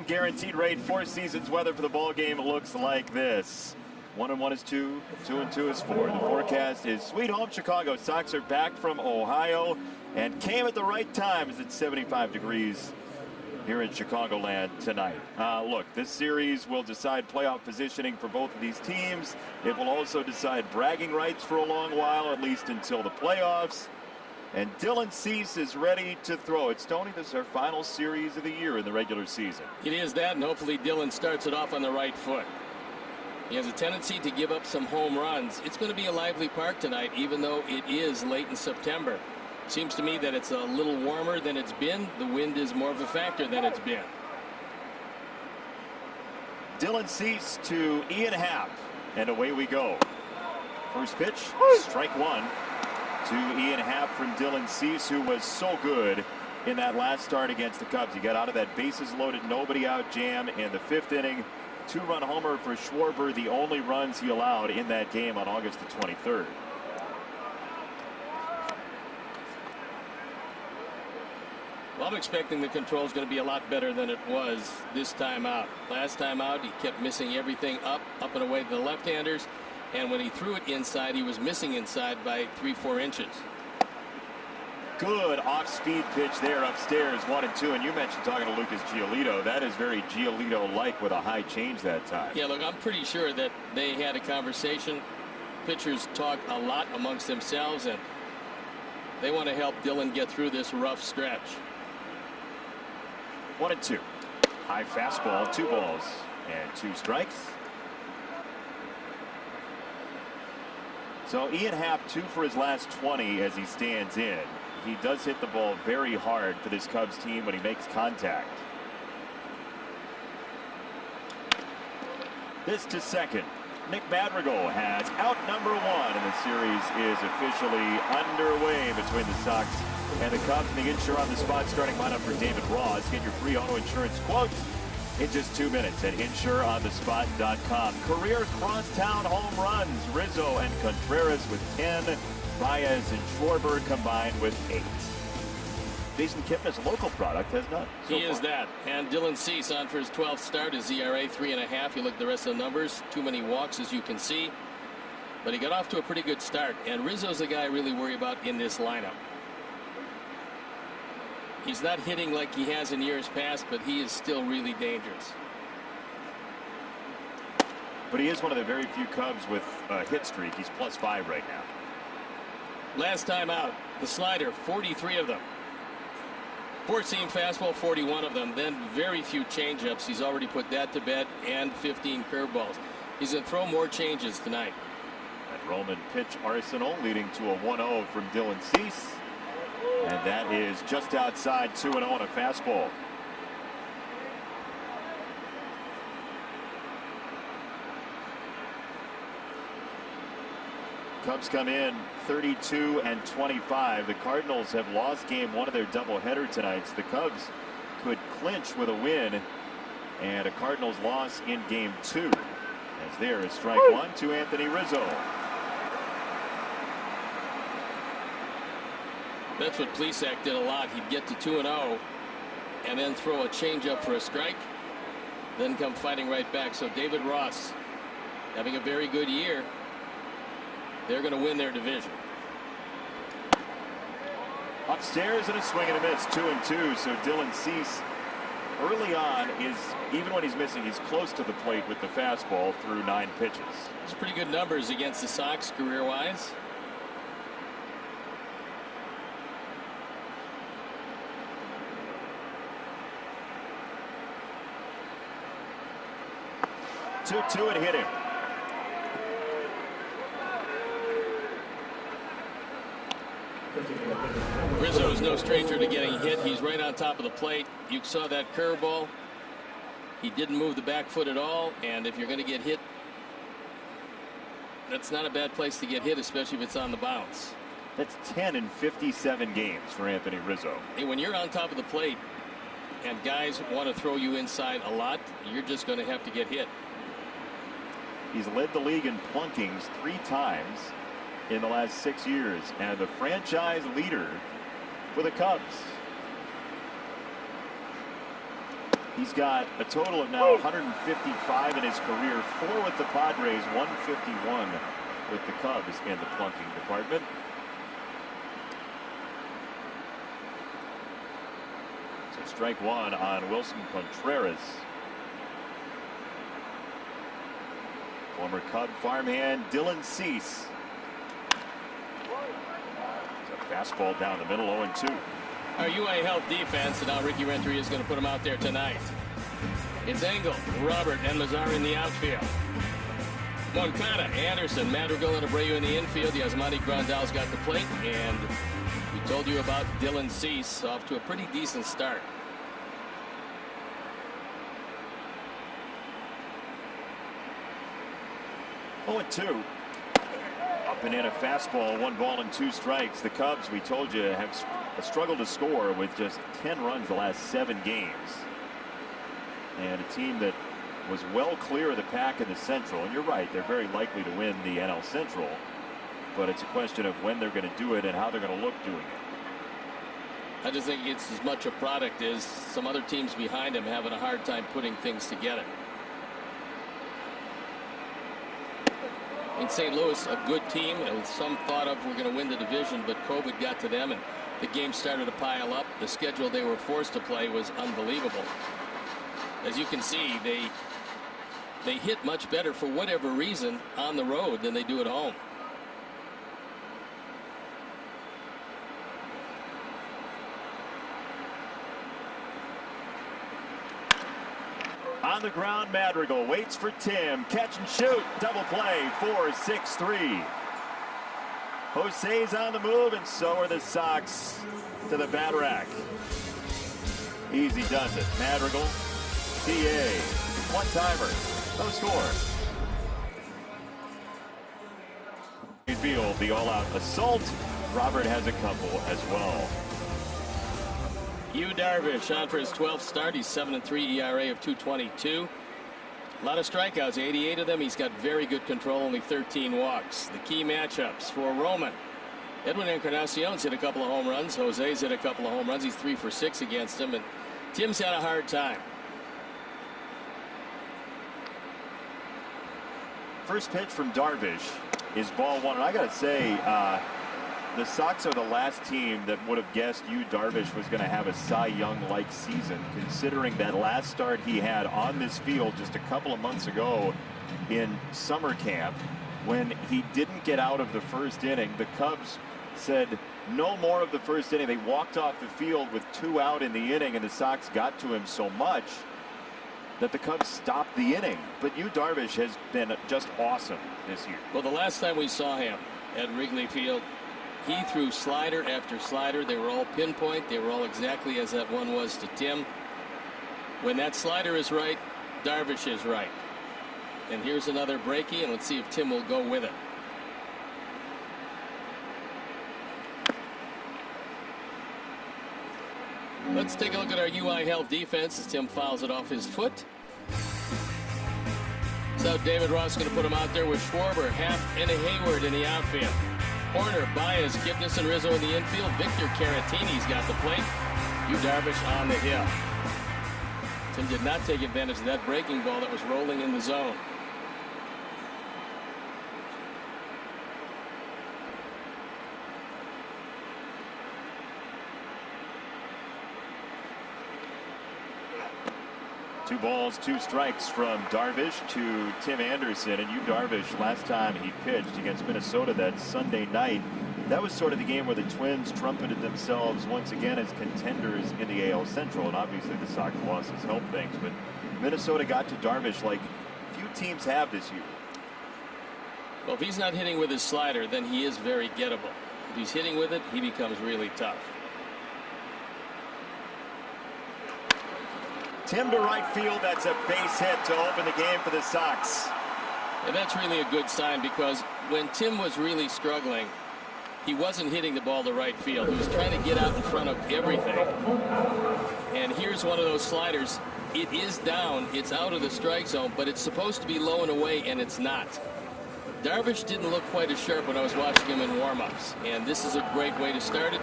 Guaranteed rate, 4 seasons weather for the ball game looks like this. 1-1 is 2, 2-2 is 4. The forecast is sweet home Chicago. Sox are back from Ohio and came at the right time as it's 75 degrees here in Chicagoland tonight. Look, this series will decide playoff positioning for both of these teams. It will also decide bragging rights for a long while, at least until the playoffs. And Dylan Cease is ready to throw. It's Tony, this is our final series of the year in the regular season. It is that, and hopefully Dylan starts it off on the right foot. He has a tendency to give up some home runs. It's going to be a lively park tonight, even though it is late in September. Seems to me that it's a little warmer than it's been. The wind is more of a factor than it's been. Dylan Cease to Ian Happ, and away we go. First pitch, strike one to Ian Happ from Dylan Cease, who was so good in that last start against the Cubs. He got out of that bases loaded, nobody out jam in the 5th inning. 2-run homer for Schwarber, the only runs he allowed in that game on August the 23rd. Well, I'm expecting the control is going to be a lot better than it was this time out. Last time out, he kept missing everything up and away to the left-handers. And when he threw it inside, he was missing inside by 3-4 inches. Good off-speed pitch there upstairs, 1-2. And you mentioned talking to Lucas Giolito. That is very Giolito-like with a high change that time. Yeah, look, I'm pretty sure that they had a conversation. Pitchers talk a lot amongst themselves, and they want to help Dylan get through this rough stretch. 1-2. High fastball, 2 balls and 2 strikes. So Ian Happ 2 for his last 20 as he stands in. He does hit the ball very hard for this Cubs team when he makes contact. This to second. Nick Madrigal has out number 1, and the series is officially underway between the Sox and the Cubs. And the Insure on the Spot starting lineup for David Ross. Get your free auto insurance quote in just 2 minutes at insureonthespot.com. Career crosstown home runs. Rizzo and Contreras with 10. Baez and Schwarber combined with 8. Jason Kipnis, a local product, has none. He is that. And Dylan Cease on for his 12th start. His ERA 3.5. You look at the rest of the numbers. Too many walks, as you can see. But he got off to a pretty good start. And Rizzo's the guy I really worry about in this lineup. He's not hitting like he has in years past, but he is still really dangerous. But he is one of the very few Cubs with a hit streak. He's +5 right now. Last time out, the slider, 43 of them. 14 fastball, 41 of them. Then very few changeups. He's already put that to bed, and 15 curveballs. He's going to throw more changes tonight. That Roman pitch arsenal leading to a 1-0 from Dylan Cease. And that is just outside 2-0 on a fastball. Cubs come in 32-25. The Cardinals have lost game 1 of their doubleheader tonight. So the Cubs could clinch with a win and a Cardinals loss in game 2. As there is strike 1 to Anthony Rizzo. That's what Plesac did a lot. He'd get to 2-0 and then throw a changeup for a strike, then come fighting right back. So David Ross having a very good year. They're going to win their division. Upstairs and a swing and a miss, 2-2. So Dylan Cease early on is, even when he's missing, he's close to the plate with the fastball through 9 pitches. It's pretty good numbers against the Sox career-wise. Two and hit him. Rizzo is no stranger to getting hit. He's right on top of the plate. You saw that curveball. He didn't move the back foot at all. And if you're going to get hit, that's not a bad place to get hit, especially if it's on the bounce. That's 10 in 57 games for Anthony Rizzo. Hey, when you're on top of the plate and guys want to throw you inside a lot, you're just going to have to get hit. He's led the league in plunkings 3 times in the last 6 years, and the franchise leader for the Cubs. He's got a total of now 155 in his career, 4 with the Padres, 151 with the Cubs in the plunking department. So strike one on Wilson Contreras. Former Cub farmhand Dylan Cease. Fastball down the middle, 0-2. Our UI Health defense, and now Ricky Renteria is going to put him out there tonight. It's Engel, Robert, and Mazar in the outfield. Moncada, Anderson, Madrigal, and Abreu in the infield. Yasmani Grandal's got the plate, and we told you about Dylan Cease, off to a pretty decent start. Oh, 2. Up and in a fastball, 1 ball and 2 strikes. The Cubs, we told you, have struggled to score with just 10 runs the last 7 games. And a team that was well clear of the pack in the Central. And you're right, they're very likely to win the NL Central. But it's a question of when they're going to do it and how they're going to look doing it. I just think it's as much a product as some other teams behind him having a hard time putting things together. In St. Louis, a good team, and some thought of we're going to win the division, but COVID got to them and the game started to pile up. The schedule they were forced to play was unbelievable. As you can see, they hit much better for whatever reason on the road than they do at home. On the ground, Madrigal waits for Tim. Catch and shoot. Double play. 4-6-3. Jose's on the move, and so are the Sox to the bat rack. Easy does it. Madrigal, TA, 1-timer, no score. Field, the all-out assault. Robert has a couple as well. Yu Darvish on for his 12th start. He's 7-3 ERA of 2.22. A lot of strikeouts, 88 of them. He's got very good control, only 13 walks. The key matchups for Roman. Edwin Encarnacion's hit a couple of home runs. Jose's hit a couple of home runs. He's 3 for 6 against him, and Tim's had a hard time. First pitch from Darvish is ball 1. And I got to say, the Sox are the last team that would have guessed Yu Darvish was going to have a Cy Young-like season, considering that last start he had on this field just a couple of months ago in summer camp when he didn't get out of the first inning. The Cubs said no more of the first inning. They walked off the field with 2 out in the inning, and the Sox got to him so much that the Cubs stopped the inning. But Yu Darvish has been just awesome this year. Well, the last time we saw him at Wrigley Field, he threw slider after slider. They were all pinpoint. They were all exactly as that one was to Tim. When that slider is right, Darvish is right. And here's another breakie, and let's see if Tim will go with it. Let's take a look at our UI Health defense as Tim fouls it off his foot. So David Ross is going to put him out there with Schwarber, Happ, and Hayward in the outfield. Horner, Baez, Kipnis, and Rizzo in the infield. Victor Caratini's got the plate. Yu Darvish on the hill. Tim did not take advantage of that breaking ball that was rolling in the zone. Two balls, 2 strikes from Darvish to Tim Anderson. And Yu Darvish, last time he pitched against Minnesota that Sunday night, that was sort of the game where the Twins trumpeted themselves once again as contenders in the AL Central. And obviously the Sox losses helped things, but Minnesota got to Darvish like few teams have this year. Well, if he's not hitting with his slider, then he is very gettable. If he's hitting with it, he becomes really tough. Tim to right field. That's a base hit to open the game for the Sox. And that's really a good sign, because when Tim was really struggling, he wasn't hitting the ball to right field. He was trying to get out in front of everything. And here's one of those sliders. It is down. It's out of the strike zone, but it's supposed to be low and away, and it's not. Darvish didn't look quite as sharp when I was watching him in warm-ups, and this is a great way to start it.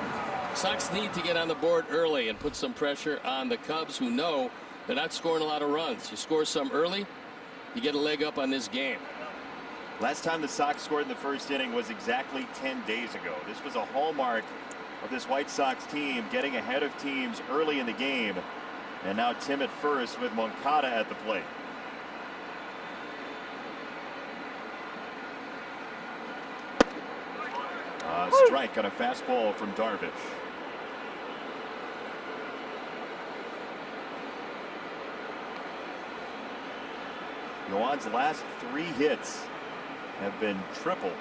Sox need to get on the board early and put some pressure on the Cubs, who know They're not scoring a lot of runs. You score some early, you get a leg up on this game. Last time the Sox scored in the first inning was exactly 10 days ago. This was a hallmark of this White Sox team, getting ahead of teams early in the game. And now Tim at first with Moncada at the plate. Strike on a fastball from Darvish. Yoan's last 3 hits have been triples.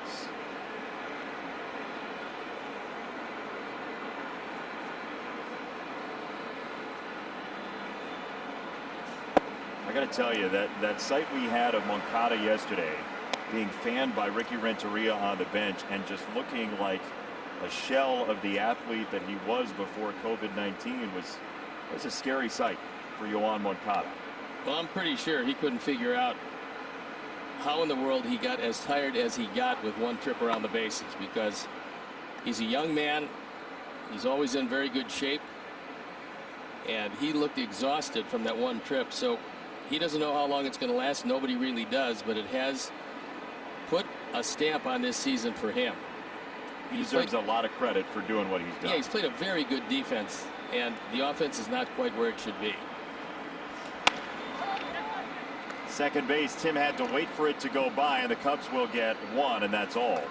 I got to tell you that sight we had of Moncada yesterday, being fanned by Ricky Renteria on the bench and just looking like a shell of the athlete that he was before COVID-19 was a scary sight for Yoan Moncada. Well, I'm pretty sure he couldn't figure out how in the world he got as tired as he got with one trip around the bases, because he's a young man. He's always in very good shape, and he looked exhausted from that one trip. So he doesn't know how long it's going to last. Nobody really does, but it has put a stamp on this season for him. He deserves a lot of credit for doing what he's done. Yeah, he's played a very good defense, and the offense is not quite where it should be. Second base, Tim had to wait for it to go by, and the Cubs will get 1, and that's all.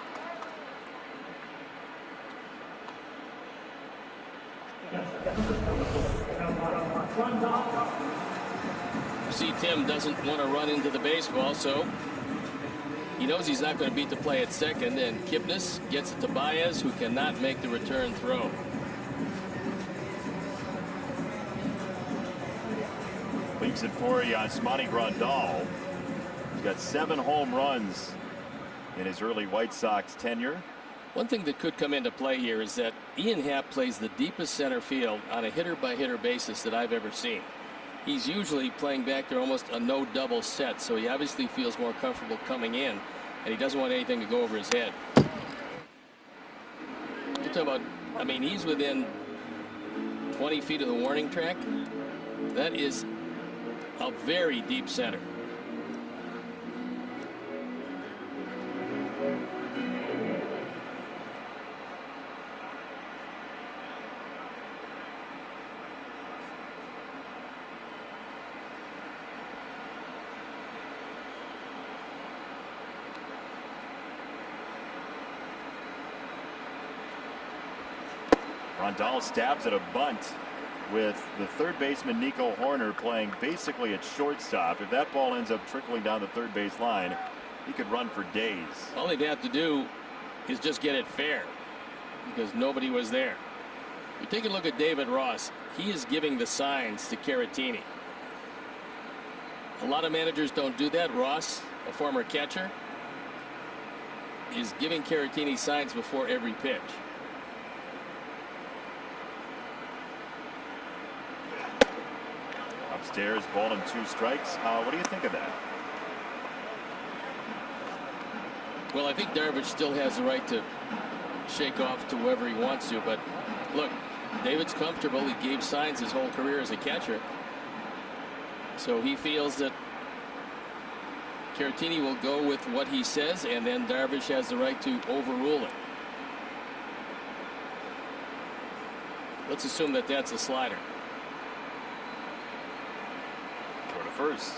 See, Tim doesn't want to run into the baseball, so he knows he's not going to beat the play at second, and Kipnis gets it to Baez, who cannot make the return throw. Leaps it for Yasmani Grandal. He's got 7 home runs in his early White Sox tenure. One thing that could come into play here is that Ian Happ plays the deepest center field on a hitter-by-hitter basis that I've ever seen. He's usually playing back there almost a no-double set, so he obviously feels more comfortable coming in, and he doesn't want anything to go over his head. You're talking about, I mean, he's within 20 feet of the warning track. That is a very deep center. Grandal stabs at a bunt with the third baseman Nico Hoerner playing basically at shortstop. If that ball ends up trickling down the third base line, he could run for days. All they'd have to do is just get it fair, because nobody was there. You take a look at David Ross. He is giving the signs to Caratini. A lot of managers don't do that. Ross, a former catcher, is giving Caratini signs before every pitch. Upstairs, ball and 2 strikes. What do you think of that? Well, I think Darvish still has the right to shake off to whoever he wants to, but look, David's comfortable. He gave signs his whole career as a catcher, so he feels that Caratini will go with what he says, and then Darvish has the right to overrule it. Let's assume that that's a slider. Toward first.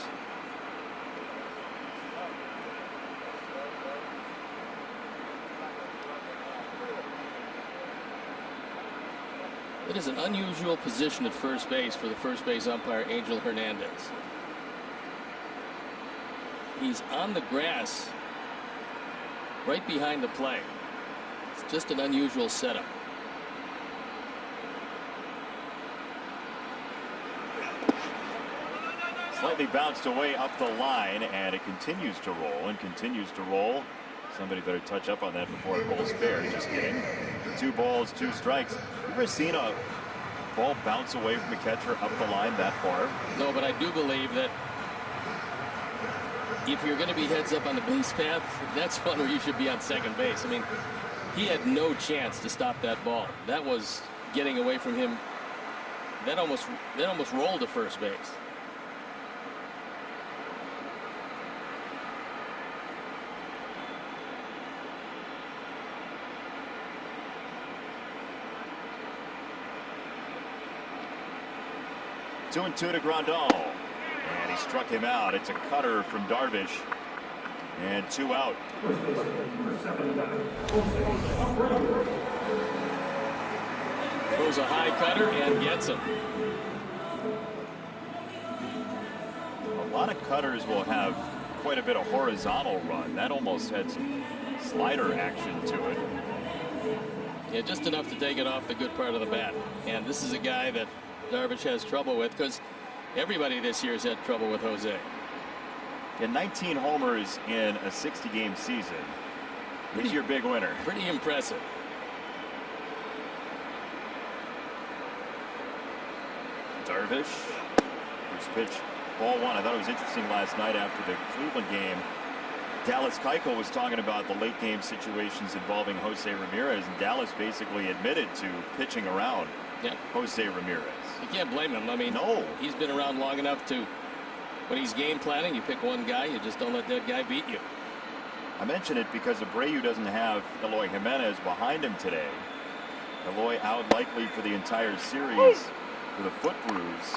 It is an unusual position at first base for the first base umpire, Angel Hernandez. He's on the grass right behind the play. It's just an unusual setup. Slightly bounced away up the line, and it continues to roll and continues to roll. Somebody better touch up on that before it rolls fair. Just kidding. 2 balls, 2 strikes. You ever seen a ball bounce away from a catcher up the line that far? No, but I do believe that if you're going to be heads up on the base path, that's one where you should be on second base. I mean, he had no chance to stop that ball. That was getting away from him. That almost rolled to first base. 2-2 to Grandal. And he struck him out. It's a cutter from Darvish. And 2 out. Throws a high cutter and gets him. A lot of cutters will have quite a bit of horizontal run. That almost had some slider action to it. Yeah, just enough to take it off the good part of the bat. And this is a guy that Darvish has trouble with, because everybody this year has had trouble with Jose. And 19 homers in a 60-game season. He's your big winner. Pretty impressive. Darvish. First pitch, ball 1. I thought it was interesting last night after the Cleveland game. Dallas Keuchel was talking about the late game situations involving Jose Ramirez, and Dallas basically admitted to pitching around Jose Ramirez. You can't blame him. I mean, no, he's been around long enough to, when he's game planning, you pick one guy, you just don't let that guy beat you. I mention it because Abreu doesn't have Eloy Jimenez behind him today. Eloy out likely for the entire series with a foot bruise.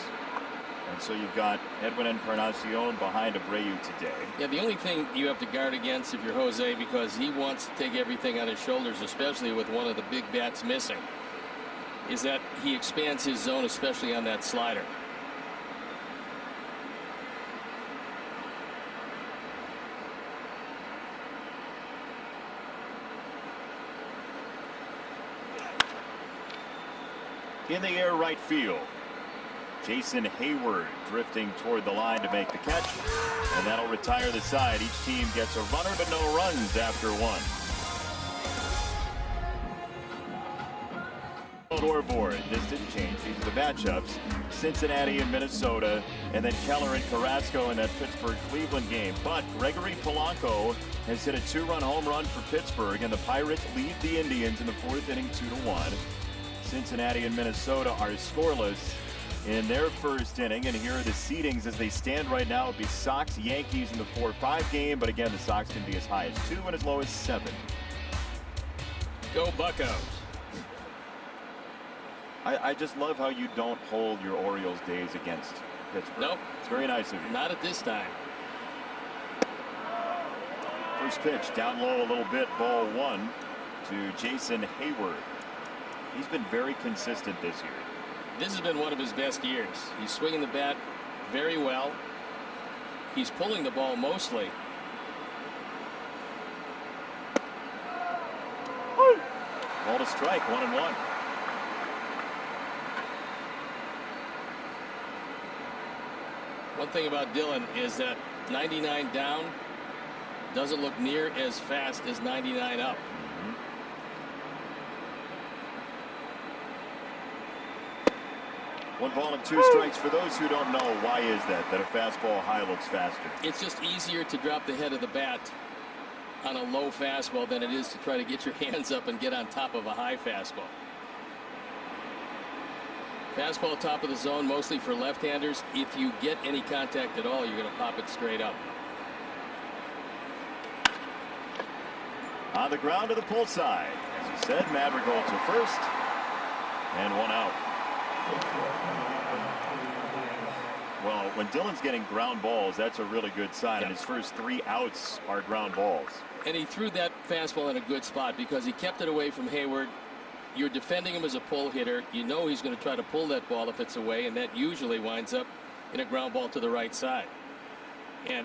And so you've got Edwin Encarnacion behind Abreu today. Yeah, the only thing you have to guard against if you're Jose, because he wants to take everything on his shoulders, especially with one of the big bats missing, is that he expands his zone, especially on that slider. In the air, right field. Jason Hayward drifting toward the line to make the catch, and that'll retire the side. Each team gets a runner, but no runs after 1. Scoreboard. This didn't change. These are the matchups: Cincinnati and Minnesota, and then Keller and Carrasco in that Pittsburgh-Cleveland game. But Gregory Polanco has hit a 2-run home run for Pittsburgh, and the Pirates lead the Indians in the 4th inning 2-1. Cincinnati and Minnesota are scoreless in their first inning, and here are the seedings as they stand right now. It'll be Sox Yankees in the 4-5 game, but again the Sox can be as high as 2 and as low as 7. Go Buccos. I just love how you don't hold your Orioles days against Pittsburgh. Nope. It's very nice of you. Not at this time. First pitch down low a little bit, ball 1 to Jason Hayward. He's been very consistent this year. This has been one of his best years. He's swinging the bat very well. He's pulling the ball mostly. Ball to strike, 1-1. One thing about Dillon is that 99 down doesn't look near as fast as 99 up. 1 ball and 2 strikes. For those who don't know, why is that a fastball high looks faster? It's just easier to drop the head of the bat on a low fastball than it is to try to get your hands up and get on top of a high fastball. Fastball top of the zone, mostly for left-handers. If you get any contact at all, you're going to pop it straight up. On the ground to the pull side. As you said, Madrigal to first. And 1 out. Well, when Dillon's getting ground balls, that's a really good sign. And his first 3 outs are ground balls. And he threw that fastball in a good spot because he kept it away from Hayward. You're defending him as a pull hitter. You know he's going to try to pull that ball if it's away, and that usually winds up in a ground ball to the right side. And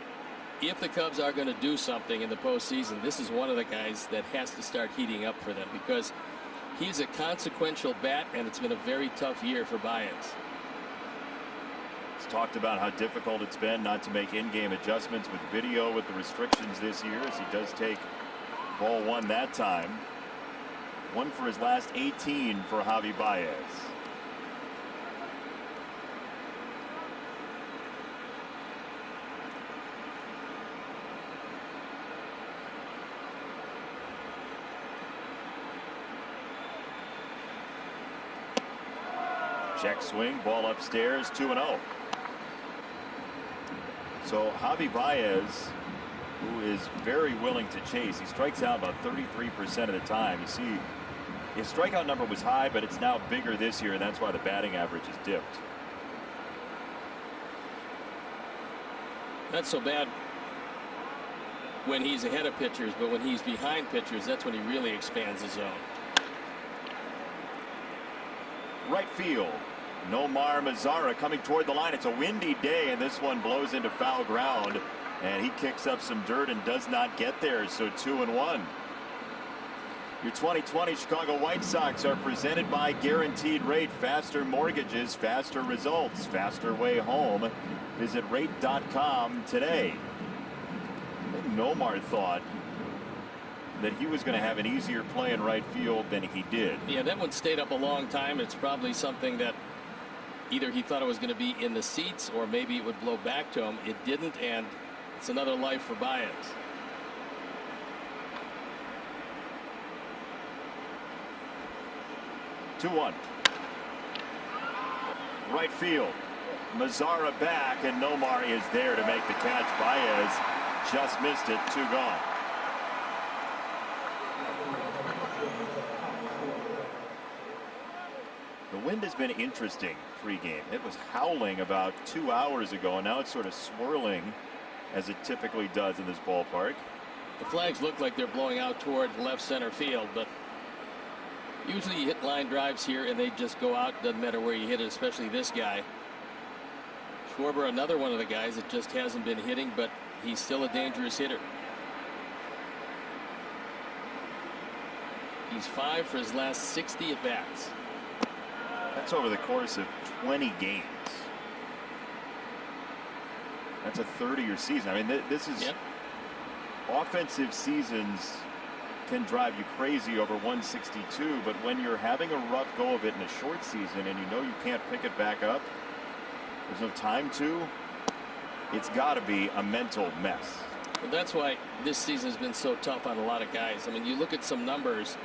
if the Cubs are going to do something in the postseason, this is one of the guys that has to start heating up for them, because he's a consequential bat, and it's been a very tough year for Baez. He's talked about how difficult it's been not to make in-game adjustments with video with the restrictions this year, as he does take ball 1 that time. 1 for his last 18 for Javi Baez. Check swing, ball upstairs, 2-0. So Javi Baez, who is very willing to chase, he strikes out about 33% of the time. You see, his strikeout number was high, but it's now bigger this year, and that's why the batting average has dipped. Not so bad when he's ahead of pitchers, but when he's behind pitchers, that's when he really expands the zone. Right field. Nomar Mazara coming toward the line. It's a windy day, and this one blows into foul ground, and he kicks up some dirt and does not get there. So 2-1. Your 2020 Chicago White Sox are presented by Guaranteed Rate. Faster mortgages, faster results, faster way home. Visit rate.com today. I think Nomar thought that he was going to have an easier play in right field than he did. Yeah, that one stayed up a long time. It's probably something that either he thought it was going to be in the seats or maybe it would blow back to him. It didn't, and it's another life for Baez. 2-1. Right field. Mazara back, and Nomar is there to make the catch. Baez just missed it. 2 gone. The wind has been interesting pregame. It was howling about 2 hours ago, and now it's sort of swirling as it typically does in this ballpark. The flags look like they're blowing out toward left center field, but usually you hit line drives here and they just go out. Doesn't matter where you hit it, especially this guy. Schwarber, another one of the guys that just hasn't been hitting, but he's still a dangerous hitter. He's 5 for his last 60 at bats. That's over the course of 20 games. That's a 30-year season. I mean, this is offensive seasons can drive you crazy over 162, but when you're having a rough go of it in a short season and you know you can't pick it back up, there's no time to, it's got to be a mental mess. Well, that's why this season has been so tough on a lot of guys. I mean, you look at some numbers,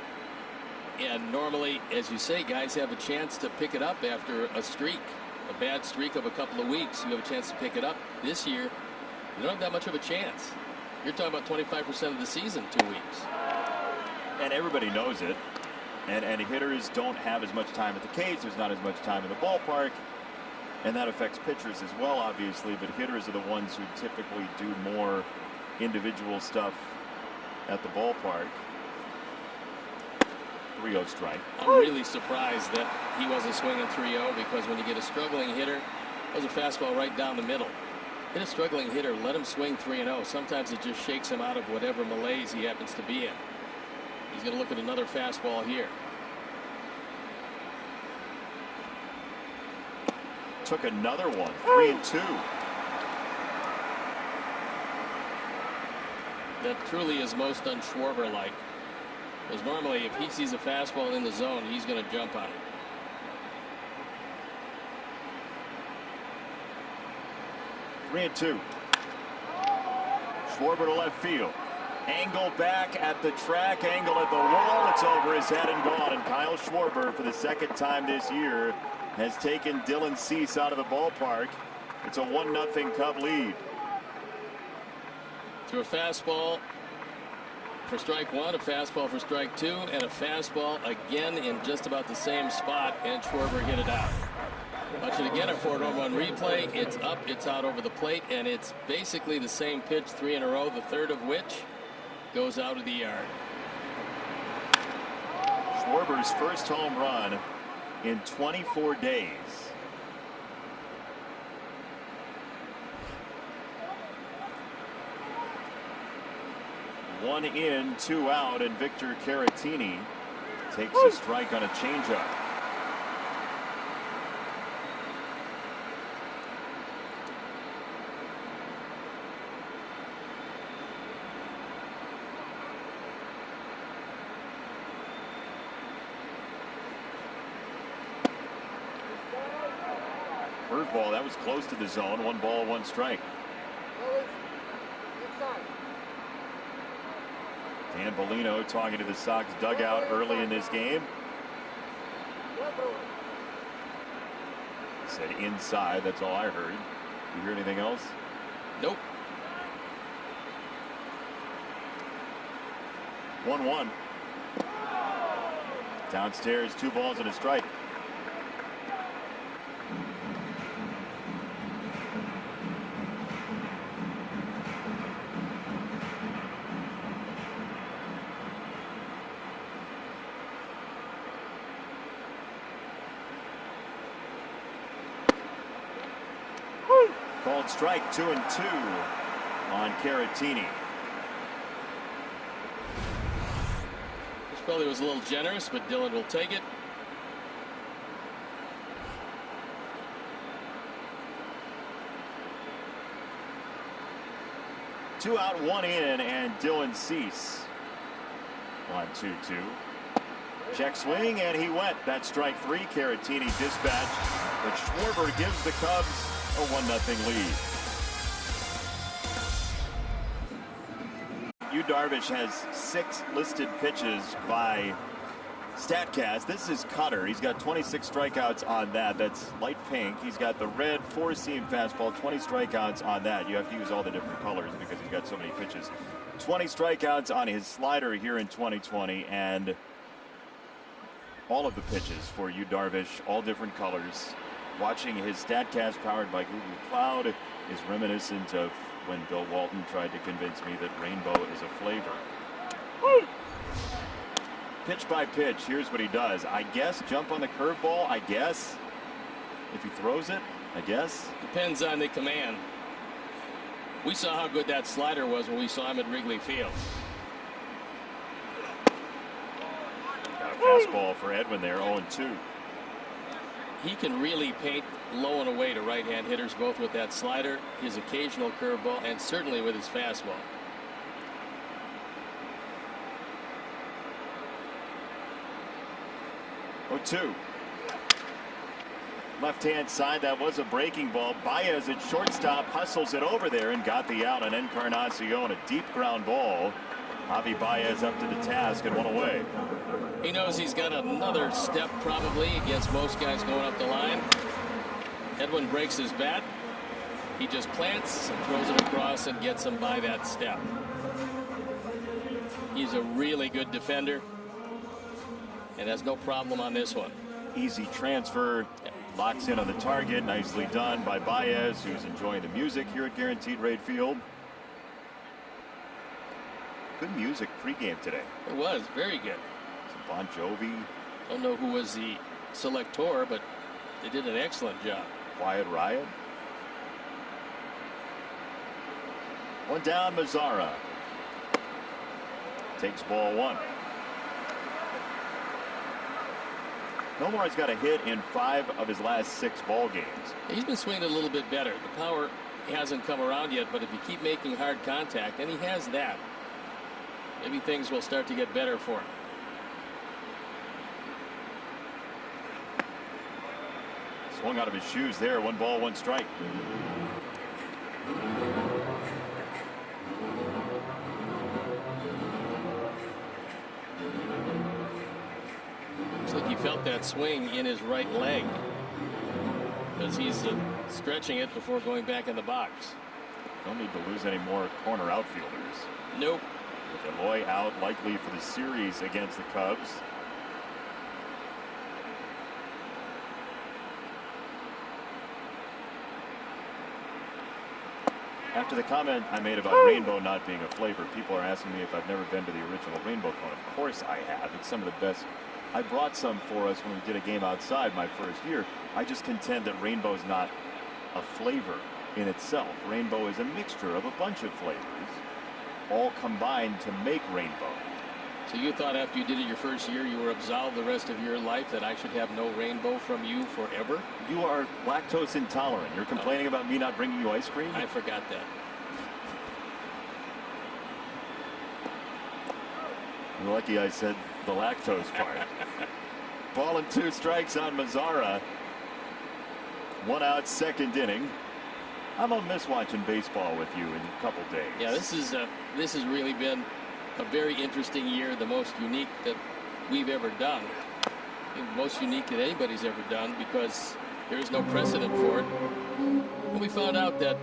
and normally, as you say, guys have a chance to pick it up after a streak, a bad streak of a couple of weeks. You have a chance to pick it up. This year, you don't have that much of a chance. You're talking about 25% of the season, 2 weeks. And everybody knows it. And hitters don't have as much time at the cage. There's not as much time in the ballpark. And that affects pitchers as well, obviously. But hitters are the ones who typically do more individual stuff at the ballpark. 3-0 strike. I'm really surprised that he wasn't swinging 3-0, because when you get a struggling hitter, that was a fastball right down the middle. Hit a struggling hitter, let him swing 3-0. Sometimes it just shakes him out of whatever malaise he happens to be in. He's going to look at another fastball here. Took another one. 3-2. That truly is most un-Schwarber-like. Because normally, if he sees a fastball in the zone, he's going to jump on it. Three and two. Schwarber to left field. Angle back at the track, angle at the wall. It's over his head and gone. And Kyle Schwarber, for the second time this year, has taken Dylan Cease out of the ballpark. It's a 1-0 Cub lead. Through a fastball for strike one, a fastball for strike two, and a fastball again in just about the same spot, and Schwarber hit it out. Watch it again, a 4-1 replay. It's up, it's out over the plate, and it's basically the same pitch 3 in a row, the third of which goes out of the yard. Schwarber's first home run in 24 days. One in, 2 out, and Victor Caratini takes a strike on a changeup. Curveball, that was close to the zone. 1 ball, 1 strike. Dan Bellino talking to the Sox dugout early in this game. Said inside, that's all I heard. You hear anything else? Nope. 1-1. Downstairs, 2 balls and a strike. called strike. 2-2 on Caratini. This probably was a little generous, but Dillon will take it. Two out, one in, and Dylan Cease on 2-2. Check swing, and he went. That's strike three. Caratini dispatched, but Schwarber gives the Cubs a 1-0 lead. Yu Darvish has 6 listed pitches by StatCast. This is cutter. He's got 26 strikeouts on that. That's light pink. He's got the red 4-seam fastball, 20 strikeouts on that. You have to use all the different colors because he's got so many pitches. 20 strikeouts on his slider here in 2020, and all of the pitches for Yu Darvish, all different colors. Watching his StatCast powered by Google Cloud is reminiscent of when Bill Walton tried to convince me that rainbow is a flavor. Woo! Pitch by pitch, here's what he does. I guess jump on the curveball, I guess. If he throws it, I guess. Depends on the command. We saw how good that slider was when we saw him at Wrigley Field. Got a fastball for Edwin there, 0-2. He can really paint low and away to right-hand hitters, both with that slider, his occasional curveball, and certainly with his fastball. Two. Left-hand side, that was a breaking ball. Baez at shortstop hustles it over there and got the out on Encarnacion. A deep ground ball. Javi Baez up to the task and one away. He knows he's got another step probably against most guys going up the line. Edwin breaks his bat. He just plants and throws it across and gets him by that step. He's a really good defender and has no problem on this one. Easy transfer. Locks in on the target. Nicely done by Baez, who's enjoying the music here at Guaranteed Rate Field. Good music pregame today. It was very good. Some Bon Jovi. Don't know who was the selector, but they did an excellent job. Quiet Riot. One down, Mazara. Takes ball one. Nomar's got a hit in 5 of his last 6 ball games. He's been swinging a little bit better. The power hasn't come around yet, but if you keep making hard contact, and he has that, maybe things will start to get better for him. Swung out of his shoes there. 1 ball, 1 strike. Looks like he felt that swing in his right leg because he's stretching it before going back in the box. Don't need to lose any more corner outfielders. Nope. With Eloy out, likely for the series against the Cubs. After the comment I made about rainbow not being a flavor, people are asking me if I've never been to the original Rainbow Cone. Of course I have. It's some of the best. I brought some for us when we did a game outside my first year. I just contend that rainbow is not a flavor in itself. Rainbow is a mixture of a bunch of flavors, all combined to make rainbow. So you thought after you did it your first year, you were absolved the rest of your life that I should have no rainbow from you forever? You are lactose intolerant. You're complaining about me not bringing you ice cream? I forgot that. You're lucky I said the lactose part. Ball and 2 strikes on Mazara. 1 out, 2nd inning. I'm gonna miss watching baseball with you in a couple days. Yeah, this has really been a very interesting year, the most unique that we've ever done, the most unique that anybody's ever done, because there is no precedent for it. And we found out that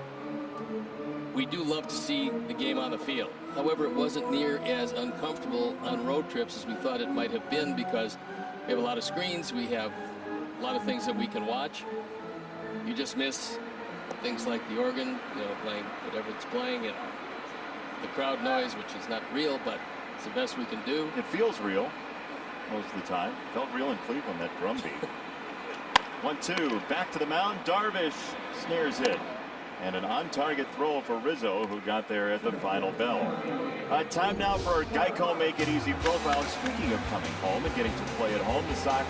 we do love to see the game on the field. However, it wasn't near as uncomfortable on road trips as we thought it might have been, because we have a lot of screens, we have a lot of things that we can watch. You just miss things like the organ, playing whatever it's playing, and the crowd noise, which is not real, but it's the best we can do. It feels real most of the time. Felt real in Cleveland, that drum beat. 1-2, back to the mound. Darvish snares it. And an on-target throw for Rizzo, who got there at the final bell. Time now for our Geico Make It Easy profile. Speaking of coming home and getting to play at home, the Sox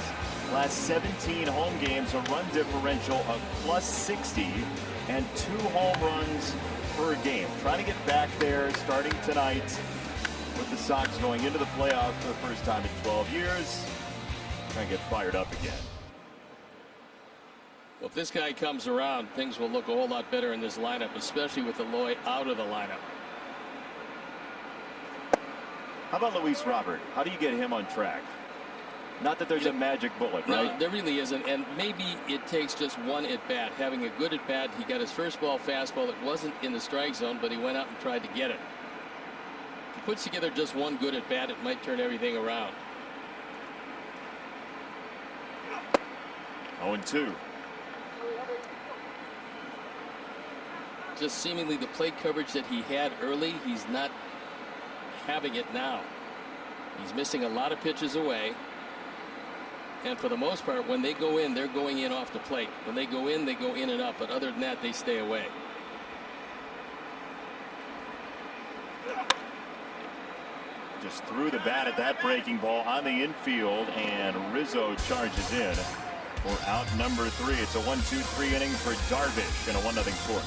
last 17 home games, a run differential of +60 and 2 home runs per game. Trying to get back there starting tonight with the Sox going into the playoffs for the first time in 12 years. Trying to get fired up again. Well, if this guy comes around, things will look a whole lot better in this lineup, especially with Eloy out of the lineup. How about Luis Robert? How do you get him on track? Not that there's a magic bullet, right? No, there really isn't, and maybe it takes just one at-bat. Having a good at-bat, he got his first ball fastball. It wasn't in the strike zone, but he went out and tried to get it. If he puts together just one good at-bat, it might turn everything around. 0-2. Just seemingly the plate coverage that he had early, he's not having it now. He's missing a lot of pitches away. And for the most part, when they go in, they're going in off the plate. When they go in and up. But other than that, they stay away. Just threw the bat at that breaking ball on the infield, and Rizzo charges in for out number 3. It's a 1-2-3 inning for Darvish and a 1-0 score.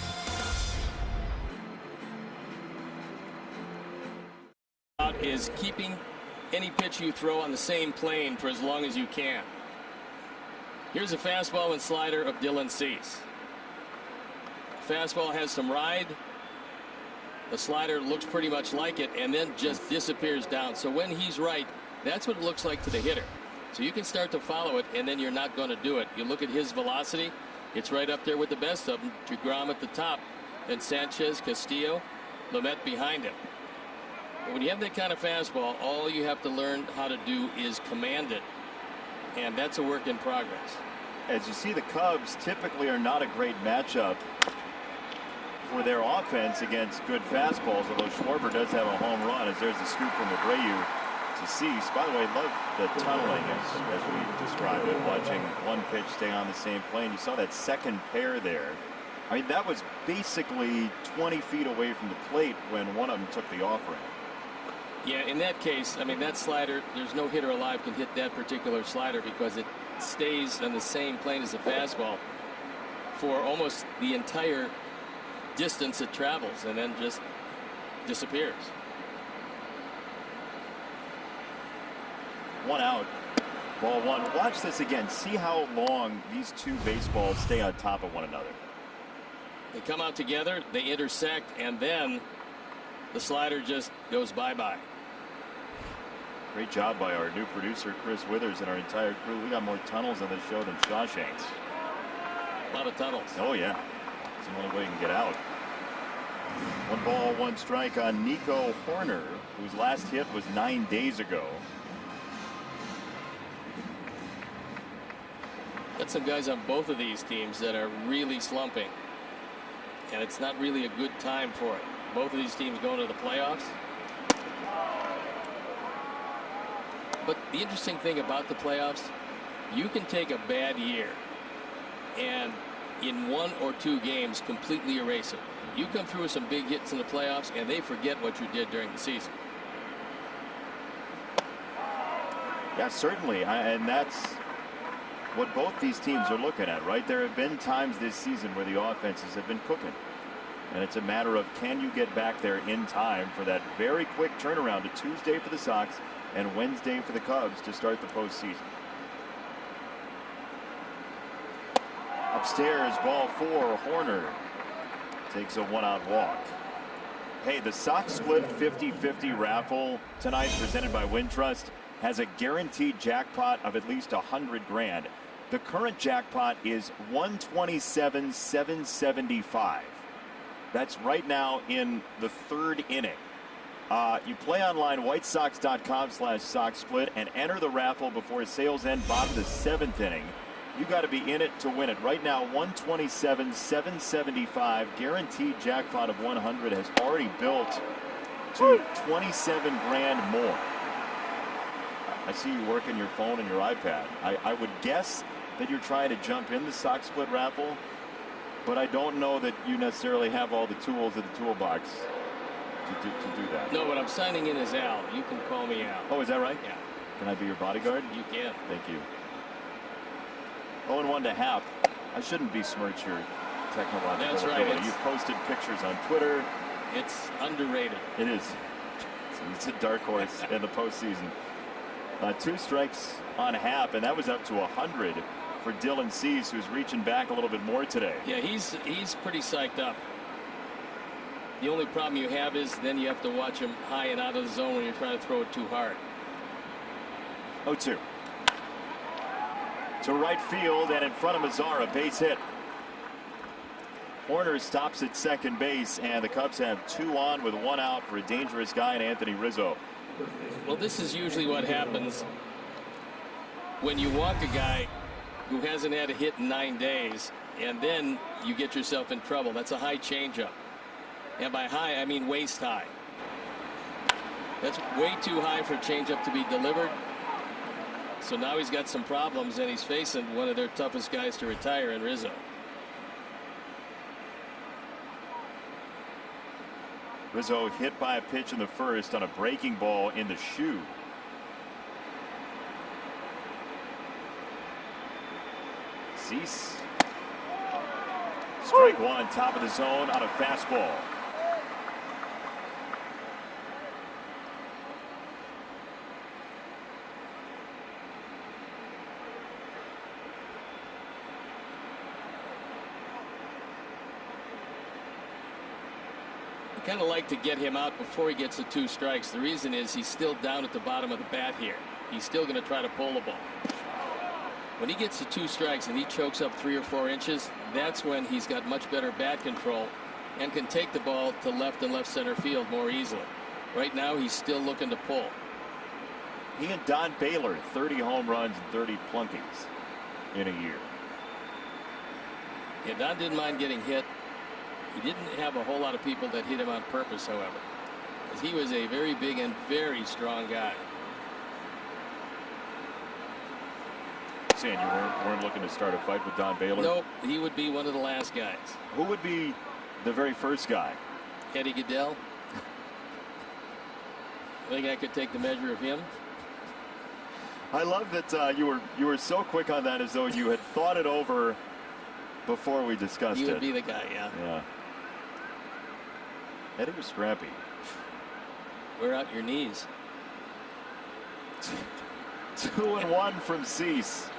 Is keeping any pitch you throw on the same plane for as long as you can. Here's a fastball and slider of Dylan Cease. Fastball has some ride. The slider looks pretty much like it and then just disappears down. So when he's right, that's what it looks like to the hitter. So you can start to follow it, and then you're not going to do it. You look at his velocity, it's right up there with the best of them. DeGrom at the top, and Sanchez, Castillo, Lamet behind him. But when you have that kind of fastball, all you have to learn how to do is command it. And that's a work in progress. As you see, the Cubs typically are not a great matchup for their offense against good fastballs, although Schwarber does have a home run, as there's a scoop from Abreu to Cease. By the way, love the tunneling as we described it, watching one pitch stay on the same plane. You saw that second pair there. I mean, that was basically 20 feet away from the plate when one of them took the offering. Yeah, in that case, I mean, that slider, there's no hitter alive can hit that particular slider because it stays on the same plane as the fastball for almost the entire distance it travels and then just disappears. 1 out, ball 1. Watch this again. See how long these two baseballs stay on top of one another. They come out together, they intersect, and then the slider just goes bye-bye. Great job by our new producer, Chris Withers, and our entire crew. We got more tunnels on this show than Shawshanks. A lot of tunnels. Oh, yeah. It's the only way you can get out. 1 ball, 1 strike on Nico Hoerner, whose last hit was 9 days ago. Got some guys on both of these teams that are really slumping. And it's not really a good time for it. Both of these teams going to the playoffs. But the interesting thing about the playoffs, you can take a bad year and in 1 or 2 games completely erase it. You come through with some big hits in the playoffs and they forget what you did during the season. Yeah, certainly. And that's what both these teams are looking at, right? There have been times this season where the offenses have been cooking. And it's a matter of, can you get back there in time for that very quick turnaround to Tuesday for the Sox and Wednesday for the Cubs to start the postseason. Upstairs, ball 4. Hoerner takes a 1-out walk. Hey, the Sox Split 50-50 raffle tonight, presented by Wintrust, has a guaranteed jackpot of at least $100 grand. The current jackpot is $127,775. That's right now in the 3rd inning. You play online, whitesox.com/SoxSplit, and enter the raffle before sales end, bottom of the 7th inning. You got to be in it to win it. Right now, $127,775. Guaranteed jackpot of 100 has already built to 27 grand more. I see you working your phone and your iPad. I would guess that you're trying to jump in the Sox Split raffle. but I don't know that you necessarily have all the tools in the toolbox to do that. No, but I'm signing in as Al. You can call me Al. Oh, is that right? Yeah. Can I be your bodyguard? You can. Thank you. 0-1 to Happ. I shouldn't besmirch your technological That's right. ability. You've posted pictures on Twitter. It's underrated. It is. It's a dark horse in the postseason. 2 strikes on Happ, and that was up to 100 for Dylan Cease, who's reaching back a little bit more today. Yeah, he's pretty psyched up. The only problem you have is then you have to watch him high and out of the zone when you're trying to throw it too hard. 0-2. To right field and in front of Mazara, base hit. Horner stops at second base, and the Cubs have 2 on with 1 out for a dangerous guy in Anthony Rizzo. Well, this is usually what happens when you walk a guy who hasn't had a hit in 9 days, and then you get yourself in trouble. That's a high changeup. And by high, I mean waist high. That's way too high for a changeup to be delivered. So now he's got some problems, and he's facing one of their toughest guys to retire in Rizzo. Rizzo hit by a pitch in the first on a breaking ball in the shoe. Cease. Strike 1, top of the zone on a fastball. Kind of like to get him out before he gets the 2 strikes. The reason is he's still down at the bottom of the bat here. He's still going to try to pull the ball. When he gets the 2 strikes and he chokes up 3 or 4 inches, that's when he's got much better bat control and can take the ball to left and left center field more easily. Right now he's still looking to pull. He and Don Baylor, 30 home runs and 30 plunkings in a year. Yeah, Don didn't mind getting hit. He didn't have a whole lot of people that hit him on purpose, however, as he was a very big and very strong guy. Saying you weren't looking to start a fight with Don Baylor? Nope, he would be one of the last guys. Who would be the very first guy? Eddie Goodell. I think I could take the measure of him. I love that you were so quick on that, as though you had thought it over before we discussed it. He would be the guy, yeah. Yeah. Eddie was scrappy. Wear out your knees. 2-1 from Cease.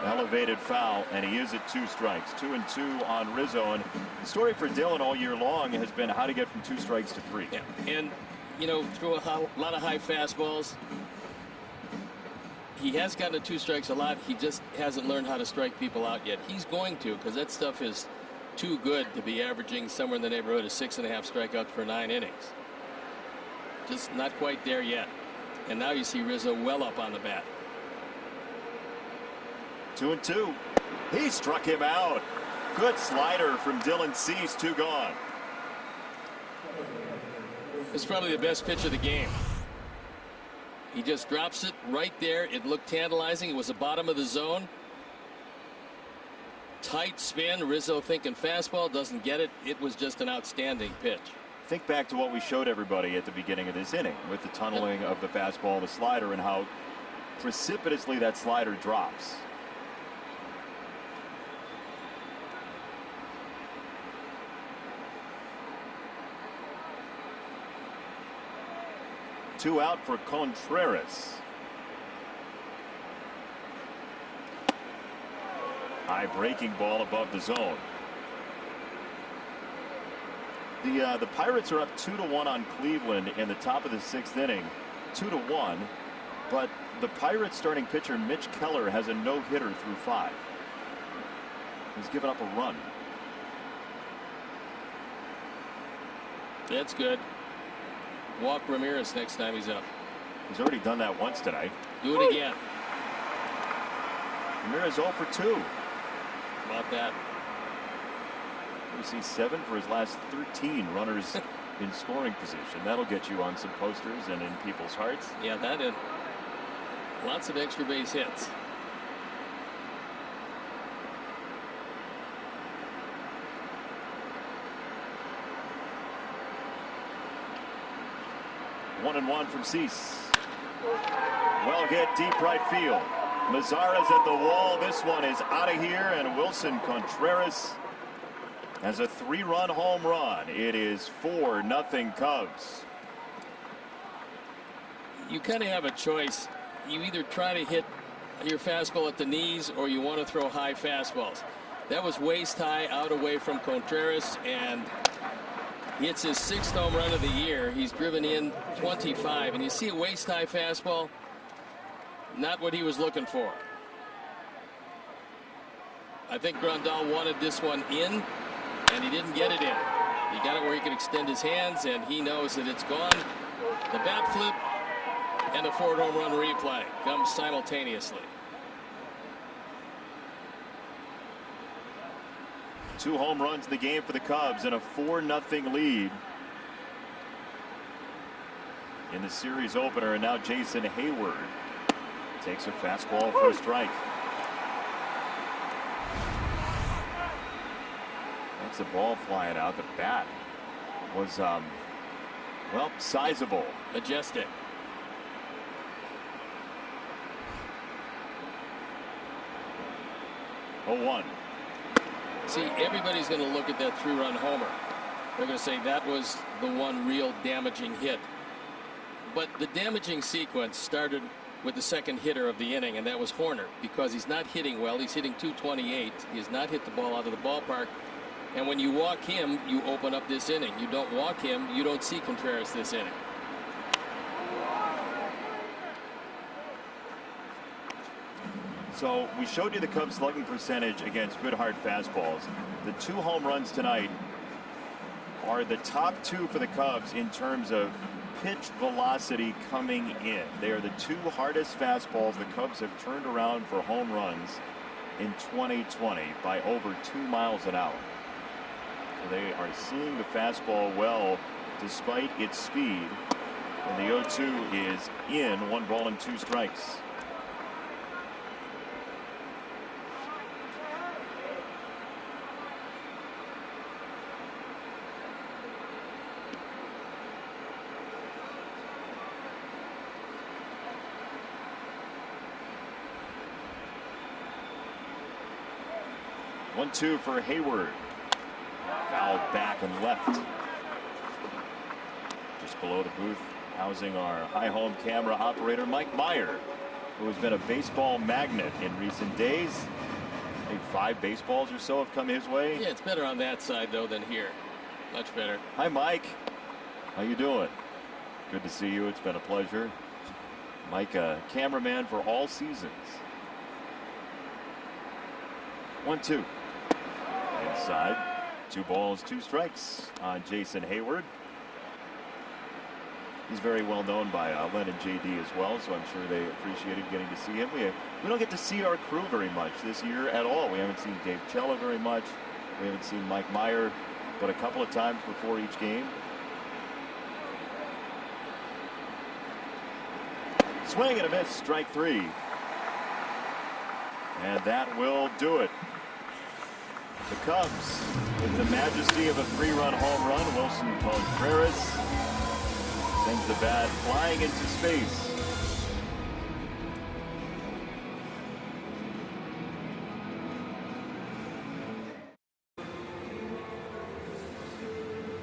Elevated foul, and he is at 2 strikes. 2-2 on Rizzo. And the story for Dylan all year long has been how to get from 2 strikes to 3. Yeah. And, you know, through a lot of high fastballs. He has gotten to 2 strikes a lot. He just hasn't learned how to strike people out yet. He's going to, because that stuff is too good to be averaging somewhere in the neighborhood of 6.5 strikeouts per 9 innings. Just not quite there yet. And now you see Rizzo well up on the bat. 2-2. He struck him out. Good slider from Dylan Cease. 2 gone. It's probably the best pitch of the game. He just drops it right there. It looked tantalizing. It was the bottom of the zone. Tight spin. Rizzo thinking fastball, doesn't get it. It was just an outstanding pitch. Think back to what we showed everybody at the beginning of this inning with the tunneling of the fastball, the slider, and how precipitously that slider drops. Two out for Contreras. High breaking ball above the zone. The Pirates are up 2-1 on Cleveland in the top of the 6th inning. 2-1. But the Pirates starting pitcher Mitch Keller has a no-hitter through 5. He's given up a run. That's good. Walk Ramirez next time he's up. He's already done that once tonight. Do it again. Ramirez 0 for 2. How about that? We see 7 for his last 13 runners in scoring position. That'll get you on some posters and in people's hearts. Yeah, that and lots of extra base hits. 1-1 from Cease. Well hit, deep right field. Mazara's at the wall. This one is out of here, and Wilson Contreras has a 3-run home run. It is 4-0 Cubs. You kind of have a choice. You either try to hit your fastball at the knees or you want to throw high fastballs. That was waist high out away from Contreras, and he hits his 6th home run of the year. He's driven in 25, and you see a waist high fastball, not what he was looking for. I think Grandal wanted this one in, and he didn't get it in. He got it where he could extend his hands, and he knows that it's gone. The bat flip and the Ford home run replay comes simultaneously. 2 home runs in the game for the Cubs and a 4-0 lead in the series opener. And now Jason Hayward takes a fastball for a strike. That's a ball flying out. The bat was well, sizable. Majestic. Oh, 1. See, everybody's going to look at that 3-run homer. They're going to say that was the one real damaging hit. But the damaging sequence started with the second hitter of the inning, and that was Horner, because he's not hitting well. He's hitting .228. He has not hit the ball out of the ballpark. And when you walk him, you open up this inning. You don't walk him, you don't see Contreras this inning. So we showed you the Cubs slugging percentage against good hard fastballs. The 2 home runs tonight are the top 2 for the Cubs in terms of pitch velocity coming in. They are the 2 hardest fastballs the Cubs have turned around for home runs in 2020 by over 2 miles an hour. So they are seeing the fastball well despite its speed. And the 0-2 is in. 1 ball and 2 strikes. One-two for Hayward. Fouled back and left. Just below the booth, housing our high home camera operator, Mike Meyer, who has been a baseball magnet in recent days. I think 5 baseballs or so have come his way. Yeah, it's better on that side, though, than here. Much better. Hi, Mike. How you doing? Good to see you. It's been a pleasure. Mike, a cameraman for all seasons. 1-2. Inside. 2 balls, 2 strikes on Jason Hayward. He's very well known by Len and JD as well, so I'm sure they appreciated getting to see him. We don't get to see our crew very much this year at all. We haven't seen Dave Cella very much. We haven't seen Mike Meyer but a couple of times before each game. Swing and a miss, strike 3. And that will do it. The Cubs, with the majesty of a 3-run home run, Wilson Contreras sends the bat flying into space.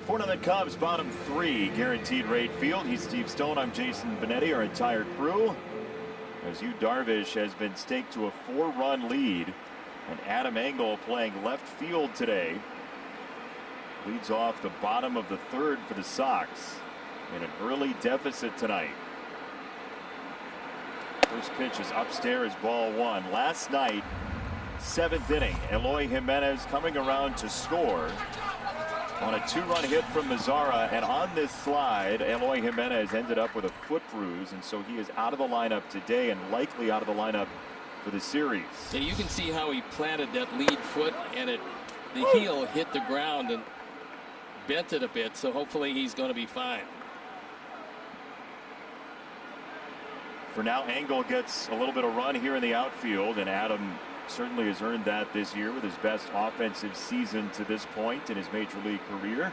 For the Cubs, bottom 3, Guaranteed Rate Field. He's Steve Stone. I'm Jason Benetti. Our entire crew, as Yu Darvish has been staked to a 4-run lead. And Adam Engel playing left field today. Leads off the bottom of the 3rd for the Sox in an early deficit tonight. First pitch is upstairs, ball 1. Last night, 7th inning, Eloy Jimenez coming around to score on a 2-run hit from Mazara. And on this slide, Eloy Jimenez ended up with a foot bruise, and so he is out of the lineup today and likely out of the lineup for the series. Yeah, you can see how he planted that lead foot, and the heel hit the ground and bent it a bit, so hopefully he's going to be fine. For now, Engel gets a little bit of run here in the outfield, and Adam certainly has earned that this year with his best offensive season to this point in his major league career.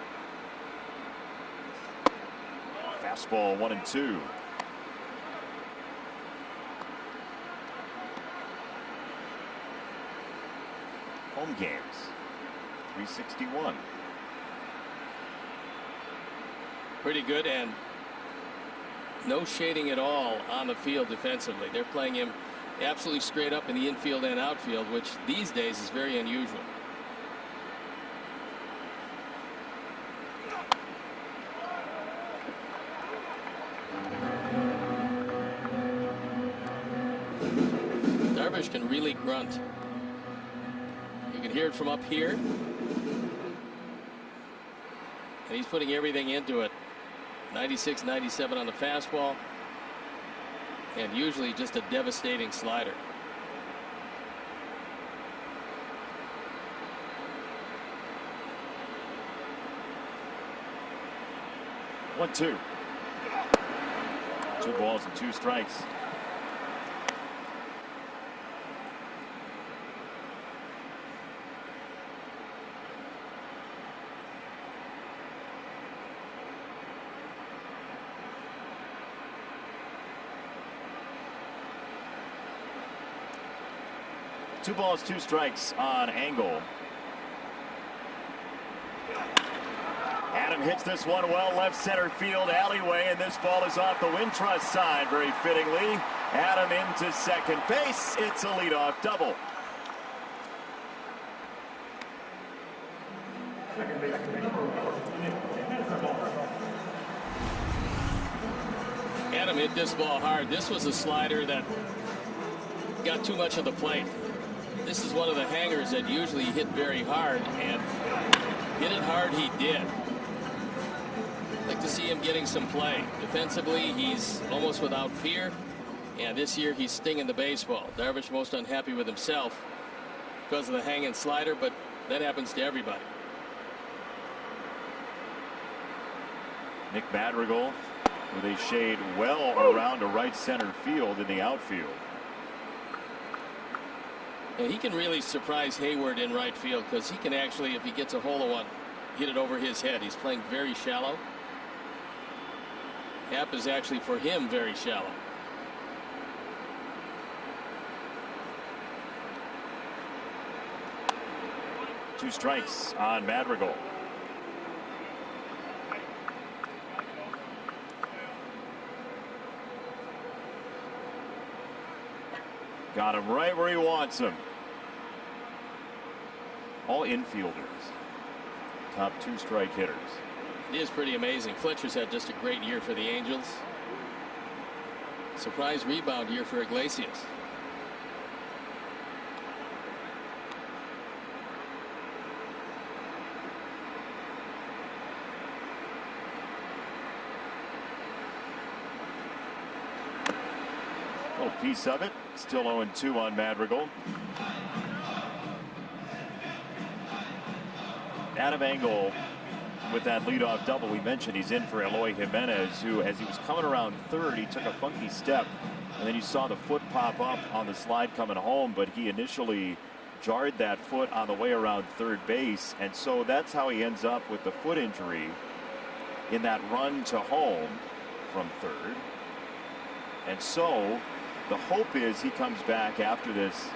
Fastball 1-2. Home games, 361. Pretty good, and no shading at all on the field defensively. They're playing him absolutely straight up in the infield and outfield, which these days is very unusual. Darvish can really grunt. You can hear it from up here. And he's putting everything into it. 96, 97 on the fastball. And usually just a devastating slider. One, two. 2 balls and 2 strikes. Two balls, 2 strikes on Engel. Adam hits this one well, left center field alleyway, and this ball is off the Wintrust side very fittingly. Adam into second base. It's a leadoff double. Adam hit this ball hard. This was a slider that got too much of the plate. This is one of the hangers that usually hit very hard, and hit it hard he did. Like to see him getting some play. Defensively, he's almost without peer, and this year he's stinging the baseball. Darvish most unhappy with himself because of the hanging slider, but that happens to everybody. Nick Madrigal with a shade well around to right center field in the outfield. And he can really surprise Hayward in right field, because he can actually, if he gets a hole of one, hit it over his head. He's playing very shallow. Happ is actually, for him, very shallow. Two strikes on Madrigal. Got him right where he wants him. All infielders. Top 2 strike hitters. It is pretty amazing. Fletcher's had just a great year for the Angels. Surprise rebound year for Iglesias. Little piece of it. Still 0-2 on Madrigal. Adam Engel with that leadoff double. We mentioned he's in for Eloy Jimenez, who, as he was coming around third, he took a funky step, and then you saw the foot pop up on the slide coming home, but he initially jarred that foot on the way around third base, and so that's how he ends up with the foot injury in that run to home from third. And so the hope is he comes back after this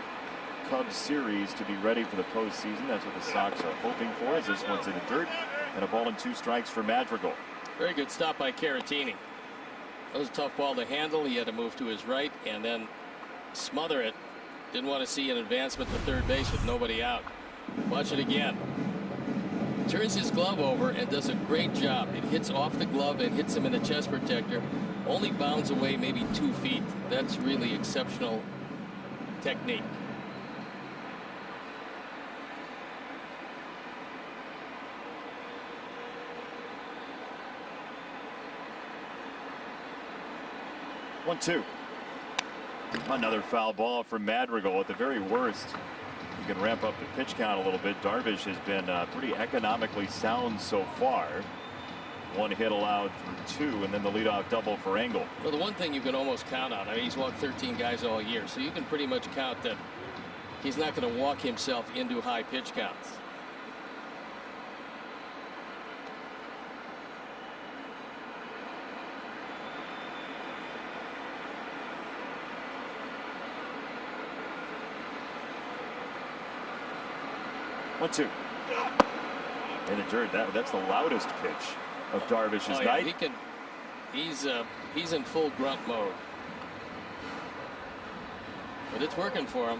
Cubs series to be ready for the postseason. That's what the Sox are hoping for, as this one's in the dirt. And a ball and 2 strikes for Madrigal. Very good stop by Caratini. That was a tough ball to handle. He had to move to his right and then smother it. Didn't want to see an advancement to third base with nobody out. Watch it again. Turns his glove over and does a great job. It hits off the glove and hits him in the chest protector. Only bounds away maybe 2 feet. That's really exceptional technique. One, two. Another foul ball from Madrigal. At the very worst, you can ramp up the pitch count a little bit. Darvish has been pretty economically sound so far. 1 hit allowed through 2, and then the leadoff double for Engel. Well, the one thing you can almost count on, I mean, he's walked 13 guys all year, so you can pretty much count that he's not going to walk himself into high pitch counts. 1-2. And adjourned. That's the loudest pitch of Darvish's night. He's in full grunt mode. But it's working for him.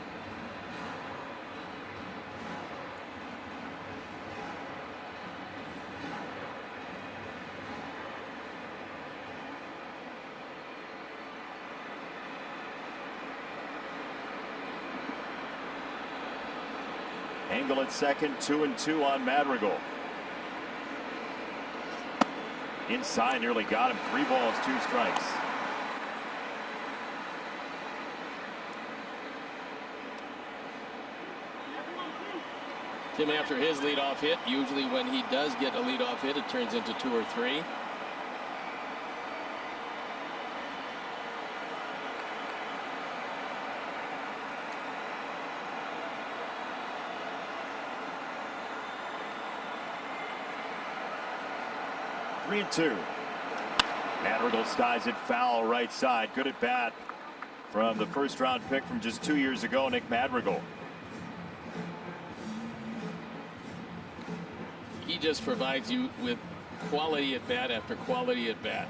Engel at second, 2-2 on Madrigal. Inside, nearly got him. 3 balls, 2 strikes. Tim, after his leadoff hit, usually when he does get a leadoff hit, it turns into 2 or 3. Three and 2. Madrigal skies it foul right side. Good at bat from the first round pick from just 2 years ago, Nick Madrigal. He just provides you with quality at bat after quality at bat.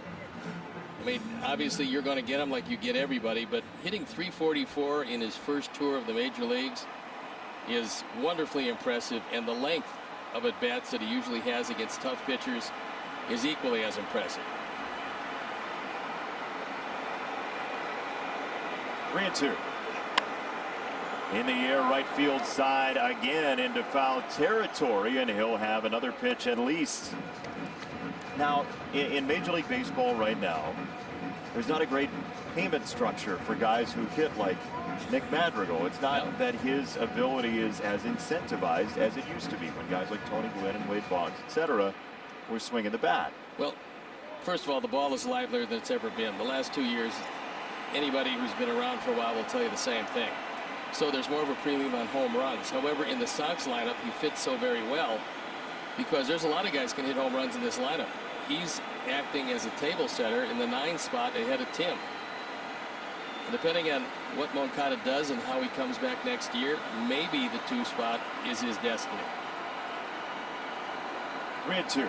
I mean, obviously you're going to get him like you get everybody, but hitting .344 in his first tour of the major leagues is wonderfully impressive, and the length of at bats that he usually has against tough pitchers is equally as impressive. 3 and 2. In the air, right field side again into foul territory, and he'll have another pitch at least. Now, in Major League Baseball right now, there's not a great payment structure for guys who hit like Nick Madrigal. It's not that his ability is as incentivized as it used to be when guys like Tony Gwynn and Wade Boggs, etc., were swinging the bat. Well, first of all, the ball is livelier than it's ever been. The last 2 years, anybody who's been around for a while will tell you the same thing. So there's more of a premium on home runs. However, in the Sox lineup, he fits so very well because there's a lot of guys can hit home runs in this lineup. He's acting as a table setter in the 9 spot ahead of Tim. And depending on what Moncada does and how he comes back next year, maybe the 2 spot is his destiny. 3 and 2.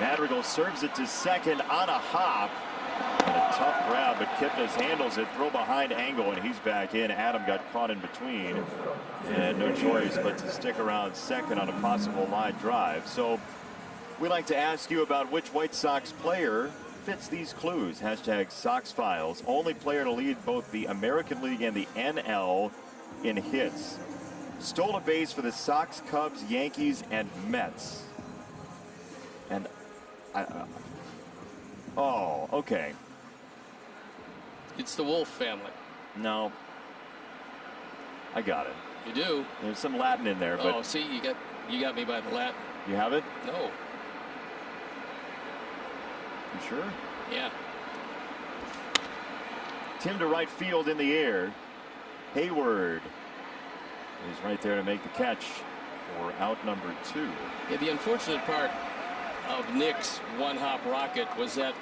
Madrigal serves it to second on a hop. And a tough grab, but Kipnis handles it. Throw behind Engel, and he's back in. Adam got caught in between, and no choice but to stick around second on a possible line drive. So we like to ask you about which White Sox player fits these clues. Hashtag Sox Files. Only player to lead both the American League and the NL in hits. Stole a base for the Sox, Cubs, Yankees, and Mets. And oh, okay. It's the Wolf family. No. I got it. You do? There's some Latin in there, but. Oh, see, you got me by the Latin. You have it? No. You sure? Yeah. Tim to right field in the air. Hayward is right there to make the catch for out number 2. Yeah, the unfortunate part of Nick's one-hop rocket was that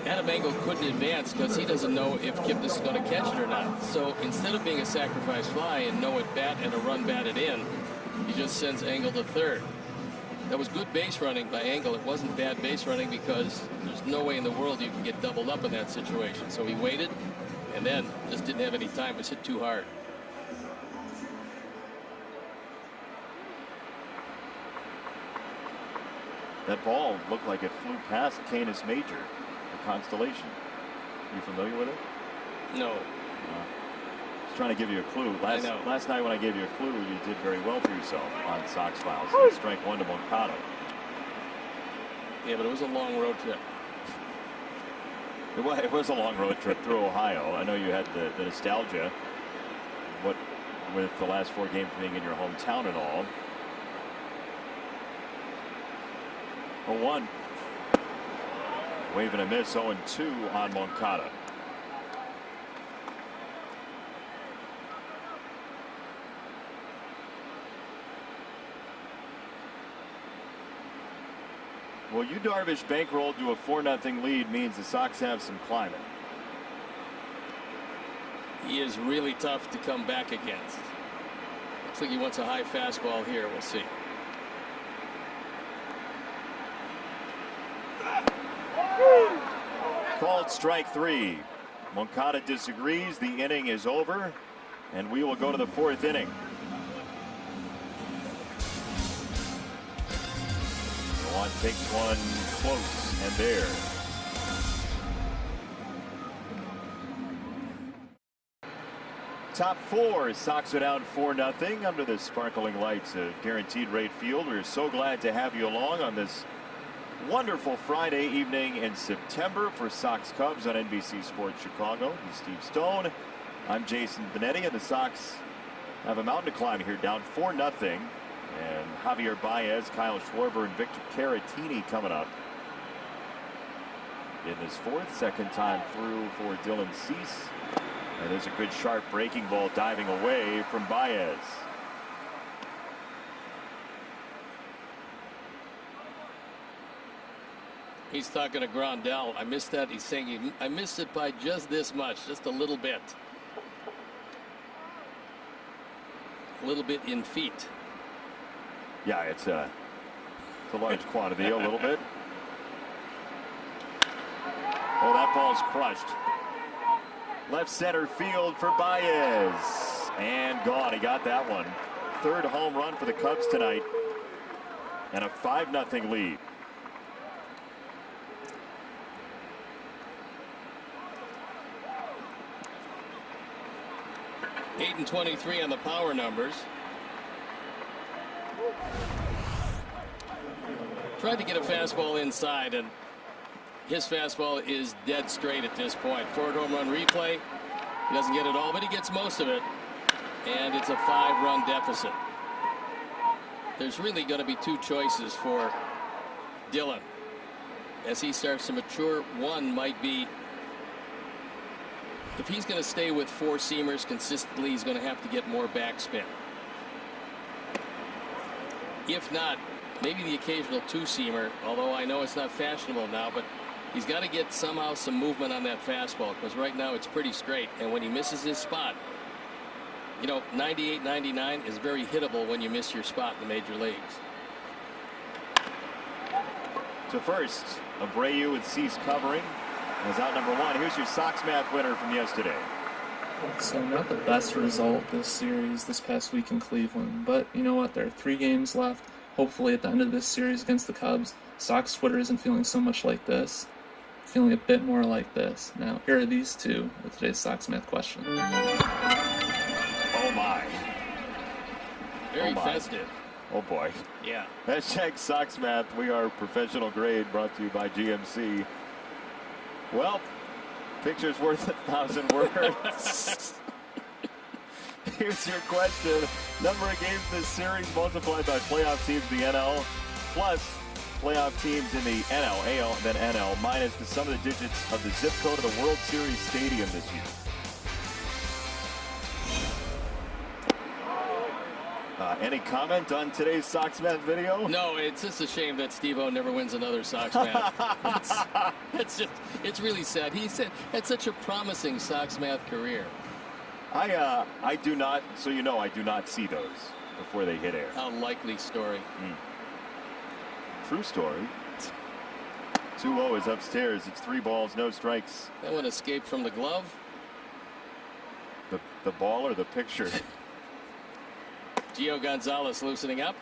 Adam Engel couldn't advance because he doesn't know if Kipnis is going to catch it or not. So instead of being a sacrifice fly and no at bat and a run batted in, he just sends Engel to third. That was good base running by Engel. It wasn't bad base running because there's no way in the world you can get doubled up in that situation. So he waited and then just didn't have any time. It was hit too hard. That ball looked like it flew past Canis Major, the constellation. You familiar with it? No. Just trying to give you a clue. Last night when I gave you a clue, you did very well for yourself on Sox Files. Strike 1 to Moncada. Yeah, but it was a long road trip. It was a long road trip through Ohio. I know you had the nostalgia. What with the last 4 games being in your hometown and all. 0-1. Wave and a miss. 0-2 on Moncada. Well, Yu Darvish bankrolled to a 4-0 lead means the Sox have some climbing. He is really tough to come back against. Looks like he wants a high fastball here. We'll see. Called strike 3. Moncada disagrees. The inning is over, and we will go to the 4th inning. Juan takes one close, and there. Top 4, Sox are down 4-0 under the sparkling lights of Guaranteed Rate Field. We're so glad to have you along on this wonderful Friday evening in September for Sox Cubs on NBC Sports Chicago. He's Steve Stone. I'm Jason Benetti, and the Sox have a mountain to climb here, down 4-0. And Javier Baez, Kyle Schwarber, and Victor Caratini coming up in this 4th, second time through for Dylan Cease. And there's a good sharp breaking ball diving away from Baez. He's talking to Grandal. I missed that. He's saying I missed it by just this much, just a little bit. A little bit in feet. Yeah, it's a large quantity, a little bit. Oh, that ball's crushed. Left center field for Baez. And gone. He got that one. 3rd home run for the Cubs tonight. And a 5-0 lead. Eight and 23 on the power numbers. Tried to get a fastball inside, and his fastball is dead straight at this point. 4 home run replay. He doesn't get it all, but he gets most of it. And it's a 5-run deficit. There's really going to be 2 choices for Dylan as he starts to mature. One might be, if he's going to stay with 4 seamers consistently, he's going to have to get more backspin. If not, maybe the occasional 2-seamer, although I know it's not fashionable now, but he's got to get somehow some movement on that fastball, because right now it's pretty straight. And when he misses his spot, you know, 98, 99 is very hittable when you miss your spot in the major leagues. To first, Abreu with Cease covering. Is out number 1. Here's your Sox Math winner from yesterday. So not the best result this series this past week in Cleveland, but you know what? There are 3 games left. Hopefully at the end of this series against the Cubs, Sox Twitter isn't feeling so much like this, feeling a bit more like this. Now here are these 2 with today's Sox Math question. Oh my. Very festive. Oh boy. Yeah. Hashtag Sox Math. We are professional grade, brought to you by GMC. Well, picture's worth 1,000 words. Here's your question. Number of games this series multiplied by playoff teams in the NL, plus playoff teams in the NL, AL, and then NL, minus the sum of the digits of the zip code of the World Series stadium this year. Any comment on today's Sox Math video? No, it's just a shame that Steve-O never wins another Sox Math. It's really sad. He had such a promising Sox Math career. I do not, so you know, I do not see those before they hit air. Unlikely story. True story. 2-0 is upstairs. It's 3 balls, no strikes. That one escaped from the glove. The ball or the picture? Gio Gonzalez loosening up.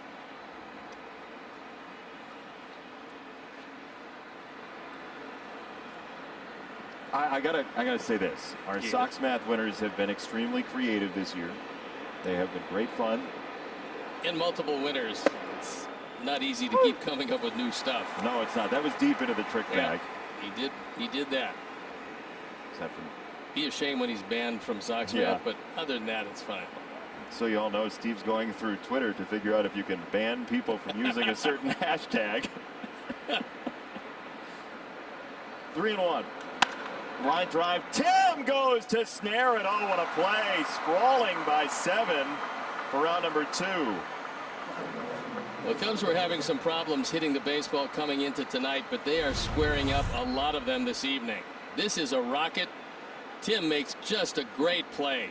I gotta say this. Our Sox Math winners have been extremely creative this year. They have been great fun. And multiple winners. It's not easy to keep coming up with new stuff. No, it's not. That was deep into the trick bag. He did that. Be a shame when he's banned from Sox Math, but other than that, it's fine. So you all know Steve's going through Twitter to figure out if you can ban people from using a certain hashtag. 3-1. Line drive. Tim goes to snare it. Oh, what a play. Sprawling by 7 for round number 2. Well, Cubs were having some problems hitting the baseball coming into tonight, but they are squaring up a lot of them this evening. This is a rocket. Tim makes just a great play.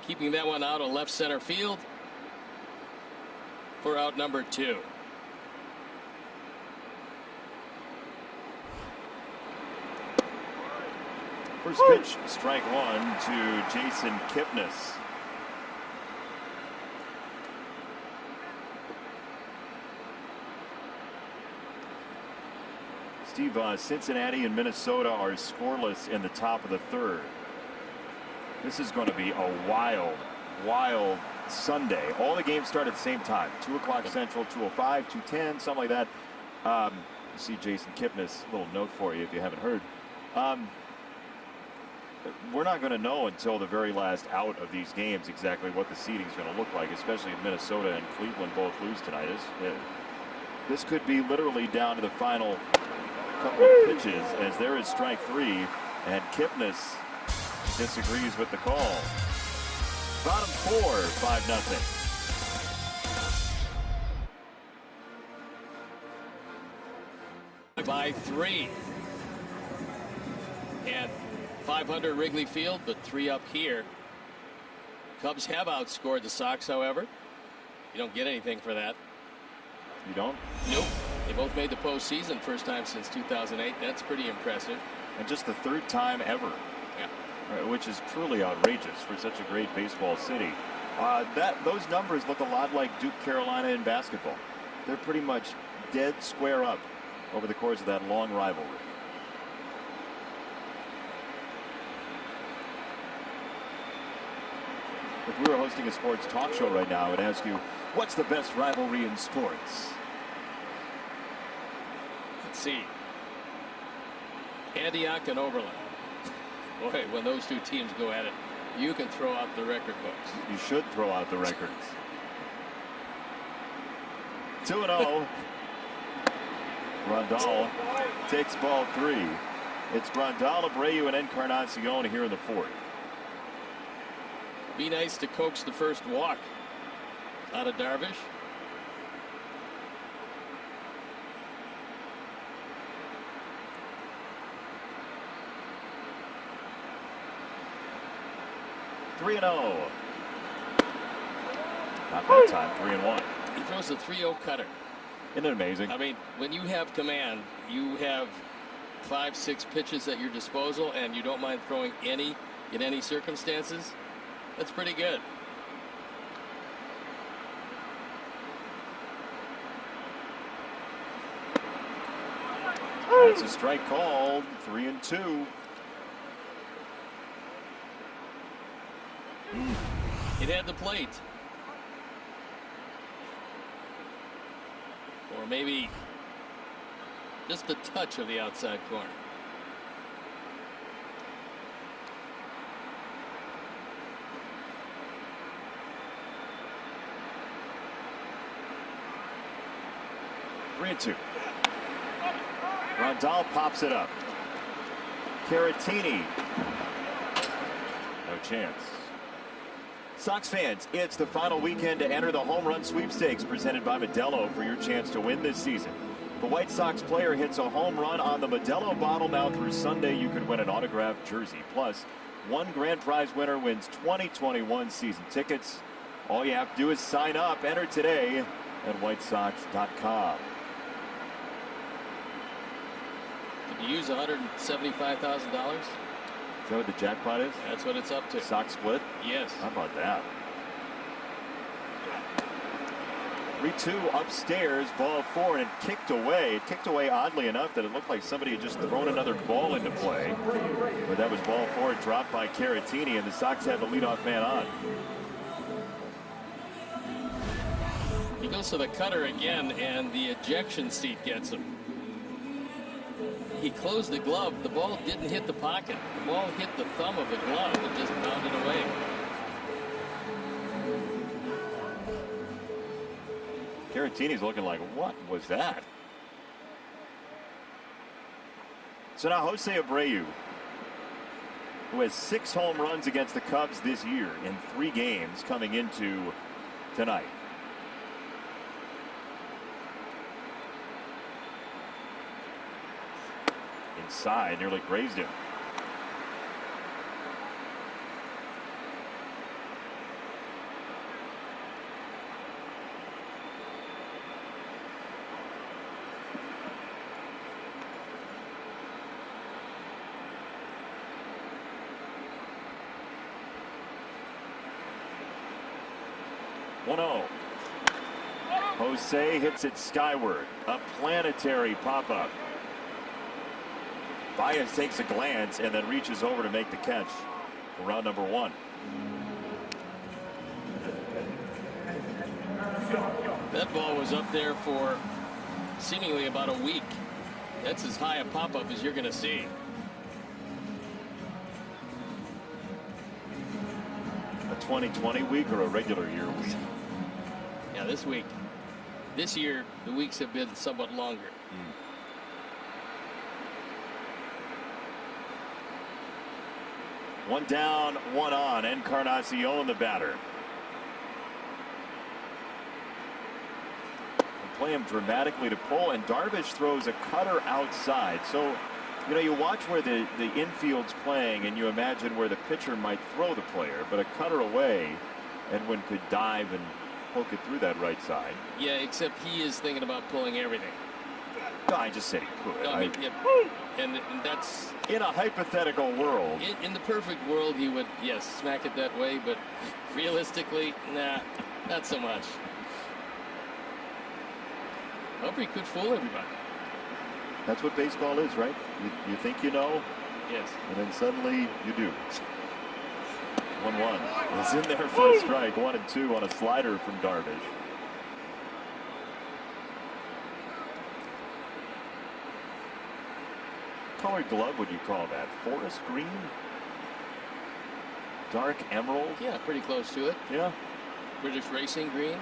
keeping that one out of left center field for out number 2. First pitch, strike 1 to Jason Kipnis. Steve, Cincinnati and Minnesota are scoreless in the top of the 3rd. This is going to be a wild, wild Sunday. All the games start at the same time. 2 o'clock Central, 2:05, 2:10, something like that. You see Jason Kipnis, a little note for you if you haven't heard. We're not going to know until the very last out of these games exactly what the seeding is going to look like, especially if Minnesota and Cleveland both lose tonight. This could be literally down to the final couple of pitches, as there is strike 3, and Kipnis disagrees with the call. Bottom 4, 5-0. By 3. And 500 Wrigley Field, but 3 up here. Cubs have outscored the Sox, however. You don't get anything for that. You don't? Nope. They both made the postseason, first time since 2008. That's pretty impressive. And just the 3rd time ever. Yeah. Which is truly outrageous for such a great baseball city. Those numbers look a lot like Duke Carolina in basketball. They're pretty much dead square up over the course of that long rivalry. If we were hosting a sports talk show right now, I would ask you, what's the best rivalry in sports? Let's see. Antioch and Oberlin. Boy, when those 2 teams go at it, you can throw out the record books. You should throw out the records. 2-0. Grandal takes ball 3. It's Grandal, Abreu, and Encarnacion here in the 4th. Be nice to coax the first walk out of Darvish. Three and 0. Not that time. 3-1. He throws a 3-0 cutter. Isn't it amazing? I mean, when you have command, you have 5-6 pitches at your disposal, and you don't mind throwing any in any circumstances. That's pretty good. That's a strike called. 3-2. It had the plate. Or maybe just a touch of the outside corner. Three and 2. Grandal pops it up. Caratini. No chance. Sox fans, it's the final weekend to enter the home run sweepstakes presented by Modelo for your chance to win this season. If a White Sox player hits a home run on the Modelo bottle now through Sunday, you could win an autographed jersey. Plus, one grand prize winner wins 2021 season tickets. All you have to do is sign up. Enter today at whitesox.com. Could you use $175,000? Is that what the jackpot is? That's what it's up to. Sox split? Yes. How about that? 3-2 upstairs, ball 4, and it kicked away. It kicked away oddly enough that it looked like somebody had just thrown another ball into play. But that was ball 4, dropped by Caratini, and the Sox had the leadoff man on. He goes to the cutter again, and the ejection seat gets him. He closed the glove. The ball didn't hit the pocket. The ball hit the thumb of the glove and just bounded away. Caratini's looking like, what was that? So now Jose Abreu, who has 6 home runs against the Cubs this year in 3 games coming into tonight. Inside, nearly grazed him. 1-0. Jose hits it skyward. A planetary pop-up. Baez takes a glance and then reaches over to make the catch for round number 1. That ball was up there for seemingly about a week. That's as high a pop-up as you're going to see. A 2020 week or a regular year week? Yeah, this week. This year, the weeks have been somewhat longer. One down, one on. Encarnacion, the batter. They play him dramatically to pull, and Darvish throws a cutter outside. So, you know, you watch where the infield's playing, and you imagine where the pitcher might throw the player, but a cutter away, Edwin could dive and poke it through that right side. Yeah, except he is thinking about pulling everything. No, I just said he could. No, I mean, yeah, and that's in a hypothetical world. In the perfect world, he would, yes, smack it that way, but realistically, nah, not so much. Humphrey could fool everybody. That's what baseball is, right? You think you know? Yes. And then suddenly you do. 1-1. It's in there for a strike. 1-2 on a slider from Darvish. Colored glove would you call that? Forest green? Dark emerald? Yeah, pretty close to it. Yeah. British racing green.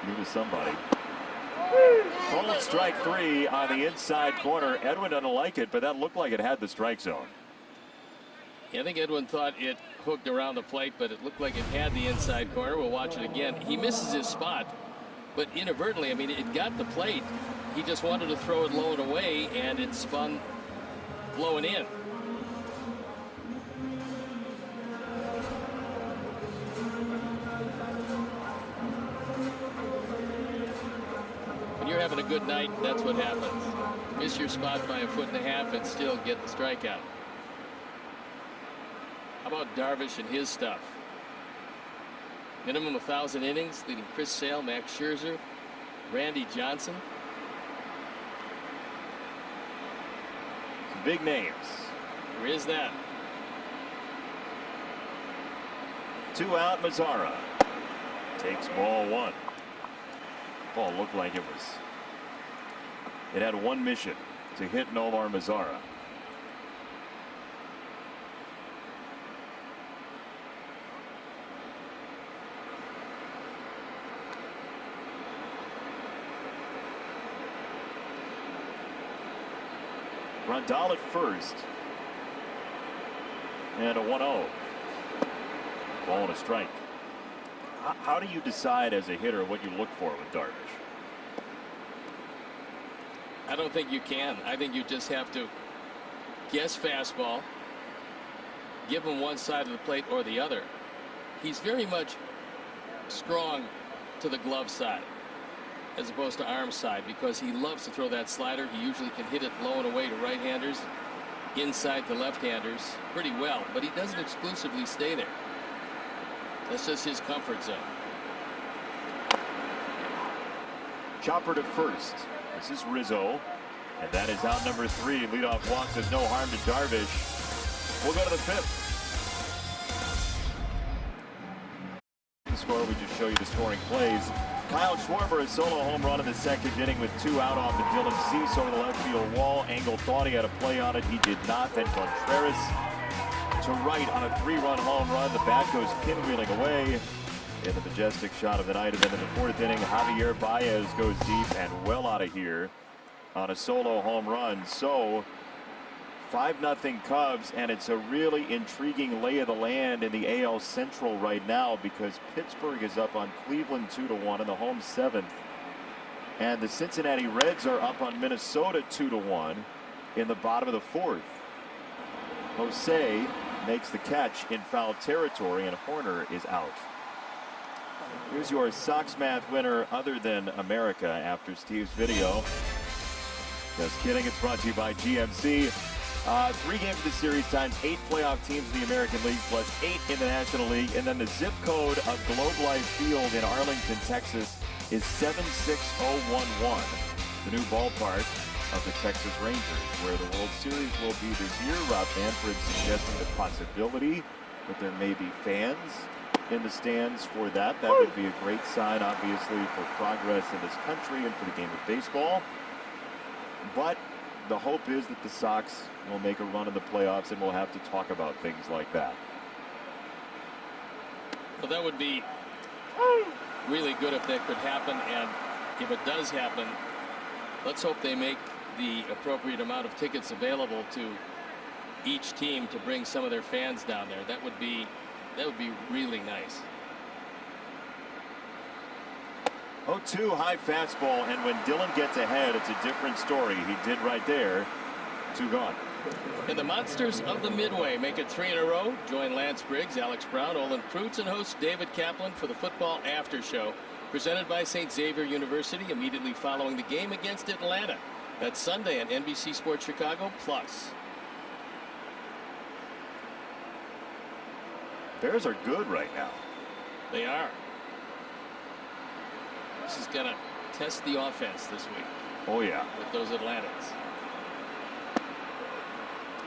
He was somebody. Called strike 3 on the inside corner. Edwin doesn't like it, but that looked like it had the strike zone. Yeah, I think Edwin thought it hooked around the plate, but it looked like it had the inside corner. We'll watch it again. He misses his spot, but inadvertently, I mean, it got the plate. He just wanted to throw it low and away, and it spun blowing in. When you're having a good night, that's what happens. Miss your spot by 1.5 feet and still get the strikeout. How about Darvish and his stuff? Minimum 1,000 innings, leading Chris Sale, Max Scherzer, Randy Johnson. Big names. There is that. 2 out, Mazara. Takes ball 1. Ball looked like it had one mission, to hit Nomar Mazara. Grandal at first. And a 1-0. Ball and a strike. How do you decide as a hitter what you look for with Darvish? I don't think you can. I think you just have to guess fastball, give him one side of the plate or the other. He's very much strong to the glove side as opposed to arm side because he loves to throw that slider. He usually can hit it low and away to right-handers, inside to left-handers pretty well, but he doesn't exclusively stay there. That's just his comfort zone. Chopper to first. This is Rizzo, and that is out number 3. Leadoff walk does no harm to Darvish. We'll go to the 5th. The score, we just show you the scoring plays. Kyle Schwarber, a solo home run in the 2nd inning with 2 out off the Dylan Cease over the left field wall. Engel thought he had a play on it. He did not. Then Contreras to right on a 3-run home run. The bat goes pinwheeling away in the majestic shot of the night. And then in the 4th inning, Javier Baez goes deep and well out of here on a solo home run. So 5-0 Cubs, and it's a really intriguing lay of the land in the AL Central right now because Pittsburgh is up on Cleveland 2-1 in the home 7th, and the Cincinnati Reds are up on Minnesota 2-1 in the bottom of the 4th. Jose makes the catch in foul territory, and Horner is out. Here's your Sox Math winner other than America after Steve's video. Just kidding, it's brought to you by GMC. 3 games of the series times 8 playoff teams in the American League plus 8 in the National League. And then the zip code of Globe Life Field in Arlington, Texas is 76011. The new ballpark of the Texas Rangers, where the World Series will be this year. Rob Manfred suggesting the possibility that there may be fans in the stands for that. That would be a great sign, obviously, for progress in this country and for the game of baseball. But the hope is that the Sox will make a run in the playoffs, and we'll have to talk about things like that. Well, that would be really good if that could happen, and if it does happen, let's hope they make the appropriate amount of tickets available to each team to bring some of their fans down there. That would be really nice. 0-2 high fastball, and when Dylan gets ahead, it's a different story. He did right there. 2 gone. And the Monsters of the Midway make it 3 in a row. Join Lance Briggs, Alex Brown, Olin Kreutz, and host David Kaplan for the Football After Show, presented by St. Xavier University, immediately following the game against Atlanta. That's Sunday on NBC Sports Chicago Plus. Bears are good right now. They are. This is going to test the offense this week. Oh, yeah. With those Atlantans.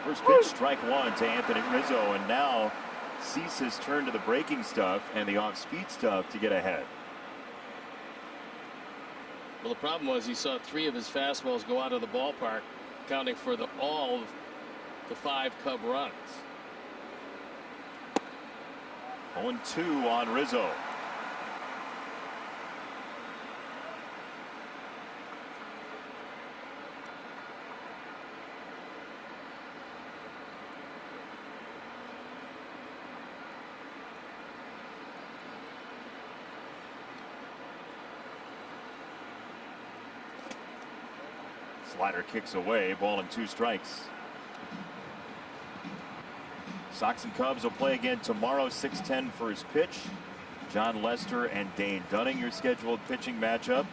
First pitch, strike 1 to Anthony Rizzo, and now Cease has turned to the breaking stuff and the off-speed stuff to get ahead. Well, the problem was he saw 3 of his fastballs go out of the ballpark, accounting for all of the 5 Cub runs. 0-2 on Rizzo. Slider kicks away, ball and 2 strikes. Sox and Cubs will play again tomorrow, 6:10 first pitch. John Lester and Dane Dunning, your scheduled pitching matchup.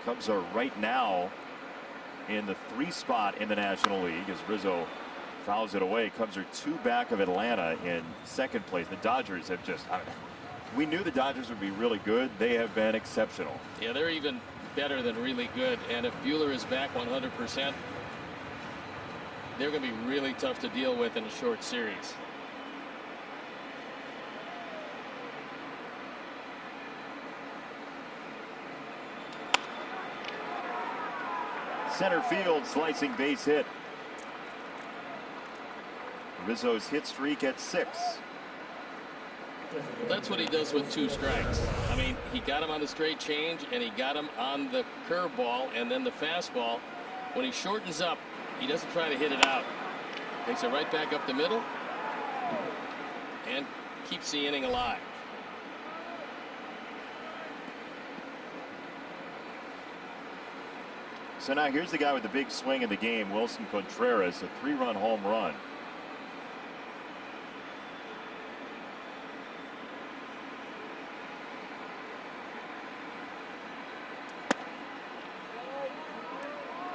Cubs are right now in the 3 spot in the National League as Rizzo fouls it away. Cubs are 2 back of Atlanta in 2nd place. The Dodgers have just, we knew the Dodgers would be really good. They have been exceptional. Yeah, they're even better than really good. And if Buehler is back 100%, they're going to be really tough to deal with in a short series. Center field, slicing base hit. Rizzo's hit streak at 6. That's what he does with 2 strikes. I mean, he got him on the straight change, and he got him on the curveball, and then the fastball. When he shortens up, he doesn't try to hit it out. Takes it right back up the middle and keeps the inning alive. So now here's the guy with the big swing in the game, Wilson Contreras, a 3-run home run.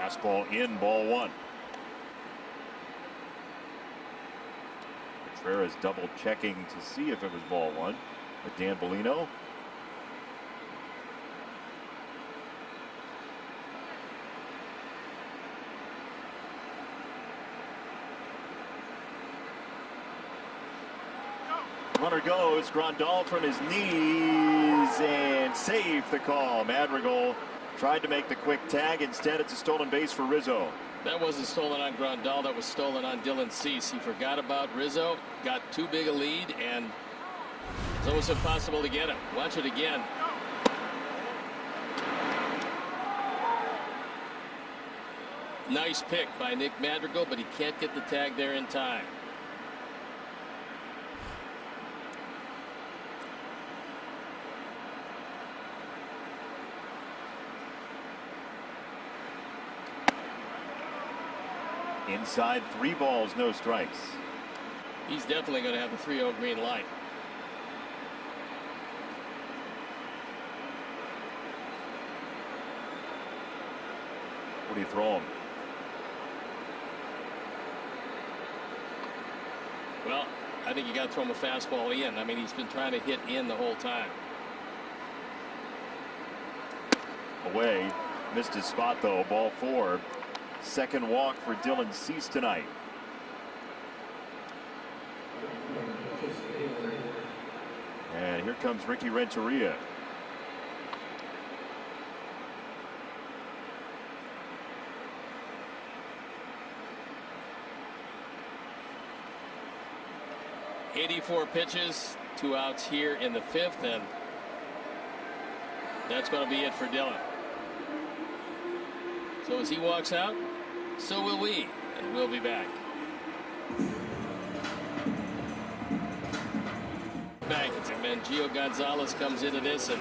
Fastball in, ball 1. Contreras double checking to see if it was ball 1 with Dan Bellino. Runner goes, Grandal from his knees, and safe the call. Madrigal tried to make the quick tag. Instead, it's a stolen base for Rizzo. That wasn't stolen on Grandal. That was stolen on Dylan Cease. He forgot about Rizzo, got too big a lead, and it's almost impossible to get him. Watch it again. Nice pick by Nick Madrigal, but he can't get the tag there in time. Inside, 3 balls, no strikes. He's definitely going to have the 3-0 green light. do you throw him? Well, I think you got to throw him a fastball in. I mean, he's been trying to hit in the whole time. Away. Missed his spot, though. Ball 4. Second walk for Dylan Cease tonight. And here comes Ricky Renteria. '84 pitches, 2 outs here in the 5th, and that's going to be it for Dylan. So as he walks out, so will we, and we'll be back. And Gio Gonzalez comes into this, and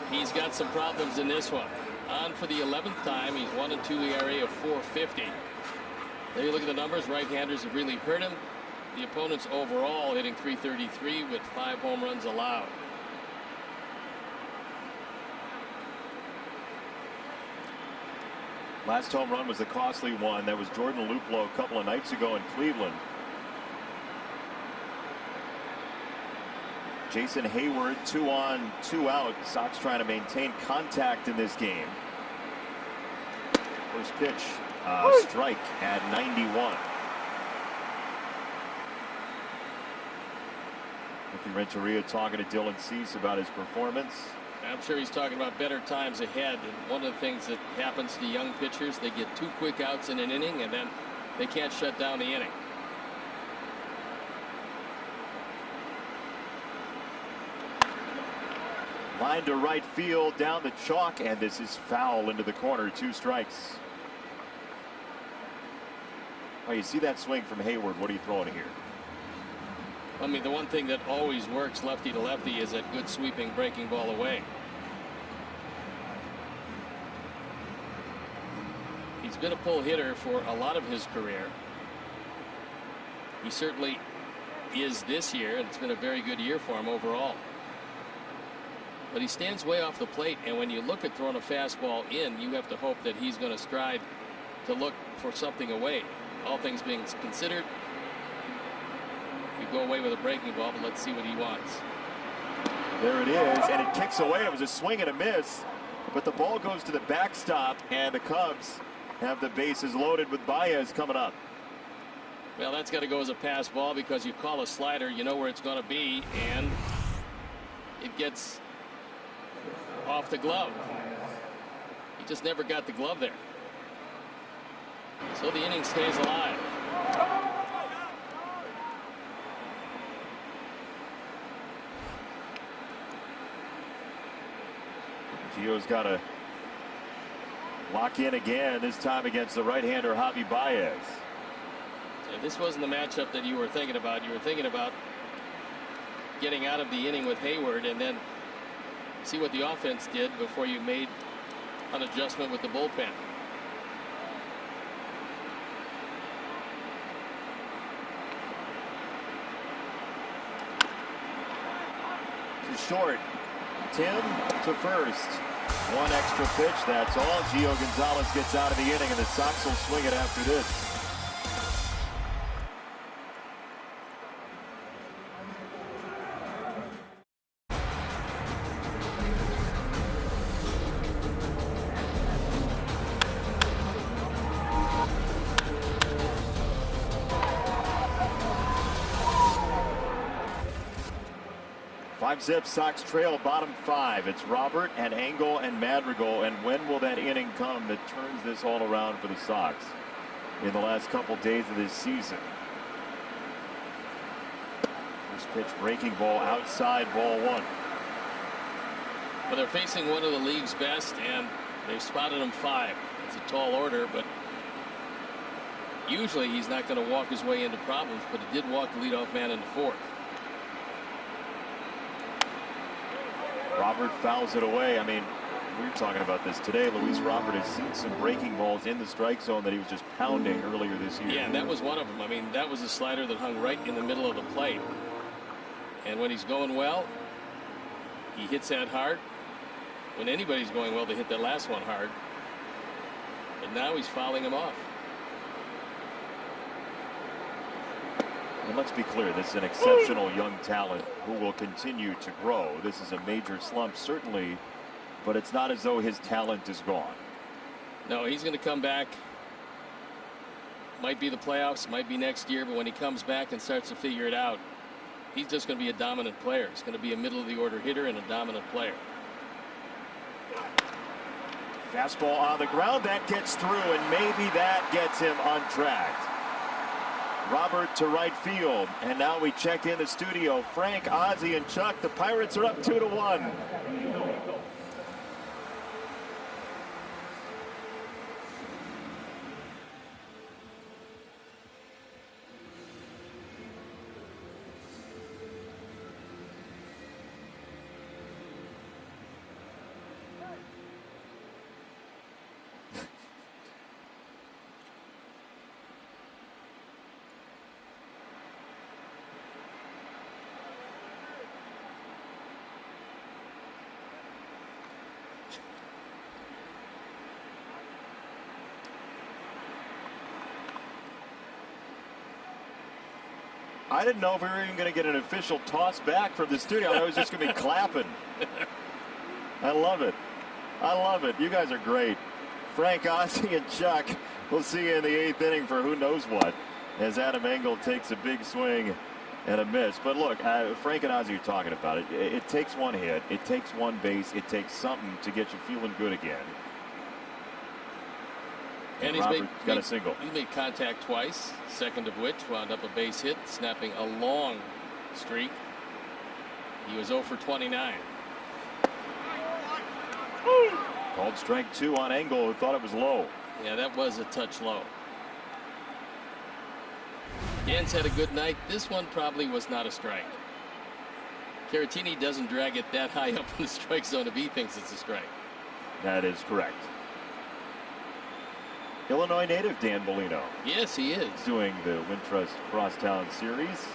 he's got some problems in this one. On for the 11th time. He's 1-2 ERA of 4.50. There you look at the numbers. Right-handers have really hurt him. The opponents overall hitting .333 with 5 home runs allowed. Last home run was the costly one. That was Jordan Luplow a couple of nights ago in Cleveland. Jason Hayward, 2 on, 2 out. Sox trying to maintain contact in this game. First pitch, strike at 91. Ricky Renteria talking to Dylan Cease about his performance. I'm sure he's talking about better times ahead. And one of the things that happens to young pitchers, they get 2 quick outs in an inning, and then they can't shut down the inning. Line to right field, down the chalk, and this is foul into the corner. 2 strikes. Oh, you see that swing from Hayward. What are you throwing here? I mean, the one thing that always works lefty to lefty is that good sweeping breaking ball away. He's been a pull hitter for a lot of his career. He certainly is this year, and it's been a very good year for him overall. But he stands way off the plate, and when you look at throwing a fastball in, you have to hope that he's going to stride to look for something away. All things being considered, you go away with a breaking ball, but let's see what he wants. There it is, and it kicks away. It was a swing and a miss, but the ball goes to the backstop, and the Cubs have the bases loaded with Baez coming up. Well, that's got to go as a pass ball because you call a slider, you know where it's going to be, and it gets off the glove. He just never got the glove there. So the inning stays alive. Gio's got to lock in again, this time against the right-hander Javi Baez. So this wasn't the matchup that you were thinking about. You were thinking about getting out of the inning with Hayward and then see what the offense did before you made an adjustment with the bullpen. To short. Tim to first. 1 extra pitch, that's all. Gio Gonzalez gets out of the inning, and the Sox will swing it after this. Zip Sox trail bottom 5. It's Robert and Engel and Madrigal, and when will that inning come that turns this all around for the Sox in the last couple days of this season? First pitch breaking ball outside, ball 1. Well, they're facing one of the league's best, and they've spotted him 5. It's a tall order, but usually he's not going to walk his way into problems, but he did walk the leadoff man into 4th. Robert fouls it away. I mean, we were talking about this today. Luis Robert has seen some breaking balls in the strike zone that he was just pounding earlier this year. Yeah, and that was one of them. I mean, that was a slider that hung right in the middle of the plate. And when he's going well, he hits that hard. When anybody's going well, they hit that last one hard. but now he's fouling him off. And let's be clear, this is an exceptional young talent who will continue to grow. This is a major slump, certainly, but it's not as though his talent is gone. No, he's going to come back. Might be the playoffs, might be next year, but when he comes back and starts to figure it out, he's just going to be a dominant player. He's going to be a middle-of-the-order hitter and a dominant player. Fastball on the ground, that gets through, and maybe that gets him untracked. Robert to right field, and now we check in the studio. Frank, Ozzie, and Chuck. The Pirates are up 2-1. I didn't know if we were even going to get an official toss back from the studio. I was just going to be clapping. I love it. I love it. You guys are great. Frank, Ozzie, and Chuck. We'll see you in the 8th inning for who knows what, as Adam Engel takes a big swing and a miss. But look, Frank and Ozzie are talking about it. It takes one hit. It takes one base. It takes something to get you feeling good again. And Robert got a single. He's made contact twice, second of which wound up a base hit, snapping a long streak. He was 0 for 29. Called strike 2 on Engel, who thought it was low. Yeah, that was a touch low. Gans had a good night. This one probably was not a strike. Caratini doesn't drag it that high up in the strike zone if he thinks it's a strike. That is correct. Illinois native Dan Bellino. Yes, he is. Doing the Wintrust Crosstown Series.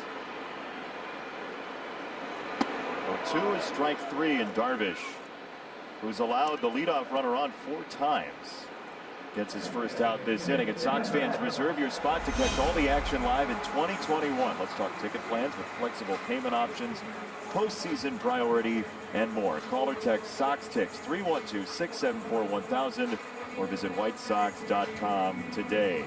0-2 is strike 3, and Darvish, who's allowed the leadoff runner on 4 times, gets his first out this inning. And Sox fans, reserve your spot to catch all the action live in 2021. Let's talk ticket plans with flexible payment options, postseason priority, and more. Call or text SoxTix 312-674-1000 or visit whitesox.com today.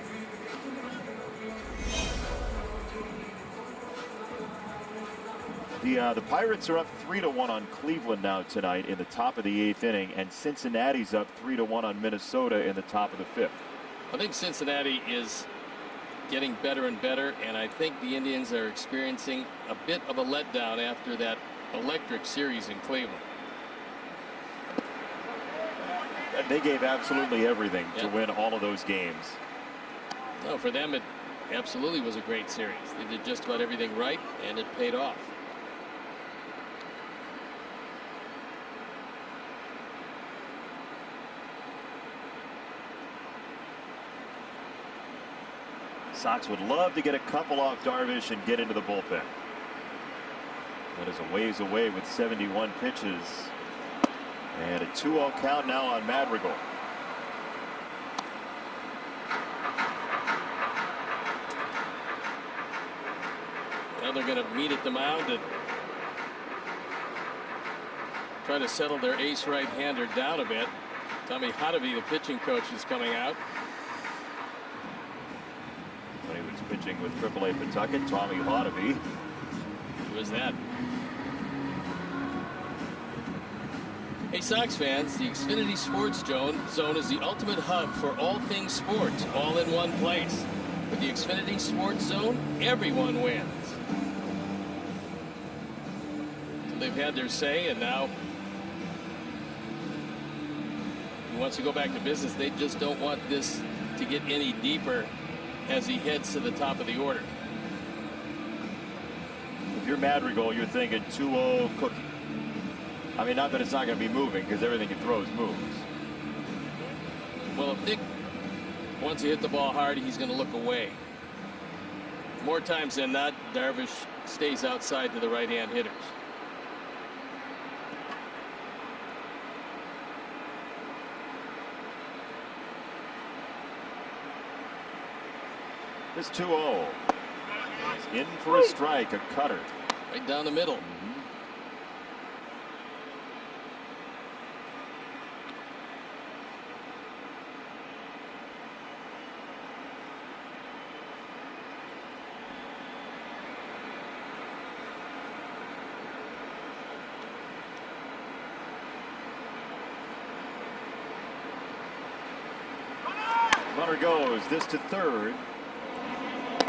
The Pirates are up 3-1 on Cleveland now tonight in the top of the 8th inning, and Cincinnati's up 3-1 on Minnesota in the top of the 5th. I think Cincinnati is getting better and better, and I think the Indians are experiencing a bit of a letdown after that electric series in Cleveland. They gave absolutely everything to win all of those games. No, for them it absolutely was a great series. They did just about everything right, and it paid off. Sox would love to get a couple off Darvish and get into the bullpen. That is a ways away with 71 pitches. And a 2-0 count now on Madrigal. Now they're going to meet at the mound and try to settle their ace right-hander down a bit. Tommy Hotovy, the pitching coach, is coming out. When he was pitching with AAA Pawtucket, Tommy Hotovy. Who is that? Hey, Sox fans, the Xfinity Sports Zone is the ultimate hub for all things sports, all in one place. With the Xfinity Sports Zone, everyone wins. So they've had their say, and now he wants to go back to business. They just don't want this to get any deeper as he heads to the top of the order. If you're Madrigal, you're thinking 2-0 cookie. I mean, not that it's not going to be moving, because everything he throws moves. Well, if Nick wants to hit the ball hard, he's going to look away. More times than not, Darvish stays outside to the right-hand hitters. This 2-0. He's in for a strike, a cutter. Right down the middle. Runner goes. This to third.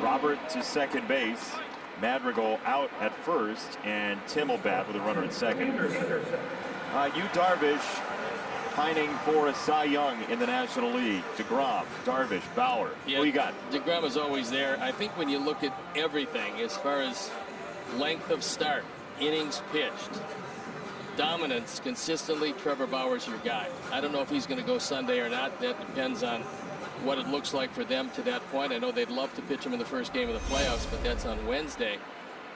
Robert to second base. Madrigal out at first, and Tim will bat with a runner at second. Yu Darvish pining for a Cy Young in the National League. DeGrom, Darvish, Bauer. Yeah, What do you got? DeGrom is always there. I think when you look at everything as far as length of start, innings pitched, dominance consistently, Trevor Bauer's your guy. I don't know if he's going to go Sunday or not. That depends on what it looks like for them to that point. I know they'd love to pitch him in the first game of the playoffs, but that's on Wednesday.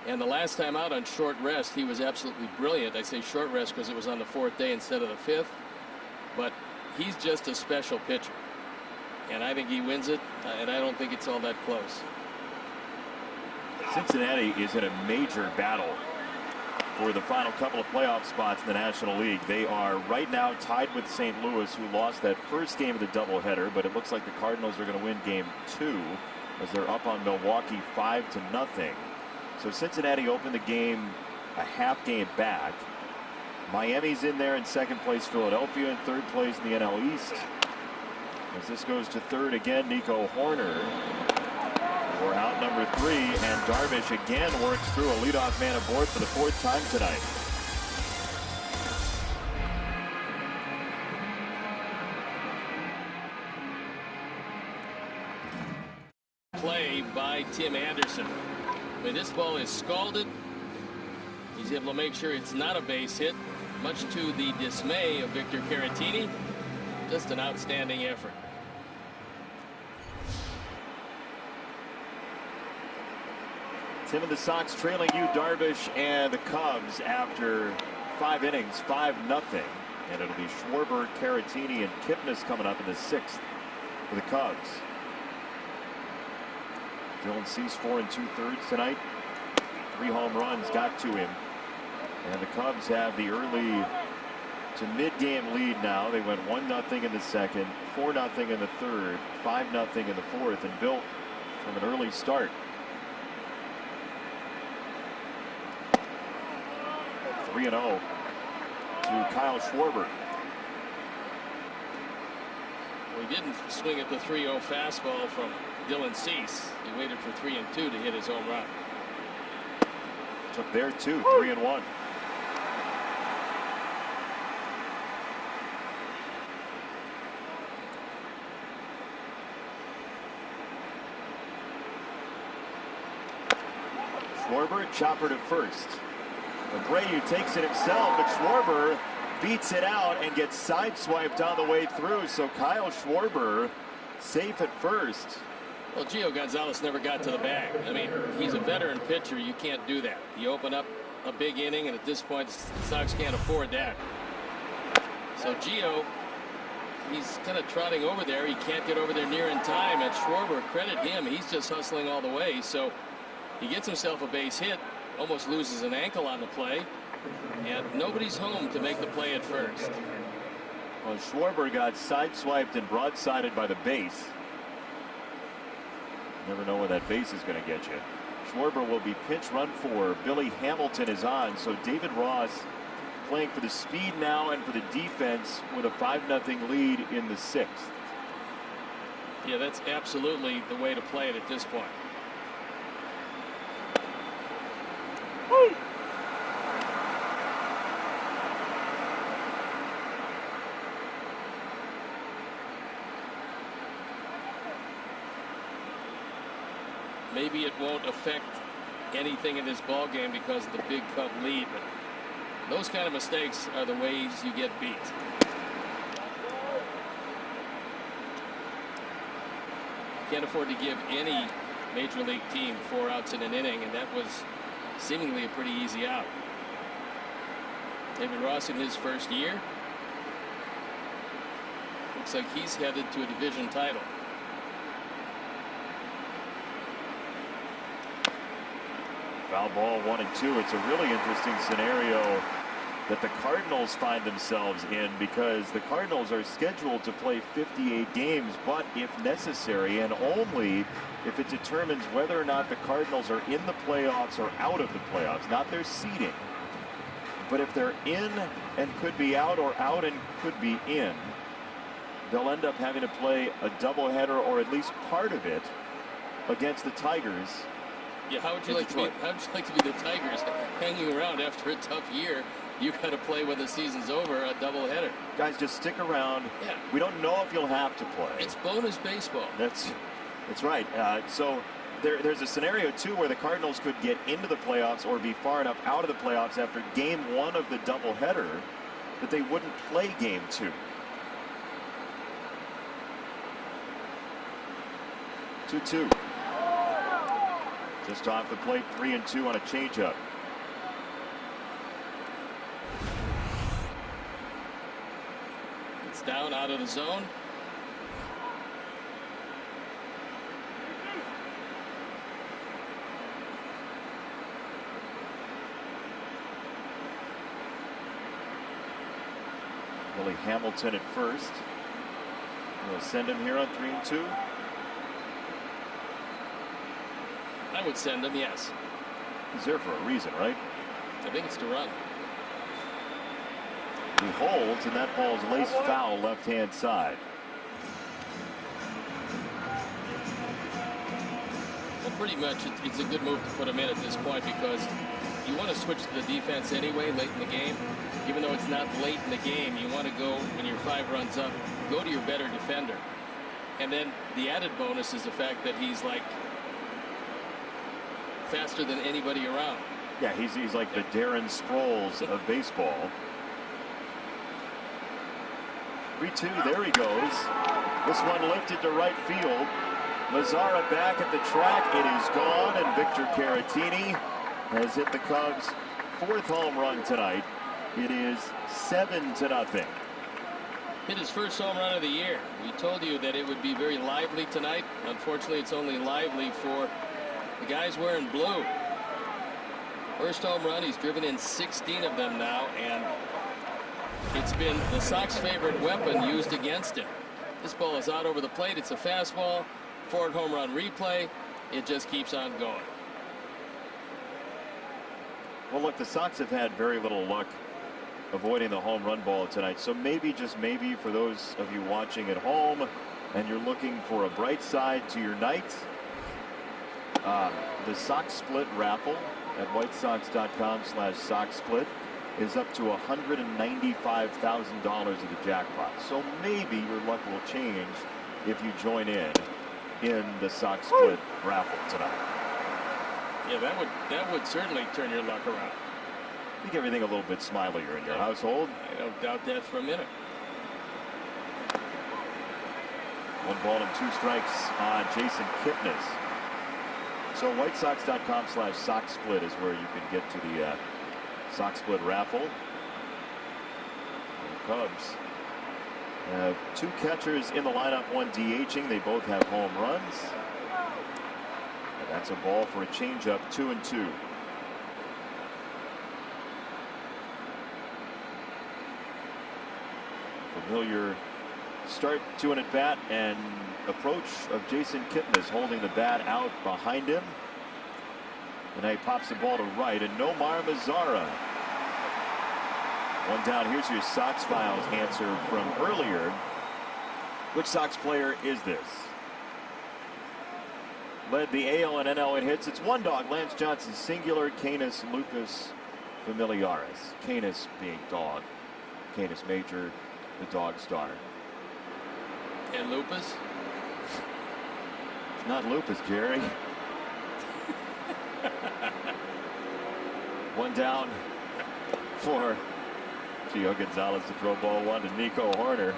And the last time out on short rest, he was absolutely brilliant. I say short rest because it was on the 4th day instead of the 5th. But he's just a special pitcher. And I think he wins it, and I don't think it's all that close. Cincinnati is in a major battle for the final couple of playoff spots in the National League. They are right now tied with St. Louis, who lost that first game of the doubleheader, but it looks like the Cardinals are going to win game 2 as they're up on Milwaukee 5-0. So Cincinnati opened the game a half game back. Miami's in there in second place, Philadelphia in third place in the NL East. As this goes to third again, Nico Hoerner. We're out number 3, and Darvish again works through a leadoff man aboard for the 4th time tonight. Play by Tim Anderson. I mean, this ball is scalded. He's able to make sure it's not a base hit, much to the dismay of Victor Caratini. Just an outstanding effort. Tim and the Sox trailing Yu Darvish and the Cubs after 5 innings, 5-0. And it'll be Schwarber, Caratini, and Kipnis coming up in the 6th for the Cubs. Dylan Cease 4 2/3 tonight. 3 home runs got to him. And the Cubs have the early to mid-game lead now. They went 1-0 in the second, 4-0 in the third, 5-0 in the fourth, and built from an early start. 3-0 to Kyle Schwarber. Well, he didn't swing at the 3-0 fastball from Dylan Cease. He waited for 3-2 to hit his home run. Took there too, 3-1. Schwarber, chopper to first. Abreu takes it himself, but Schwarber beats it out and gets sideswiped on the way through. So Kyle Schwarber safe at first. Well, Gio Gonzalez never got to the bag. I mean, he's a veteran pitcher. You can't do that. You open up a big inning, and at this point, the Sox can't afford that. So Gio, he's kind of trotting over there. He can't get over there near in time. And Schwarber, credit him, he's just hustling all the way. So he gets himself a base hit, almost loses an ankle on the play, and nobody's home to make the play at first. Well, Schwarber got sideswiped and broadsided by the base. Never know where that base is going to get you. Schwarber will be pinch run for. Billy Hamilton is on, so David Ross playing for the speed now and for the defense with a 5-0 lead in the 6th. Yeah, that's absolutely the way to play it at this point. Woo! Maybe it won't affect anything in this ball game because of the big Cub lead, but those kind of mistakes are the ways you get beat. Can't afford to give any major league team 4 outs in an inning, and that was seemingly a pretty easy out. David Ross in his first year. Looks like he's headed to a division title. Foul ball 1-2. It's a really interesting scenario that the Cardinals find themselves in, because the Cardinals are scheduled to play 58 games, but if necessary, and only if it determines whether or not the Cardinals are in the playoffs or out of the playoffs, not their seeding. But if they're in and could be out, or out and could be in, they'll end up having to play a doubleheader, or at least part of it, against the Tigers. Yeah, how would you like to be the Tigers hanging around after a tough year? You got to play when the season's over, a doubleheader. Guys, just stick around. Yeah. We don't know if you'll have to play. It's bonus baseball. That's right. So there's a scenario too where the Cardinals could get into the playoffs or be far enough out of the playoffs after game 1 of the doubleheader that they wouldn't play game 2. 2-2. Just off the plate, 3-2 on a changeup. It's down out of the zone. Billy Hamilton at first. We'll send him here on 3-2. I would send him, yes. He's there for a reason, right? I think it's to run. He holds, and that ball is laced foul left-hand side. Well, pretty much it's a good move to put him in at this point, because you want to switch to the defense anyway late in the game. Even though it's not late in the game, you want to go, when you're 5 runs up, go to your better defender. And then the added bonus is the fact that he's like faster than anybody around. Yeah, he's like the Darren Sproles of baseball. 3-2, there he goes. This one lifted to right field. Mazara back at the track. It is gone, and Victor Caratini has hit the Cubs' 4th home run tonight. It is 7-0. Hit his first home run of the year. We told you that it would be very lively tonight. Unfortunately, it's only lively for the guys wearing blue. First home run, he's driven in 16 of them now, and it's been the Sox favorite weapon used against him. This ball is out over the plate. It's a fastball. Ford home run replay. It just keeps on going. Well, look, the Sox have had very little luck avoiding the home run ball tonight. So maybe, just maybe, for those of you watching at home and you're looking for a bright side to your night, the Sox Split raffle at whitesox.com/Sox Split is up to $195,000 of the jackpot. So maybe your luck will change if you join in the Sox Split raffle tonight. Yeah, that would certainly turn your luck around. Make everything a little bit smilier in your household. I don't doubt that for a minute. 1 ball and 2 strikes on Jason Kipnis. So whitesox.com/Sox Split is where you can get to the Sox Split raffle. The Cubs have 2 catchers in the lineup, 1 DHing. They both have home runs. And that's a ball for a changeup, 2-2. Familiar start to an at-bat and approach of Jason Kipnis, holding the bat out behind him. And now he pops the ball to right, and Nomar Mazara. 1 down. Here's your Sox Files answer from earlier. Which Sox player is this? Led the AL and NL in hits. It's 1 dog, Lance Johnson singular, Canis Lupus Familiaris. Canis being dog. Canis Major, the dog star. And Lupus? It's not Lupus, Jerry. 1 down for Gio Gonzalez to throw ball 1 to Nico Horner.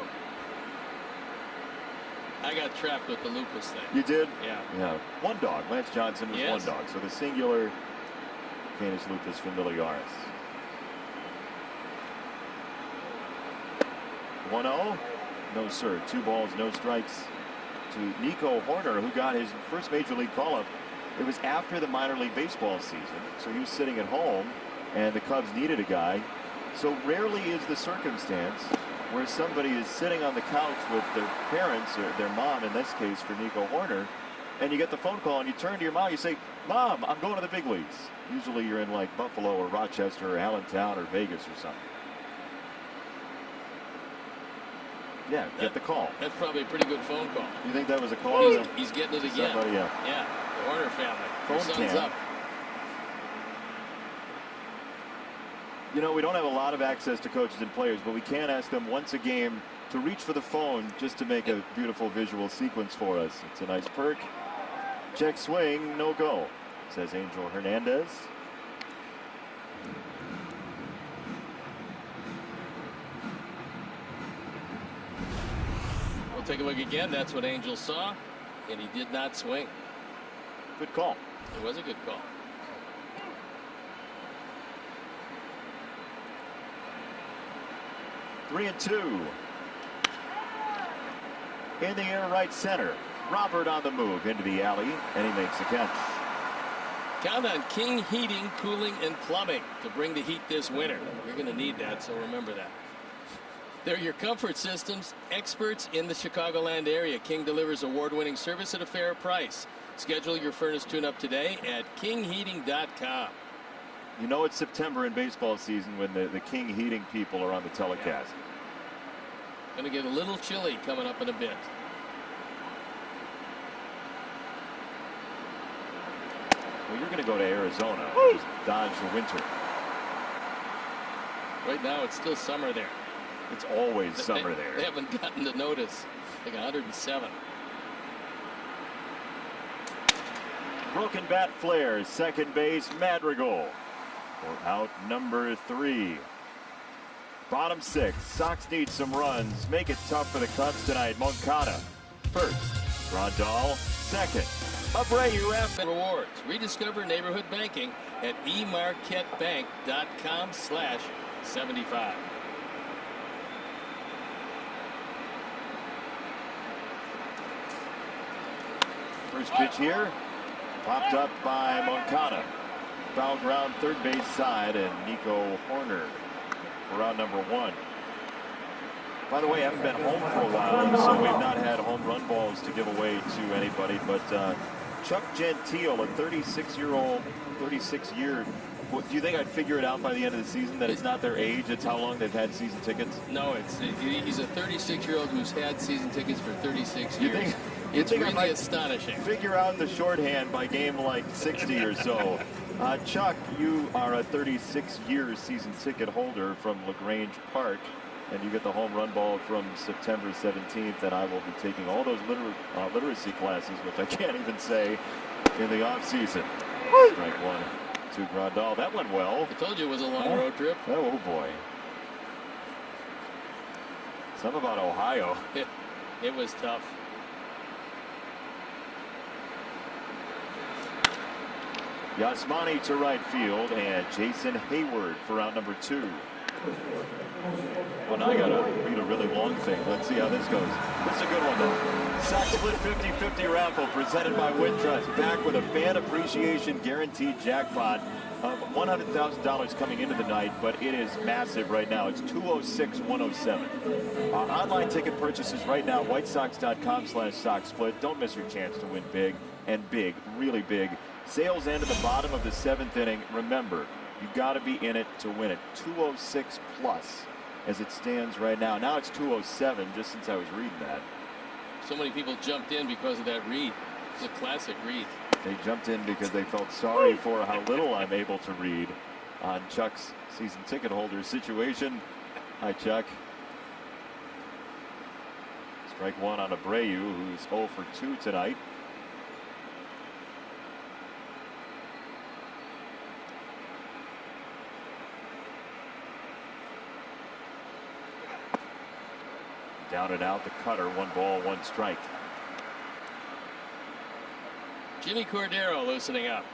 I got trapped with the Lupus thing. You did? Yeah. Yeah. 1 dog. Lance Johnson was 1 dog. So the singular Canis Lupus Familiaris. 1-0. No, sir. 2 balls, no strikes to Nico Horner, who got his first major league call-up It was after the minor league baseball season, so he was sitting at home, and the Cubs needed a guy. So rarely is the circumstance where somebody is sitting on the couch with their parents, or their mom in this case for Nico Hoerner, and you get the phone call and you turn to your mom, you say, "Mom, I'm going to the big leagues." Usually you're in like Buffalo or Rochester or Allentown or Vegas or something. Yeah, get the call. That's probably a pretty good phone call. You think that was a call? He's getting it again. Somebody, yeah. Yeah, the Hoerner family. Phone Their son's cam. up. You know, we don't have a lot of access to coaches and players, but we can ask them once a game to reach for the phone just to make a beautiful visual sequence for us. It's a nice perk. Check swing, no go, says Angel Hernandez. We'll take a look again. That's what Angel saw, and he did not swing. Good call. It was a good call. Three and two. In the air, right center. Robert on the move into the alley, and he makes the catch. Count on King Heating, Cooling, and Plumbing to bring the heat this winter. You're going to need that, so remember that. They're your comfort systems experts in the Chicagoland area. King delivers award-winning service at a fair price. Schedule your furnace tune-up today at kingheating.com. You know it's September in baseball season when the King Heating people are on the telecast. Going to get a little chilly coming up in a bit. Well, you're going to go to Arizona. Just dodge the winter. Right now, it's still summer there. It's always summer there. They haven't gotten the notice. Like 107. Broken bat flares, second base, Madrigal. For out number 3. Bottom 6. Sox need some runs. Make it tough for the Cubs tonight. Moncada first. Grandal second. Abreu after. Rewards. Rediscover neighborhood banking at emarquettebank.com/75. First pitch here. Popped up by Moncada. Foul ground third base side, and Nico Hoerner for out number 1. By the way, I haven't been home for a while, so we've not had home run balls to give away to anybody. But Chuck Gentile, a 36-year-old, 36-year. Do you think I'd figure it out by the end of the season that it's not their age, it's how long they've had season tickets? No, he's a 36-year-old who's had season tickets for 36 You years. think It's I really might astonishing. Figure out the shorthand by game like 60 or so. Chuck, you are a 36-year season ticket holder from LaGrange Park, and you get the home run ball from September 17th, and I will be taking all those literacy classes, which I can't even say, in the offseason. Strike 1 to Grandal. That went well. I told you it was a long road trip. Oh, boy. Something about Ohio. It was tough. Yasmani to right field, and Jason Hayward for out number 2. Well, now I gotta read a really long thing. Let's see how this goes. This is a good one, though. Sox Split 50-50 raffle presented by Wintrust. Back with a fan appreciation guaranteed jackpot of $100,000 coming into the night, but it is massive right now. It's 206-107. Online ticket purchases right now, whitesox.com/SoxSplit. Don't miss your chance to win big, and big, really big. Sales end at the bottom of the 7th inning. Remember, you got to be in it to win it. 206 plus as it stands right now. Now it's 207 just since I was reading that. So many people jumped in because of that read. It's a classic read. They jumped in because they felt sorry for how little I'm able to read on Chuck's season ticket holder situation. Hi, Chuck. Strike 1 on Abreu, who's 0 for 2 tonight. Down and out, the cutter, 1 ball, 1 strike. Jimmy Cordero loosening up.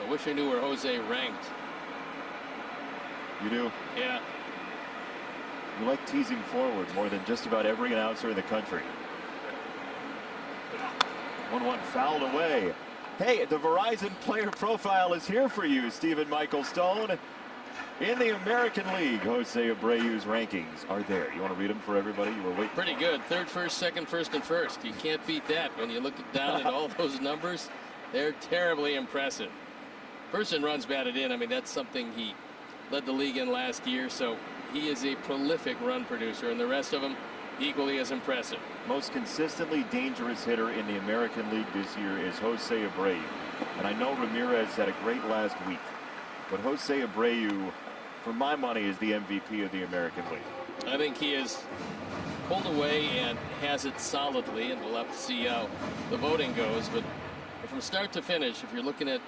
I wish I knew where Jose ranked. You do? Yeah. You like teasing forward more than just about every announcer in the country. 1-1 fouled away. Hey, the Verizon player profile is here for you, Stephen Michael Stone. In the American League, Jose Abreu's rankings are there. You want to read them for everybody? You were waiting. Pretty good. Third, first, second, first, and first. You can't beat that. When you look down at all those numbers, they're terribly impressive. First in runs batted in. I mean, that's something he led the league in last year. So he is a prolific run producer, and the rest of them equally as impressive. Most consistently dangerous hitter in the American League this year is Jose Abreu. And I know Ramirez had a great last week, but Jose Abreu, for my money, is the MVP of the American League. I think he has pulled away and has it solidly, and we'll have to see how the voting goes. But from start to finish, if you're looking at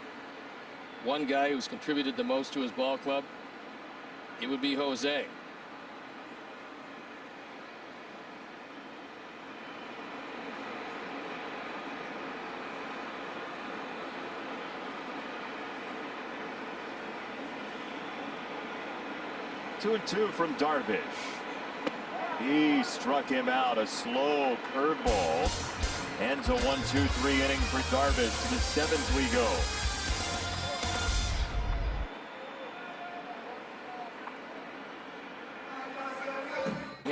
one guy who's contributed the most to his ball club, it would be Jose. Two and two from Darvish. He struck him out. A slow curveball. Ends a 1-2-3 inning for Darvish. To the seventh we go.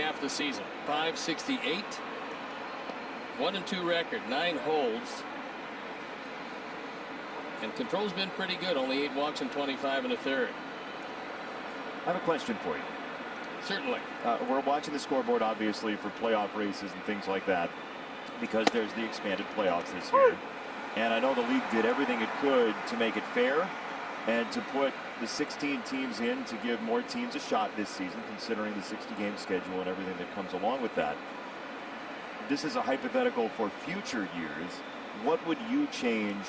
Half the season. 568. 1-2 record. 9 holds. And control's been pretty good. Only 8 walks and 25 1/3. I have a question for you. Certainly. We're watching the scoreboard, obviously, for playoff races and things like that, because there's the expanded playoffs this year. And I know the league did everything it could to make it fair and to put the 16 teams in to give more teams a shot this season, considering the 60-game schedule and everything that comes along with that. This is a hypothetical for future years. What would you change?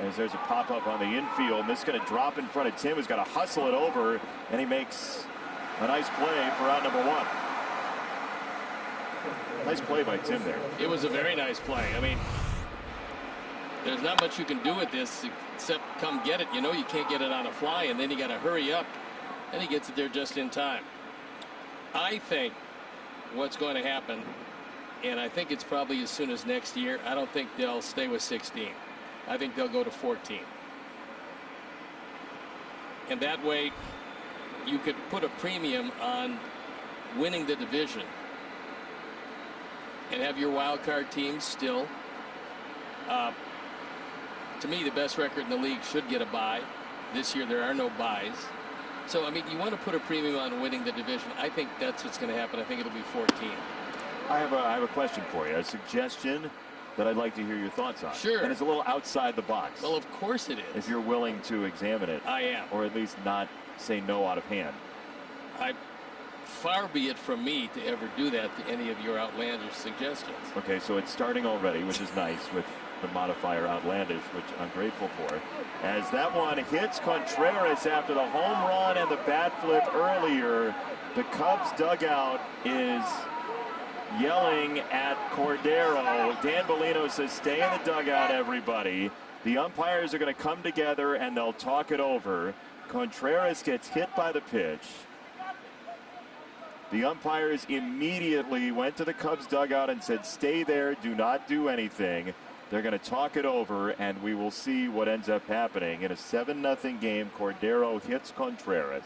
As there's a pop-up on the infield, and this is going to drop in front of Tim, who's got to hustle it over, and he makes a nice play for out number 1. Nice play by Tim there. It was a very nice play. I mean, there's not much you can do with this except come get it. You know you can't get it on a fly, and then you got to hurry up, and he gets it there just in time. I think what's going to happen, and I think it's probably as soon as next year, I don't think they'll stay with 16. I think they'll go to 14. And that way you could put a premium on winning the division and have your wild card teams still. To me, the best record in the league should get a bye. This year there are no byes. So, I mean, you want to put a premium on winning the division. I think that's what's going to happen. I think it'll be 14. I have a question for you, a suggestion that I'd like to hear your thoughts on. Sure. And it's a little outside the box. Well, of course it is. If you're willing to examine it. I am. Or at least not say no out of hand. Far be it from me to ever do that to any of your outlandish suggestions. Okay, so it's starting already, which is nice, with the modifier outlandish, which I'm grateful for. As that one hits Contreras after the home run and the bat flip earlier, the Cubs dugout is yelling at Cordero. Dan Bellino says, stay in the dugout, everybody. The umpires are going to come together and they'll talk it over. Contreras gets hit by the pitch. The umpires immediately went to the Cubs dugout and said, stay there, do not do anything. They're going to talk it over, and we will see what ends up happening. In a 7-0 game, Cordero hits Contreras.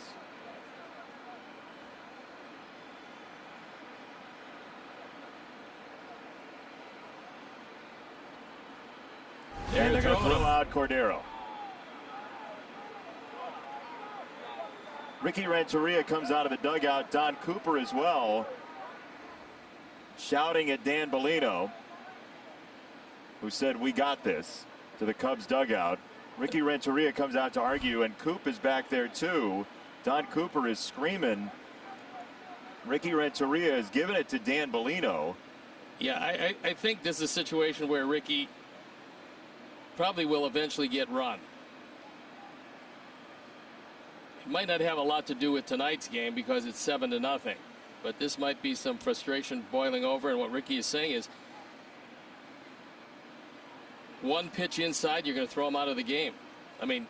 And they're going to throw out Cordero. Ricky Renteria comes out of the dugout. Don Cooper as well, shouting at Dan Bellino, who said, we got this, to the Cubs dugout. Ricky Renteria comes out to argue, and Coop is back there too. Don Cooper is screaming. Ricky Renteria is giving it to Dan Bellino. Yeah, I think this is a situation where Ricky probably will eventually get run. It might not have a lot to do with tonight's game because it's 7-0, but this might be some frustration boiling over, and what Ricky is saying is, one pitch inside, you're going to throw him out of the game. I mean,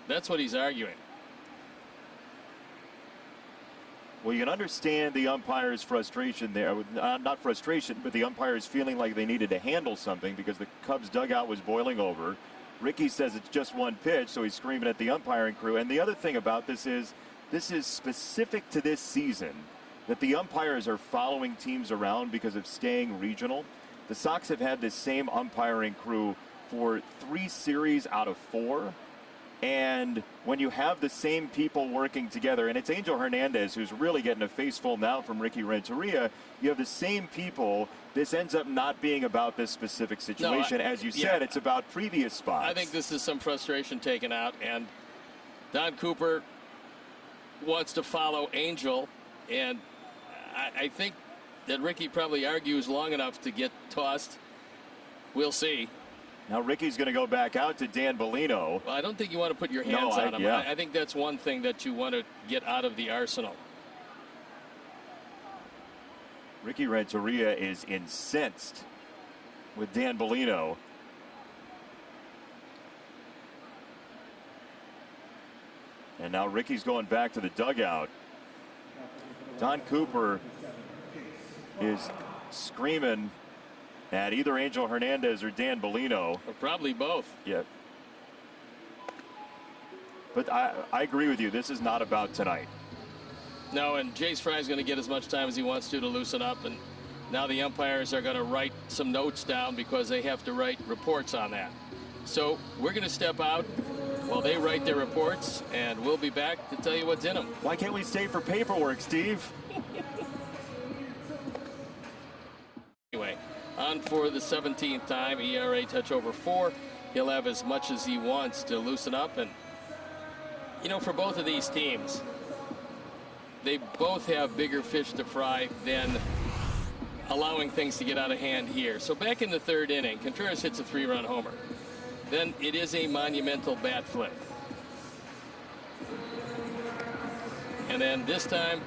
that's what he's arguing. Well, you can understand the umpire's frustration there. Not frustration, but the umpire's feeling like they needed to handle something because the Cubs dugout was boiling over. Ricky says it's just one pitch, so he's screaming at the umpiring crew. And the other thing about this is specific to this season, that the umpires are following teams around because of staying regional. The Sox have had this same umpiring crew for 3 series out of 4. And when you have the same people working together, and it's Angel Hernandez who's really getting a face full now from Ricky Renteria, you have the same people. This ends up not being about this specific situation. As you said, it's about previous spots. I think this is some frustration taken out, and Don Cooper wants to follow Angel, and I think that Ricky probably argues long enough to get tossed. We'll see. Now Ricky's going to go back out to Dan Bellino. Well, I don't think you want to put your hands on him. Yeah. I think that's one thing that you want to get out of the arsenal. Ricky Renteria is incensed with Dan Bellino. And now Ricky's going back to the dugout. Don Cooper is screaming at either Angel Hernandez or Dan Bellino. Or probably both. Yeah. But I agree with you. This is not about tonight. No, and Jace Fry's going to get as much time as he wants to loosen up. And now the umpires are going to write some notes down because they have to write reports on that. So we're going to step out while they write their reports, and we'll be back to tell you what's in them. Why can't we stay for paperwork, Steve? Anyway, on for the 17th time, ERA touch over 4. He'll have as much as he wants to loosen up. And, you know, for both of these teams, they both have bigger fish to fry than allowing things to get out of hand here. So back in the 3rd inning, Contreras hits a 3-run homer. Then it is a monumental bat flip. And then this time,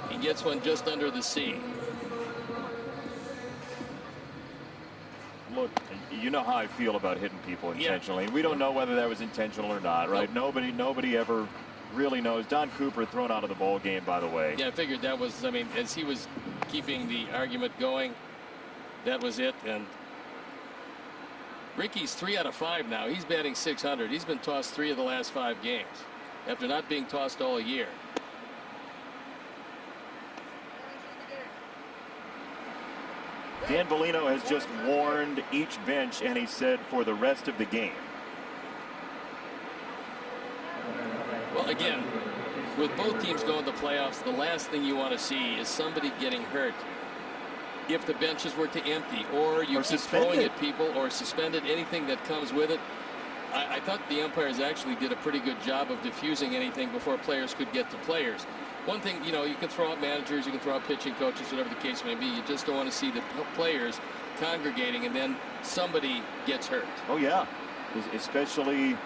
he gets one just under the C. Look, you know how I feel about hitting people intentionally. Yeah. We don't know whether that was intentional or not, right? Nope. Nobody ever really knows. Don Cooper thrown out of the ball game, by the way. Yeah, I figured that was, I mean, as he was keeping the argument going, that was it. And Ricky's 3 out of 5 now. He's batting .600. He's been tossed 3 of the last 5 games after not being tossed all year. Dan Bellino has just warned each bench, and he said for the rest of the game. Well, again, with both teams going to playoffs, the last thing you want to see is somebody getting hurt if the benches were to empty, or you keep throwing at people, or suspended, anything that comes with it. I thought the umpires actually did a pretty good job of diffusing anything before players could get to players. One thing, you know, you can throw out managers, you can throw out pitching coaches, whatever the case may be. You just don't want to see the players congregating and then somebody gets hurt. Oh, yeah. Especially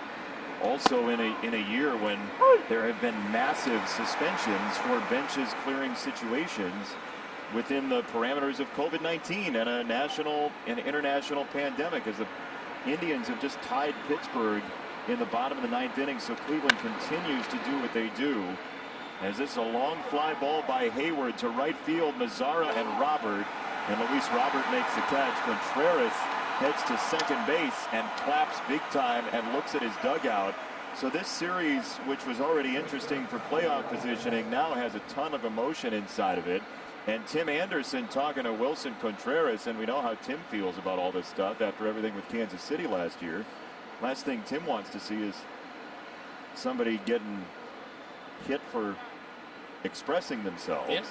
also in a year when there have been massive suspensions for benches clearing situations within the parameters of COVID-19 and a national and international pandemic, as the Indians have just tied Pittsburgh in the bottom of the 9th inning. So Cleveland continues to do what they do. As this is a long fly ball by Hayward to right field, Mazara and Robert. And Luis Robert makes the catch. Contreras heads to second base and claps big time and looks at his dugout. So this series, which was already interesting for playoff positioning, now has a ton of emotion inside of it. And Tim Anderson talking to Wilson Contreras, and we know how Tim feels about all this stuff after everything with Kansas City last year. Last thing Tim wants to see is somebody getting hit for expressing themselves. Yes.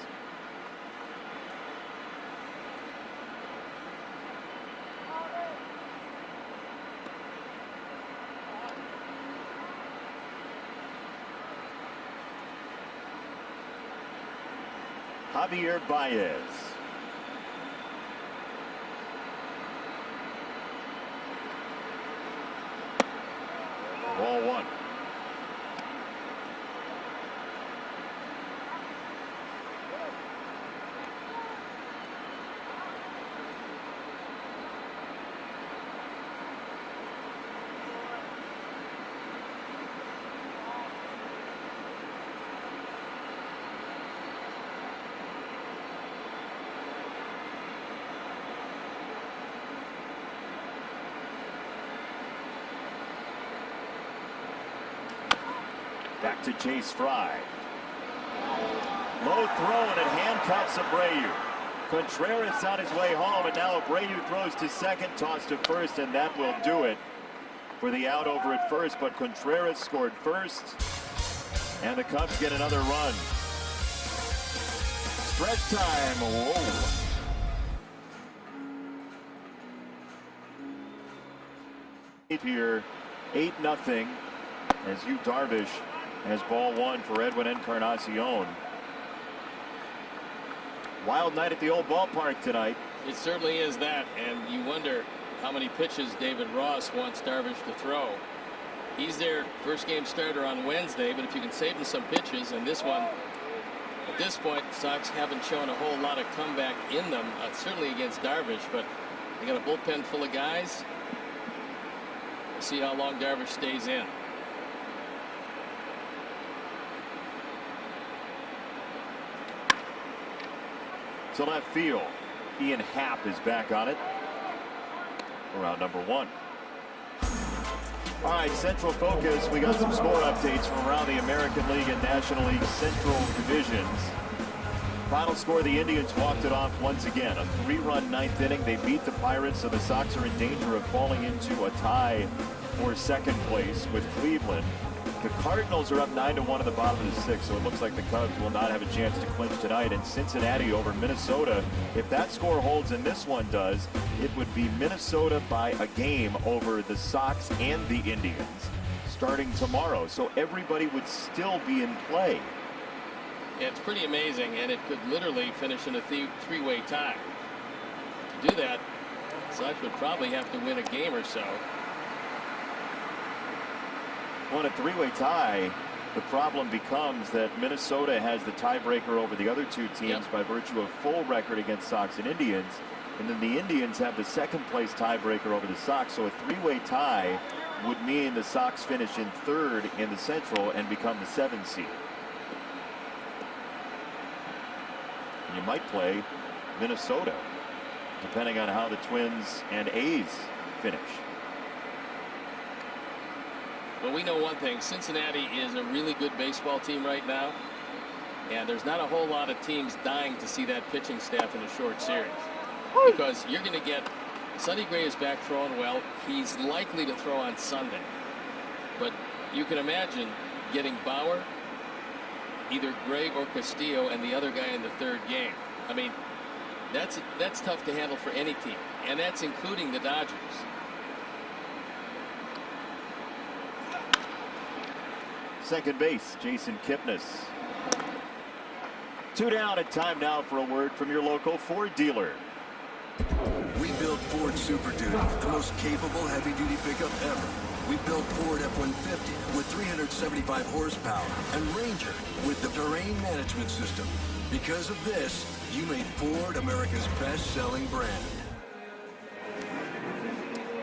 Javier Baez. Ball 1. Back to Chase Fry. Low throw, and it handcuffs Abreu. Contreras on his way home, and now Abreu throws to second, toss to first, and that will do it for the out over at first. But Contreras scored first, and the Cubs get another run. Stretch time. Whoa. Here, 8-0, as Yu Darvish has ball one for Edwin Encarnacion. Wild night at the old ballpark tonight. It certainly is that, and you wonder how many pitches David Ross wants Darvish to throw. He's their first game starter on Wednesday, but if you can save him some pitches, and this one, at this point, the Sox haven't shown a whole lot of comeback in them, certainly against Darvish, but they got a bullpen full of guys. We'll see how long Darvish stays in. To left field, Ian Happ is back on it. Round number one. All right, Central Focus. We got some score updates from around the American League and National League Central divisions. Final score, the Indians walked it off once again. A 3-run ninth inning. They beat the Pirates, so the Sox are in danger of falling into a tie for second place with Cleveland. The Cardinals are up 9-1 in the bottom of the sixth, so it looks like the Cubs will not have a chance to clinch tonight. And Cincinnati over Minnesota. If that score holds and this one does, it would be Minnesota by a game over the Sox and the Indians starting tomorrow. So everybody would still be in play. Yeah, it's pretty amazing, and it could literally finish in a three-way tie. To do that, the Sox would probably have to win a game or so. On a three-way tie, the problem becomes that Minnesota has the tiebreaker over the other two teams by virtue of full record against Sox and Indians. And then the Indians have the second place tiebreaker over the Sox. So a three-way tie would mean the Sox finish in third in the Central and become the 7th seed. And you might play Minnesota, depending on how the Twins and A's finish. Well, we know one thing. Cincinnati is a really good baseball team right now. And there's not a whole lot of teams dying to see that pitching staff in a short series. Because you're going to get Sonny Gray is back throwing well. He's likely to throw on Sunday. But you can imagine getting Bauer, either Gray or Castillo, and the other guy in the third game. I mean, that's tough to handle for any team. And that's including the Dodgers. Second base, Jason Kipnis. 2 down and time now for a word from your local Ford dealer. We built Ford Super Duty, the most capable heavy-duty pickup ever. We built Ford F-150 with 375 horsepower and Ranger with the terrain management system. Because of this, you made Ford America's best-selling brand.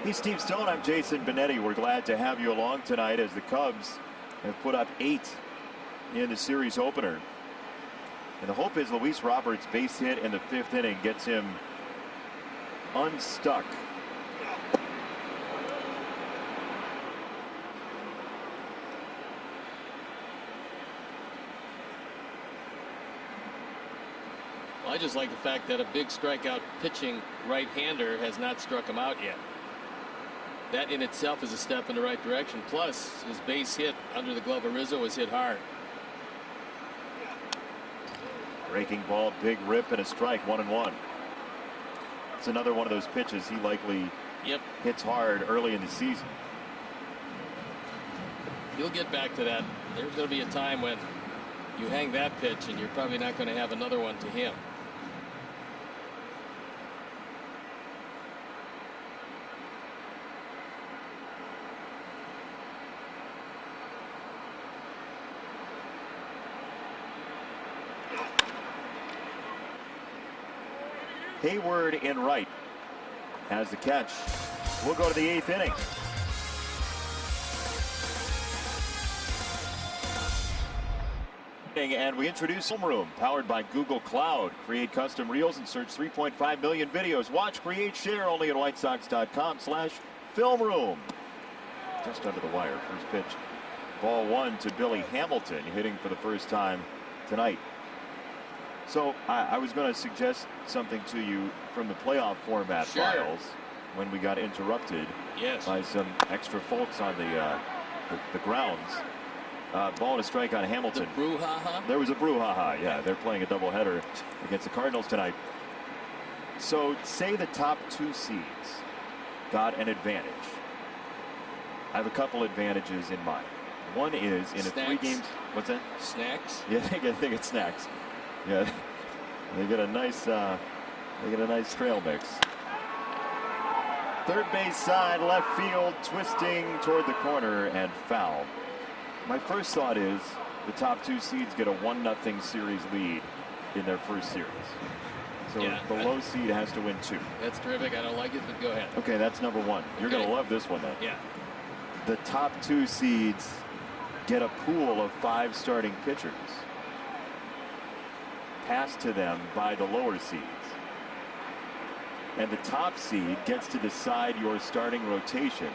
He's Steve Stone. I'm Jason Benetti. We're glad to have you along tonight as the Cubs have put up 8 in the series opener. And the hope is Luis Roberts' base hit in the 5th inning gets him unstuck. Well, I just like the fact that a big strikeout pitching right-hander has not struck him out yet. That in itself is a step in the right direction. Plus, his base hit under the glove of Rizzo was hit hard. Breaking ball, big rip, and a strike, 1-1. It's another one of those pitches he likely hits hard early in the season. He'll get back to that. There's going to be a time when you hang that pitch and you're probably not going to have another one to him. Hayward in right has the catch. We'll go to the 8th inning. And we introduce Film Room, powered by Google Cloud. Create custom reels and search 3.5 million videos. Watch, create, share only at whitesox.com/filmroom. Just under the wire, first pitch. Ball 1 to Billy Hamilton, hitting for the first time tonight. So I was going to suggest something to you from the playoff format files when we got interrupted by some extra folks on the grounds. Ball and a strike on Hamilton. The brouhaha? There was a brouhaha, yeah. They're playing a doubleheader against the Cardinals tonight. So say the top 2 seeds got an advantage. I have a couple advantages in mind. One is in a 3 games. What's that? Snacks? Yeah, I think it's snacks. Yeah, they get a nice trail mix. Third base side, left field, twisting toward the corner and foul. My first thought is the top 2 seeds get a 1-0 series lead in their first series. So the low seed has to win 2. That's terrific. I don't like it, but go ahead. Okay, that's number 1. You're going to love this one then. Yeah. The top 2 seeds get a pool of 5 starting pitchers passed to them by the lower seeds. And the top seed gets to decide your starting rotation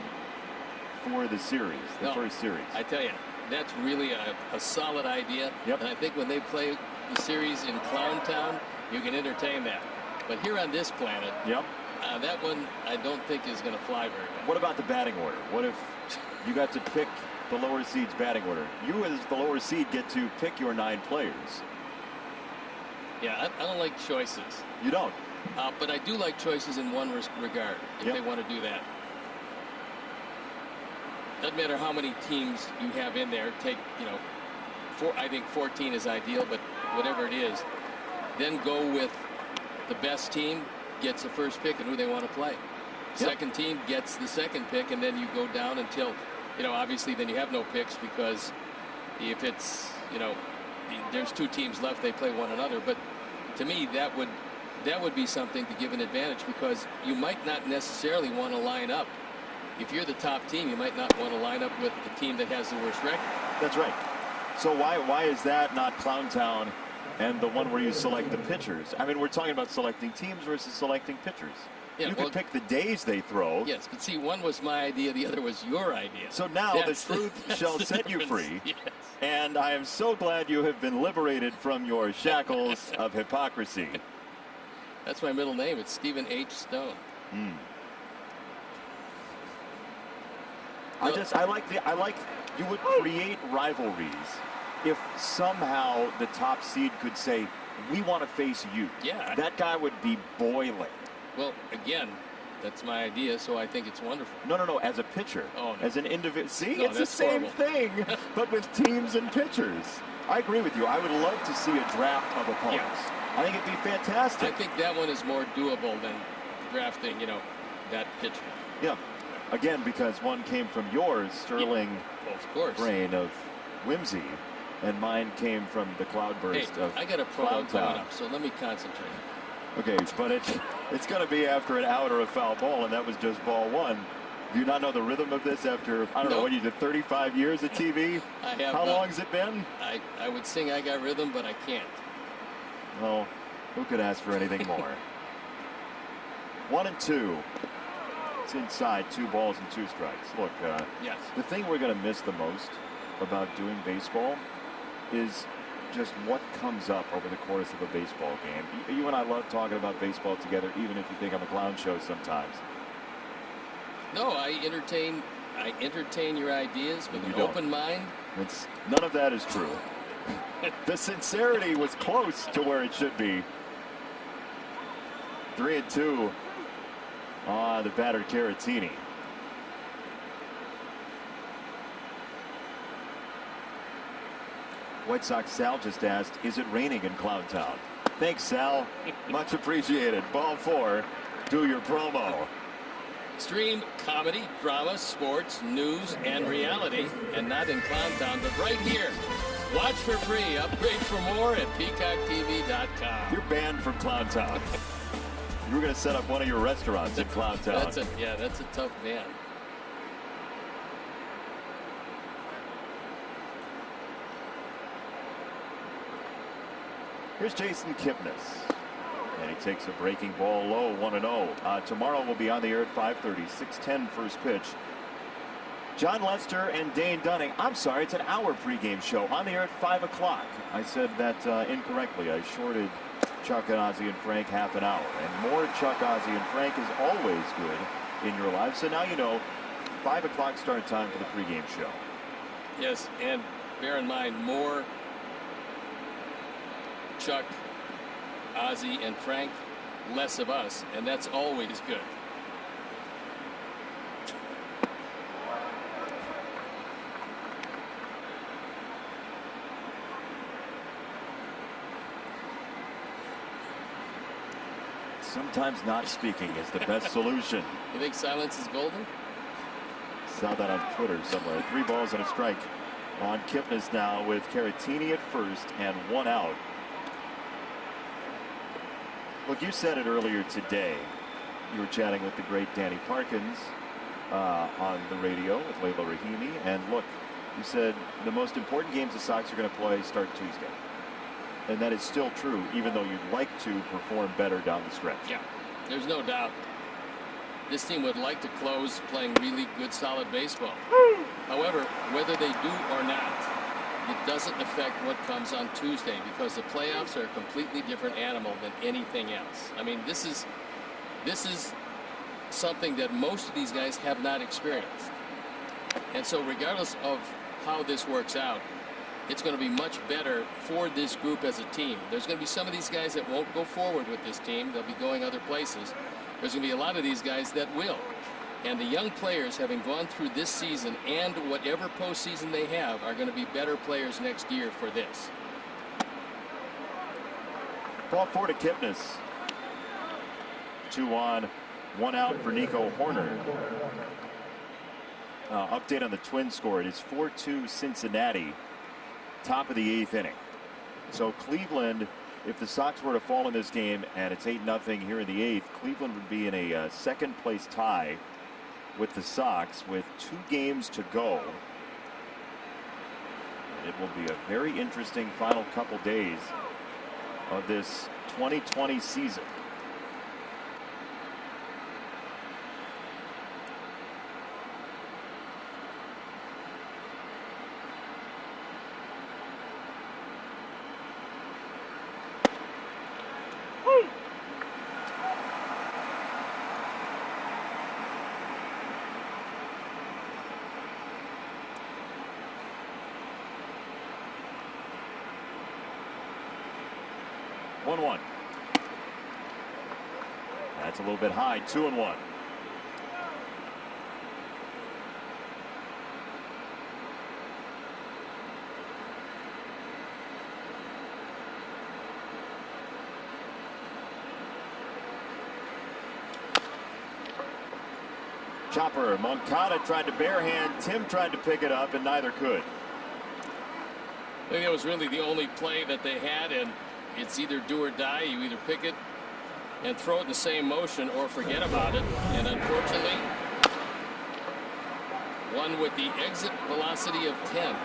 for the series, the first series. I tell you, that's really a solid idea. Yep. And I think when they play the series in Clown Town, you can entertain that. But here on this planet, that one I don't think is going to fly very well. What about the batting order? What if you got to pick the lower seed's batting order? You as the lower seed get to pick your 9 players. Yeah, I don't like choices. You don't? But I do like choices in one regard, if they want to do that. Doesn't matter how many teams you have in there. Take, I think 14 is ideal, but whatever it is, then go with the best team gets the first pick and who they want to play. Second team gets the second pick, and then you go down until, obviously then you have no picks, because if it's, there's 2 teams left, they play one another. But to me, that would be something to give an advantage, because you might not necessarily want to line up. If you're the top team, you might not want to line up with the team that has the worst record. That's right. So why is that not Clown Town and the one where you select the pitchers? I mean, we're talking about selecting teams versus selecting pitchers. Yeah, you can pick the days they throw. Yes, but see, one was my idea, the other was your idea. So now the truth shall set you free. Yes. And I am so glad you have been liberated from your shackles of hypocrisy. That's my middle name. It's Stephen H. Stone. I like you would create rivalries if somehow the top seed could say, we want to face you. Yeah. That guy would be boiling. Well, again, that's my idea, so I think it's wonderful. No, as a pitcher. Oh, no. As an individual. See, No, it's the same thing, but with teams and pitchers. I agree with you. I would love to see a draft of opponents. Yes. I think it'd be fantastic. I think that one is more doable than drafting, that pitcher. Yeah. Again, because one came from yours, sterling of course, brain of whimsy, and mine came from the cloudburst of I got a promo coming up, so let me concentrate. Okay, but it's going to be after an out or a foul ball, and that was just ball 1. Do you not know the rhythm of this after, I don't know, what you did, 35 years of TV? I have. How long has it been? I would sing I Got Rhythm, but I can't. Well, who could ask for anything more? 1-2. It's inside, 2 balls and 2 strikes. Look, yes. The thing we're going to miss the most about doing baseball is just what comes up over the course of a baseball game. You and I love talking about baseball together, even if you think I'm a clown show sometimes. No, I entertain your ideas with an open mind. None of that is true. The sincerity was close to where it should be. 3-2 on the battered Caratini. White Sox Sal just asked, is it raining in Clown Town? Thanks, Sal. Much appreciated. Ball 4. Do your promo. Stream comedy, drama, sports, news, and reality, and not in Clown Town, but right here. Watch for free. Upgrade for more at PeacockTV.com. You're banned from Clown Town. You were going to set up one of your restaurants in Clown Town. That's a tough ban. Here's Jason Kipnis. And he takes a breaking ball low, 1-0. Tomorrow we'll be on the air at 5:30, 6:10 first pitch. John Lester and Dane Dunning. I'm sorry, it's an hour pregame show on the air at 5 o'clock. I said that incorrectly. I shorted Chuck and Ozzie and Frank half an hour. And more Chuck, Ozzie, and Frank is always good in your life. So now you know 5 o'clock start time for the pregame show. Yes, and bear in mind, more Chuck, Ozzie, and Frank, less of us, and that's always good. Sometimes not speaking is the best solution. You think silence is golden? Saw that on Twitter somewhere. 3 balls and a strike on Kipnis now with Caratini at first and 1 out. Look, you said it earlier today. You were chatting with the great Danny Parkins on the radio with Leila Rahimi. And look, you said the most important games the Sox are going to play start Tuesday. And that is still true, even though you'd like to perform better down the stretch. Yeah, there's no doubt. This team would like to close playing really good, solid baseball. However, whether they do or not, it doesn't affect what comes on Tuesday, because the playoffs are a completely different animal than anything else. I mean, this is something that most of these guys have not experienced. And so regardless of how this works out, it's going to be much better for this group as a team. There's going to be some of these guys that won't go forward with this team. They'll be going other places. There's going to be a lot of these guys that will. And the young players, having gone through this season and whatever postseason they have, are going to be better players next year for this. Ball 4 to Kipnis. 2 on, 1 out for Nico Horner. Update on the Twins score. It is 4-2 Cincinnati. Top of the 8th inning. So Cleveland, if the Sox were to fall in this game and it's 8-0 here in the 8th, Cleveland would be in a second place tie with the Sox with 2 games to go. And it will be a very interesting final couple days of this 2020 season. That's a little bit high. 2-1. Chopper. Moncada tried to barehand. Tim tried to pick it up, and neither could. I think that was really the only play that they had, and it's either do or die. You either pick it and throw it in the same motion or forget about it. And unfortunately, one with the exit velocity of 10.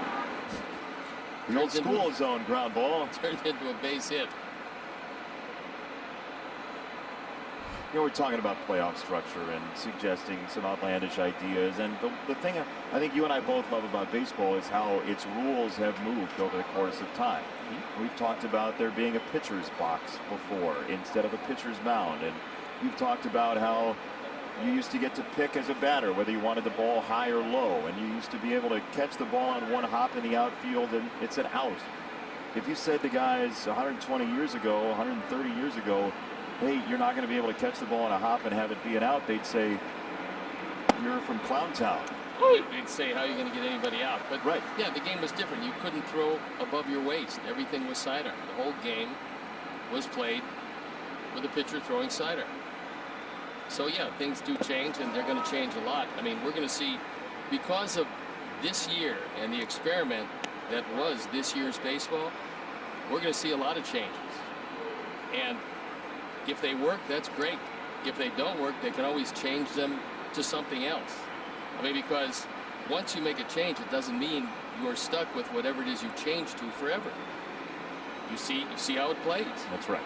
The old school zone ground ball. Turned into a base hit. You know, we're talking about playoff structure and suggesting some outlandish ideas. And the thing I think you and I both love about baseball is how its rules have moved over the course of time. We've talked about there being a pitcher's box before instead of a pitcher's mound. And you've talked about how you used to get to pick as a batter whether you wanted the ball high or low. And you used to be able to catch the ball on one hop in the outfield and it's an out. If you said to guys 120 years ago, 130 years ago, hey, you're not going to be able to catch the ball on a hop and have it be an out, they'd say, you're from Clown Town. They'd say, how are you going to get anybody out? But right. Yeah, the game was different. You couldn't throw above your waist. Everything was sidearm. The whole game was played with a pitcher throwing sidearm. So yeah, things do change, and they're going to change a lot. I mean, we're going to see, because of this year and the experiment that was this year's baseball, we're going to see a lot of changes. And if they work, that's great. If they don't work, they can always change them to something else. I mean, because once you make a change, it doesn't mean you're stuck with whatever it is you change to forever. You see how it plays. That's right.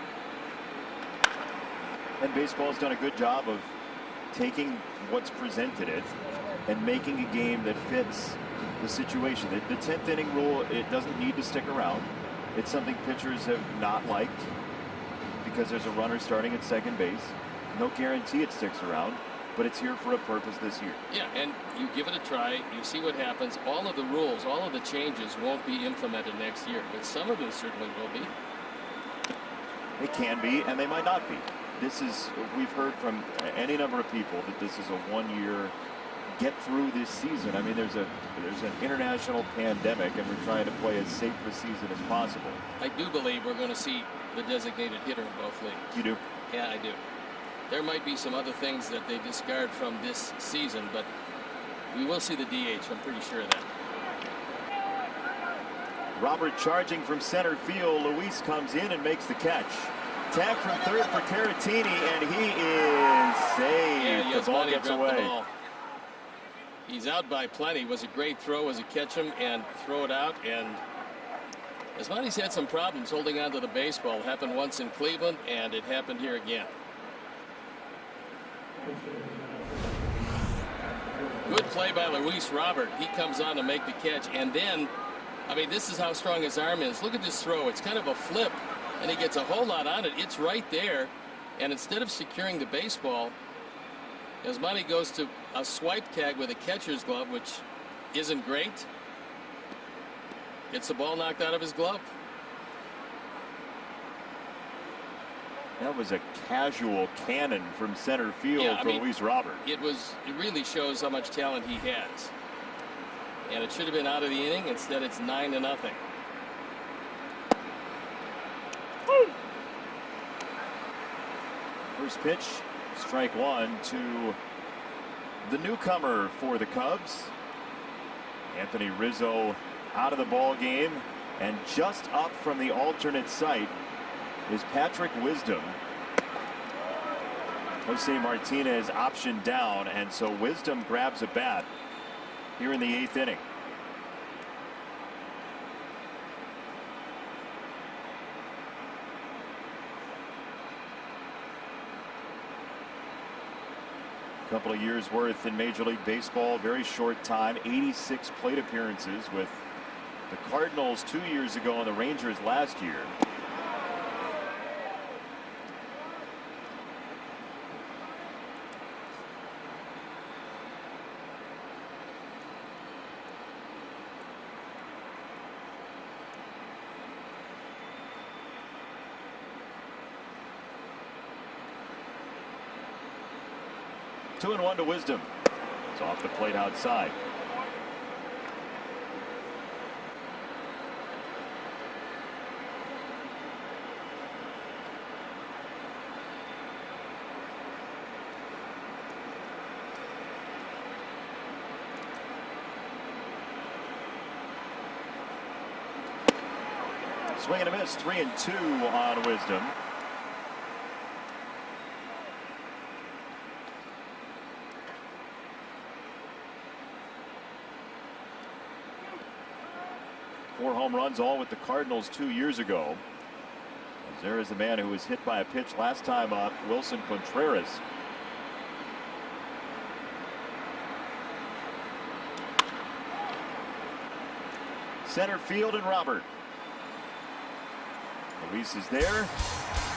And baseball's done a good job of taking what's presented it and making a game that fits the situation. The 10th inning rule, it doesn't need to stick around. It's something pitchers have not liked because there's a runner starting at second base. No guarantee it sticks around, but it's here for a purpose this year. Yeah, and you give it a try, you see what happens. All of the rules, all of the changes won't be implemented next year, but some of them certainly will be. They can be, and they might not be. This is, we've heard from any number of people that this is a one-year get through this season. I mean, there's an international pandemic, and we're trying to play as safe a season as possible. I do believe we're going to see the designated hitter in both leagues. You do? Yeah, I do. There might be some other things that they discard from this season, but we will see the DH. I'm pretty sure of that. Robert charging from center field. Luis comes in and makes the catch. Tag from third for Caratini, and he is saved. Yeah, the ball gets away. He's out by plenty. It was a great throw as a catch him and throw it out. And Yasmani's had some problems holding on to the baseball. It happened once in Cleveland, and it happened here again. Good play by Luis Robert. He comes on to make the catch, and then, I mean, this is how strong his arm is. Look at this throw. It's kind of a flip, and he gets a whole lot on it. It's right there, and instead of securing the baseball, Yasmani goes to a swipe tag with a catcher's glove, which isn't great. Gets the ball knocked out of his glove. That was a casual cannon from center field for Luis Robert. It really shows how much talent he has. And it should have been out of the inning. Instead, it's 9-0. First pitch, strike one to the newcomer for the Cubs. Anthony Rizzo out of the ball game, and just up from the alternate site is Patrick Wisdom. Jose Martinez optioned down, and so Wisdom grabs a bat here in the 8th inning. A couple of years worth in Major League Baseball, very short time, 86 plate appearances with the Cardinals 2 years ago and the Rangers last year. Two and one to Wisdom. It's off the plate outside. Swing and a miss, 3-2 on Wisdom. Four home runs, all with the Cardinals 2 years ago. As there is the man who was hit by a pitch last time up, Wilson Contreras. Center field and Robert. Luis is there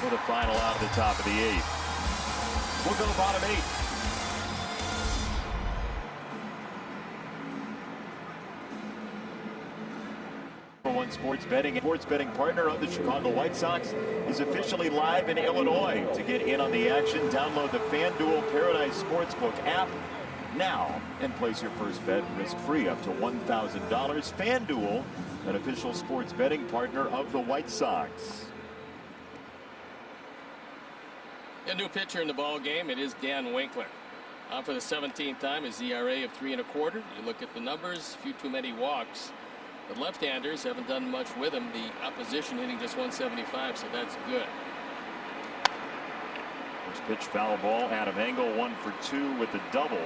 for the final out of the top of the 8th. We'll go bottom 8. One sports betting partner of the Chicago White Sox is officially live in Illinois. To get in on the action, download the FanDuel Paradise Sportsbook app now and place your first bet risk-free up to $1,000. FanDuel, an official sports betting partner of the White Sox. A new pitcher in the ball game. It is Dan Winkler. On for the 17th time, his ERA of 3.25. You look at the numbers, a few too many walks. The left-handers haven't done much with him. The opposition hitting just 175, so that's good. First pitch, foul ball. Adam Engel 1 for 2 with the double.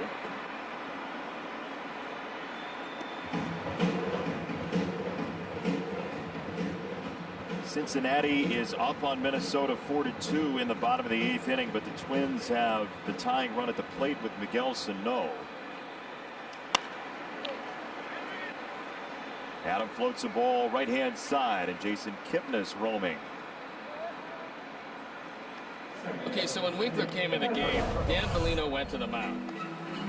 Cincinnati is up on Minnesota 4-2 in the bottom of the 8th inning, but the Twins have the tying run at the plate with Miguel Sano. Adam floats a ball right-hand side, and Jason Kipnis roaming. Okay, so when Winkler came in the game, Dan Bellino went to the mound.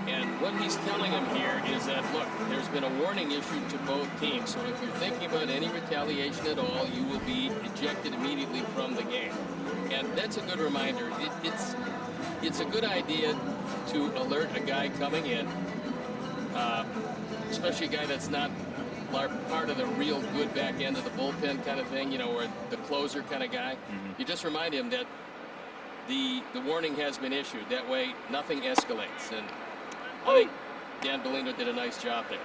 And what he's telling him here is that, look, there's been a warning issued to both teams. So if you're thinking about any retaliation at all, you will be ejected immediately from the game. And that's a good reminder. It's a good idea to alert a guy coming in, especially a guy that's not part of the real good back end of the bullpen kind of thing, you know, or the closer kind of guy. You just remind him that the warning has been issued. That way, nothing escalates. And I think Dan Bellino did a nice job there.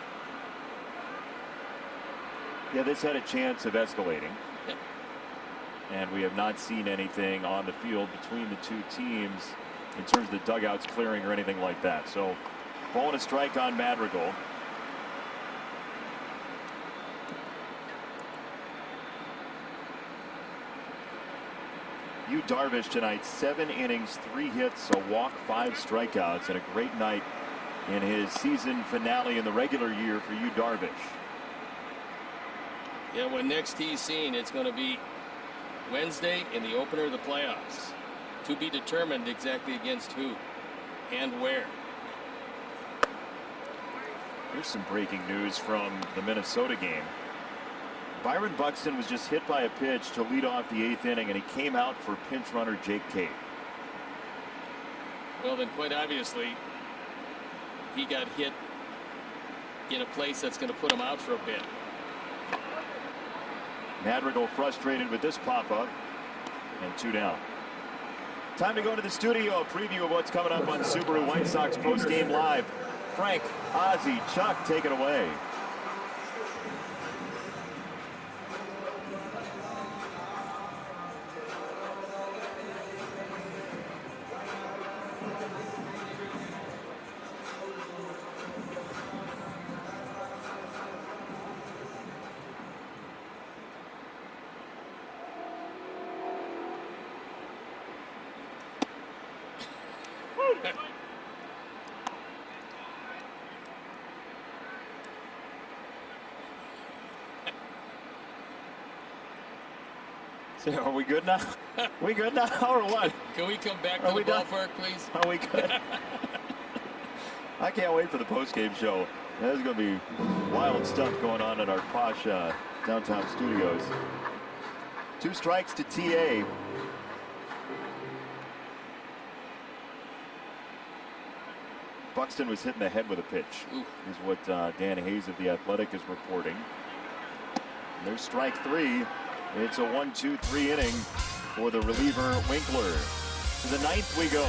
Yeah, this had a chance of escalating. Yep. And we have not seen anything on the field between the two teams in terms of the dugouts clearing or anything like that. So, ball and a strike on Madrigal. Yu Darvish tonight, 7 innings, 3 hits, a walk, 5 strikeouts, and a great night in his season finale in the regular year for Yu Darvish. Yeah, when next he's seen, it's going to be Wednesday in the opener of the playoffs. To be determined exactly against who and where. Here's some breaking news from the Minnesota game. Byron Buxton was just hit by a pitch to lead off the 8th inning, and he came out for pinch runner Jake Cave. Well, then quite obviously, he got hit in a place that's going to put him out for a bit. Madrigal frustrated with this pop-up, and 2 down. Time to go to the studio. A preview of what's coming up on Subaru White Sox Postgame Live. Frank, Ozzie, Chuck, take it away. So are we good now? We good now or what? Can we come back to the ballpark, please? Are we good? I can't wait for the post-game show. There's going to be wild stuff going on in our posh downtown studios. 2 strikes to TA. Buxton was hit in the head with a pitch, is what Dan Hayes of The Athletic is reporting. And there's strike 3. It's a 1-2-3 inning for the reliever Winkler. To the 9th we go.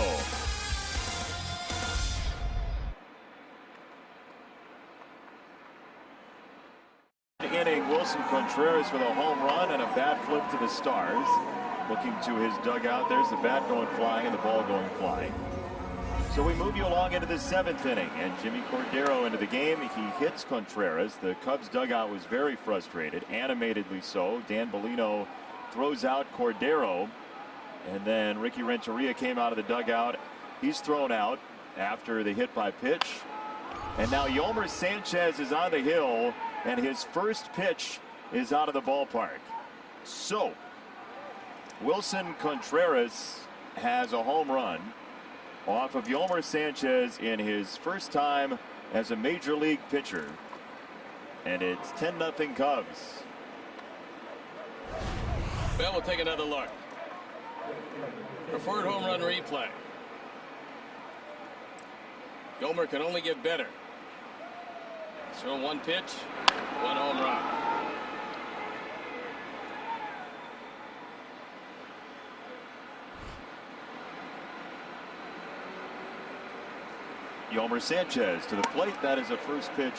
Inning, Wilson Contreras with a home run and a bat flip to the stars. Looking to his dugout. There's the bat going flying and the ball going flying. So we move you along into the 7th inning, and Jimmy Cordero into the game. He hits Contreras. The Cubs dugout was very frustrated, animatedly so. Dan Bellino throws out Cordero, and then Ricky Renteria came out of the dugout. He's thrown out after the hit by pitch. And now Yolmer Sanchez is on the hill, and his first pitch is out of the ballpark. So Wilson Contreras has a home run off of Yolmer Sanchez in his first time as a major league pitcher. And it's 10-0 Cubs. Well, we'll take another look. Preferred home run replay. Yolmer can only get better. He's thrown 1 pitch, 1 home run. Yolmer Sanchez to the plate. That is a first pitch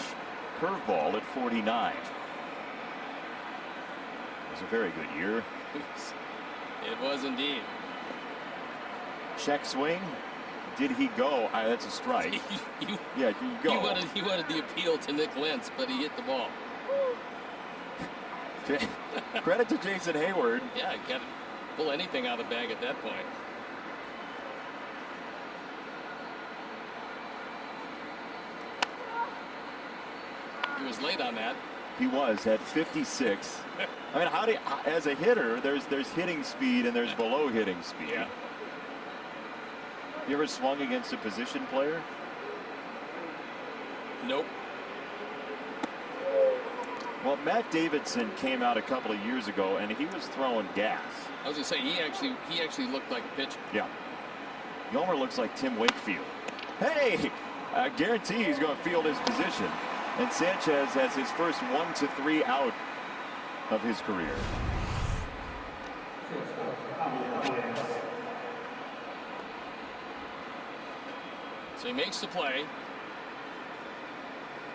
curveball at 49. It was a very good year. It was indeed. Check swing. Did he go? That's a strike. Yeah, you go. He wanted the appeal to Nick Lentz, but he hit the ball. Credit to Jason Hayward. Yeah, got to pull anything out of the bag at that point. He was late on that. He was at 56. I mean, how do you, as a hitter, there's hitting speed and there's below hitting speed. Yeah. You ever swung against a position player? Nope. Well, Matt Davidson came out a couple of years ago and he was throwing gas. I was going to say he actually looked like a pitcher. Yeah. Yolmer looks like Tim Wakefield. Hey, I guarantee he's going to field his position. And Sanchez has his first 1-3 out of his career. So he makes the play.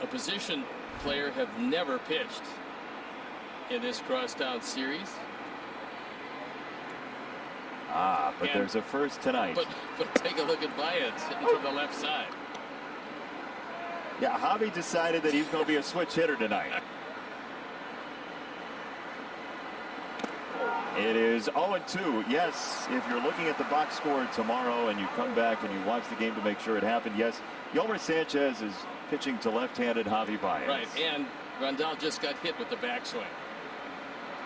A position player have never pitched in this crosstown series. But there's a first tonight. But take a look at Baez hitting from the left side. Yeah, Javi decided that he's going to be a switch hitter tonight. It is 0-2. Yes, if you're looking at the box score tomorrow and you come back and you watch the game to make sure it happened, yes, Yolmer Sanchez is pitching to left-handed Javi Baez. Right, and Rondell just got hit with the backswing.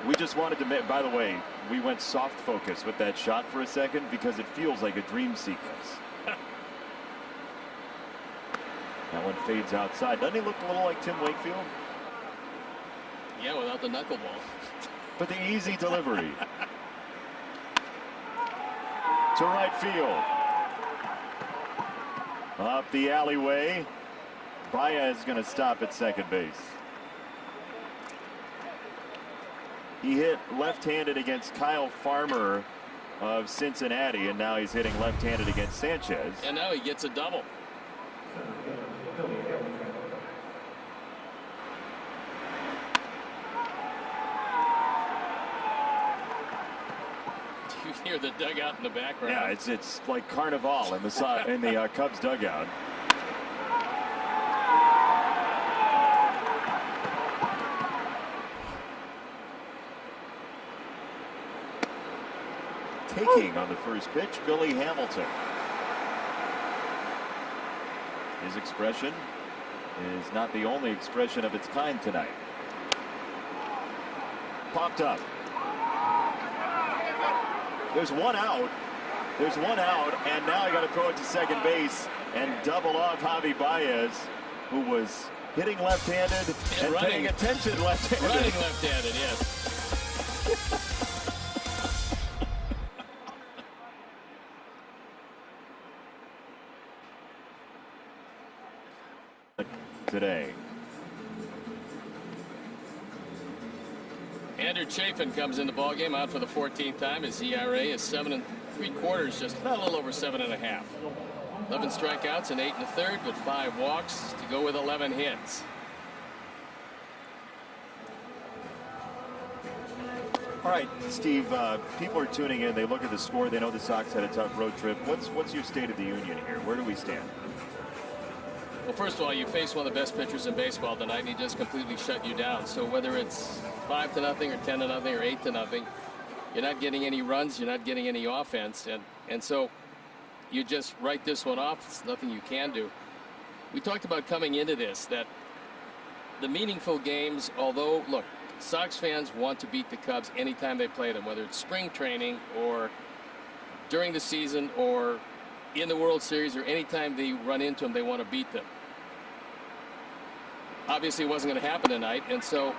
We just wanted to, by the way, we went soft focus with that shot for a second because it feels like a dream sequence. That one fades outside. Doesn't he look a little like Tim Wakefield? Yeah, without the knuckleball. But the easy delivery. To right field. Up the alleyway. Baez is going to stop at second base. He hit left-handed against Kyle Farmer of Cincinnati, and now he's hitting left-handed against Sanchez. And now he gets a double. You hear the dugout in the background. Yeah, it's like Carnival in the Cubs dugout. Taking on the first pitch, Billy Hamilton. His expression is not the only expression of its kind tonight. Popped up. There's one out. There's one out, and now I got to throw it to second base and double off Javi Baez, who was hitting left-handed and paying attention left-handed. Running left-handed, yes. Today. Andrew Chafin comes in the ballgame out for the 14th time. His ERA is 7 3/4, just a little over 7.5. 11 strikeouts and 8 1/3, but 5 walks to go with 11 hits. All right, Steve, people are tuning in. They look at the score. They know the Sox had a tough road trip. What's your state of the union here? Where do we stand? Well, first of all, you face one of the best pitchers in baseball tonight, and he just completely shut you down. So whether it's 5-0 or 10-0 or 8-0, you're not getting any runs, you're not getting any offense, and so you just write this one off. It's nothing you can do. We talked about coming into this that the meaningful games, although look, Sox fans want to beat the Cubs anytime they play them, whether it's spring training or during the season or in the World Series or anytime they run into them, they want to beat them. Obviously, it wasn't going to happen tonight, and so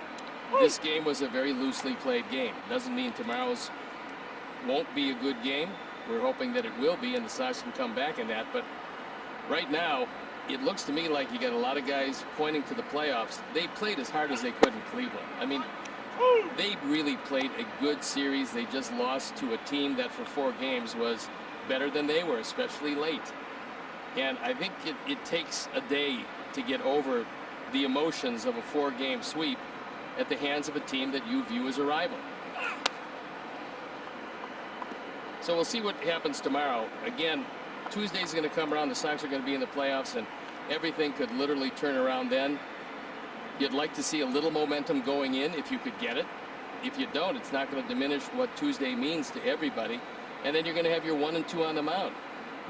this game was a very loosely played game. Doesn't mean tomorrow's won't be a good game. We're hoping that it will be, and the Sox can come back in that. But right now, it looks to me like you got a lot of guys pointing to the playoffs. They played as hard as they could in Cleveland. I mean, they really played a good series. They just lost to a team that for 4 games was better than they were, especially late. And I think it takes a day to get over the emotions of a 4-game sweep at the hands of a team that you view as a rival. So we'll see what happens tomorrow. Again, Tuesday's going to come around. The Sox are going to be in the playoffs, and everything could literally turn around then. You'd like to see a little momentum going in if you could get it. If you don't, it's not going to diminish what Tuesday means to everybody. And then you're going to have your 1 and 2 on the mound.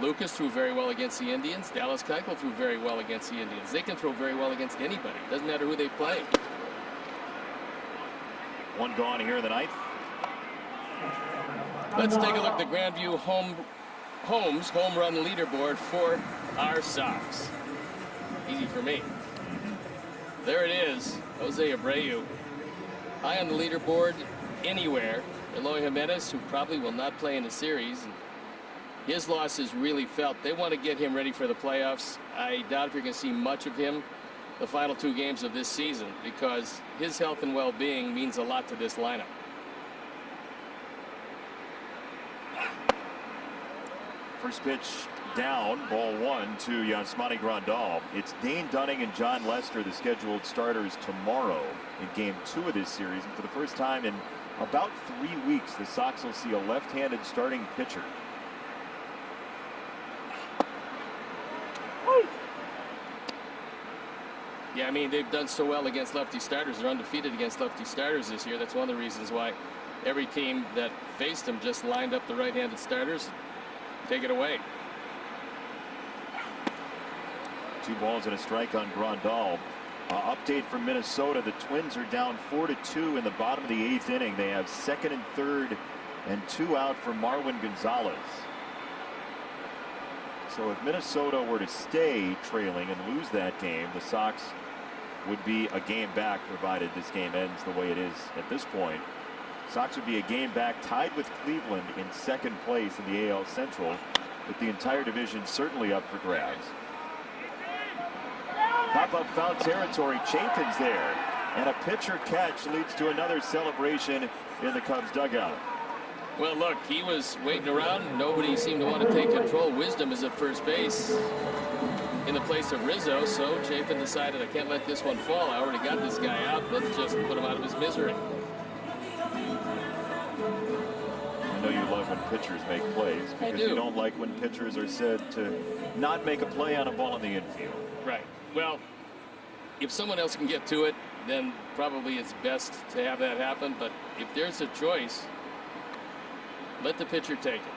Lucas threw very well against the Indians. Dallas Keuchel threw very well against the Indians. They can throw very well against anybody. Doesn't matter who they play. One gone here in the ninth. Let's take a look at the Grandview Homes home run leaderboard for our Sox. Easy for me. There it is, Jose Abreu. High on the leaderboard anywhere. Eloy Jimenez, who probably will not play in the series. His loss is really felt. They want to get him ready for the playoffs. I doubt if you're going to see much of him the final 2 games of this season because his health and well-being means a lot to this lineup. First pitch down, ball 1 to Yasmani Grandal. It's Dane Dunning and John Lester, the scheduled starters tomorrow in game 2 of this series. And for the first time in about 3 weeks, the Sox will see a left-handed starting pitcher. Yeah, I mean, they've done so well against lefty starters. They're undefeated against lefty starters this year. That's one of the reasons why every team that faced them just lined up the right-handed starters. Take it away. 2 balls and a strike on Grandal. Update from Minnesota. The Twins are down 4-2 in the bottom of the 8th inning. They have 2nd and 3rd and 2 out for Marwin Gonzalez. So if Minnesota were to stay trailing and lose that game, the Sox would be a game back, provided this game ends the way it is at this point. Sox would be a game back, tied with Cleveland in 2nd place in the AL Central, with the entire division certainly up for grabs. Pop-up foul territory. Chapin's there, and a pitcher catch leads to another celebration in the Cubs dugout. Well, look, he was waiting around. Nobody seemed to want to take control. Wisdom is at first base in the place of Rizzo, so Chapin decided, I can't let this one fall. I already got this guy out. Let's just put him out of his misery. I know you love when pitchers make plays, because you don't like when pitchers are said to not make a play on a ball in the infield. Right. Well, if someone else can get to it, then probably it's best to have that happen. But if there's a choice, let the pitcher take it.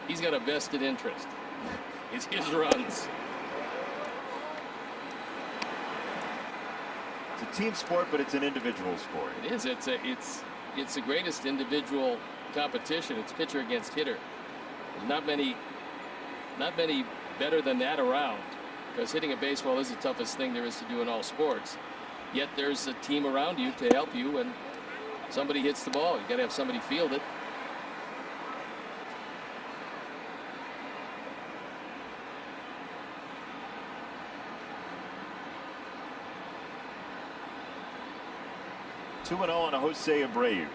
He's got a vested interest. It's his runs. It's a team sport, but it's an individual sport. It is. It's the greatest individual competition. It's pitcher against hitter. There's not many better than that around, because hitting a baseball is the toughest thing there is to do in all sports. Yet there's a team around you to help you when somebody hits the ball. You got to have somebody field it. Two 2-0 on a Jose Abreu.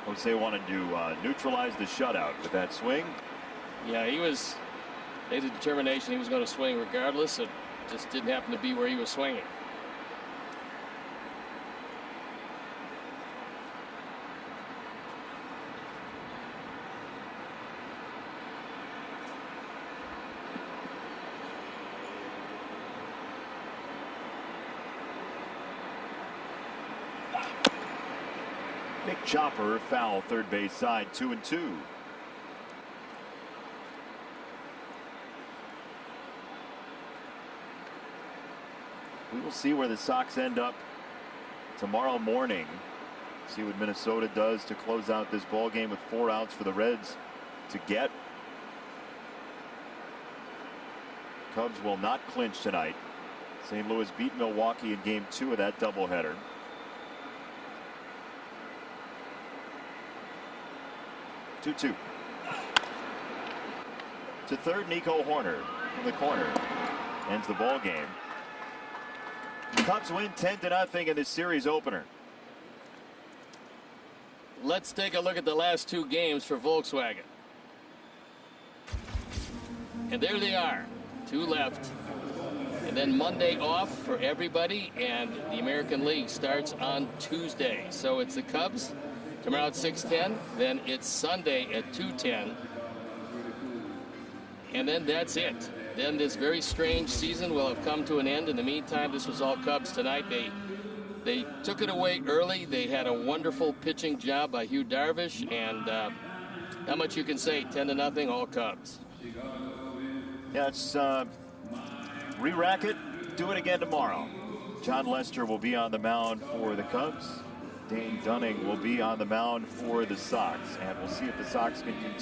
Jose wanted to neutralize the shutout with that swing. Yeah, he made a determination he was going to swing regardless. It just didn't happen to be where he was swinging. Big chopper, foul, third base side, 2-2. We will see where the Sox end up tomorrow morning. See what Minnesota does to close out this ball game with 4 outs for the Reds to get. Cubs will not clinch tonight. St. Louis beat Milwaukee in game 2 of that doubleheader. To third, Nico Hoerner from the corner ends the ball game. Cubs win 10-0 in this series opener. Let's take a look at the last 2 games for Volkswagen. And there they are, 2 left. And then Monday off for everybody, and the American League starts on Tuesday. So it's the Cubs tomorrow at 6:10, then it's Sunday at 2:10, and then that's it. Then this very strange season will have come to an end. In the meantime, this was all Cubs tonight. They took it away early. They had a wonderful pitching job by Hugh Darvish, and Not much you can say. 10-0, all Cubs. Yeah, it's re-rack it, do it again tomorrow. John Lester will be on the mound for the Cubs. Dane Dunning will be on the mound for the Sox. And we'll see if the Sox can continue.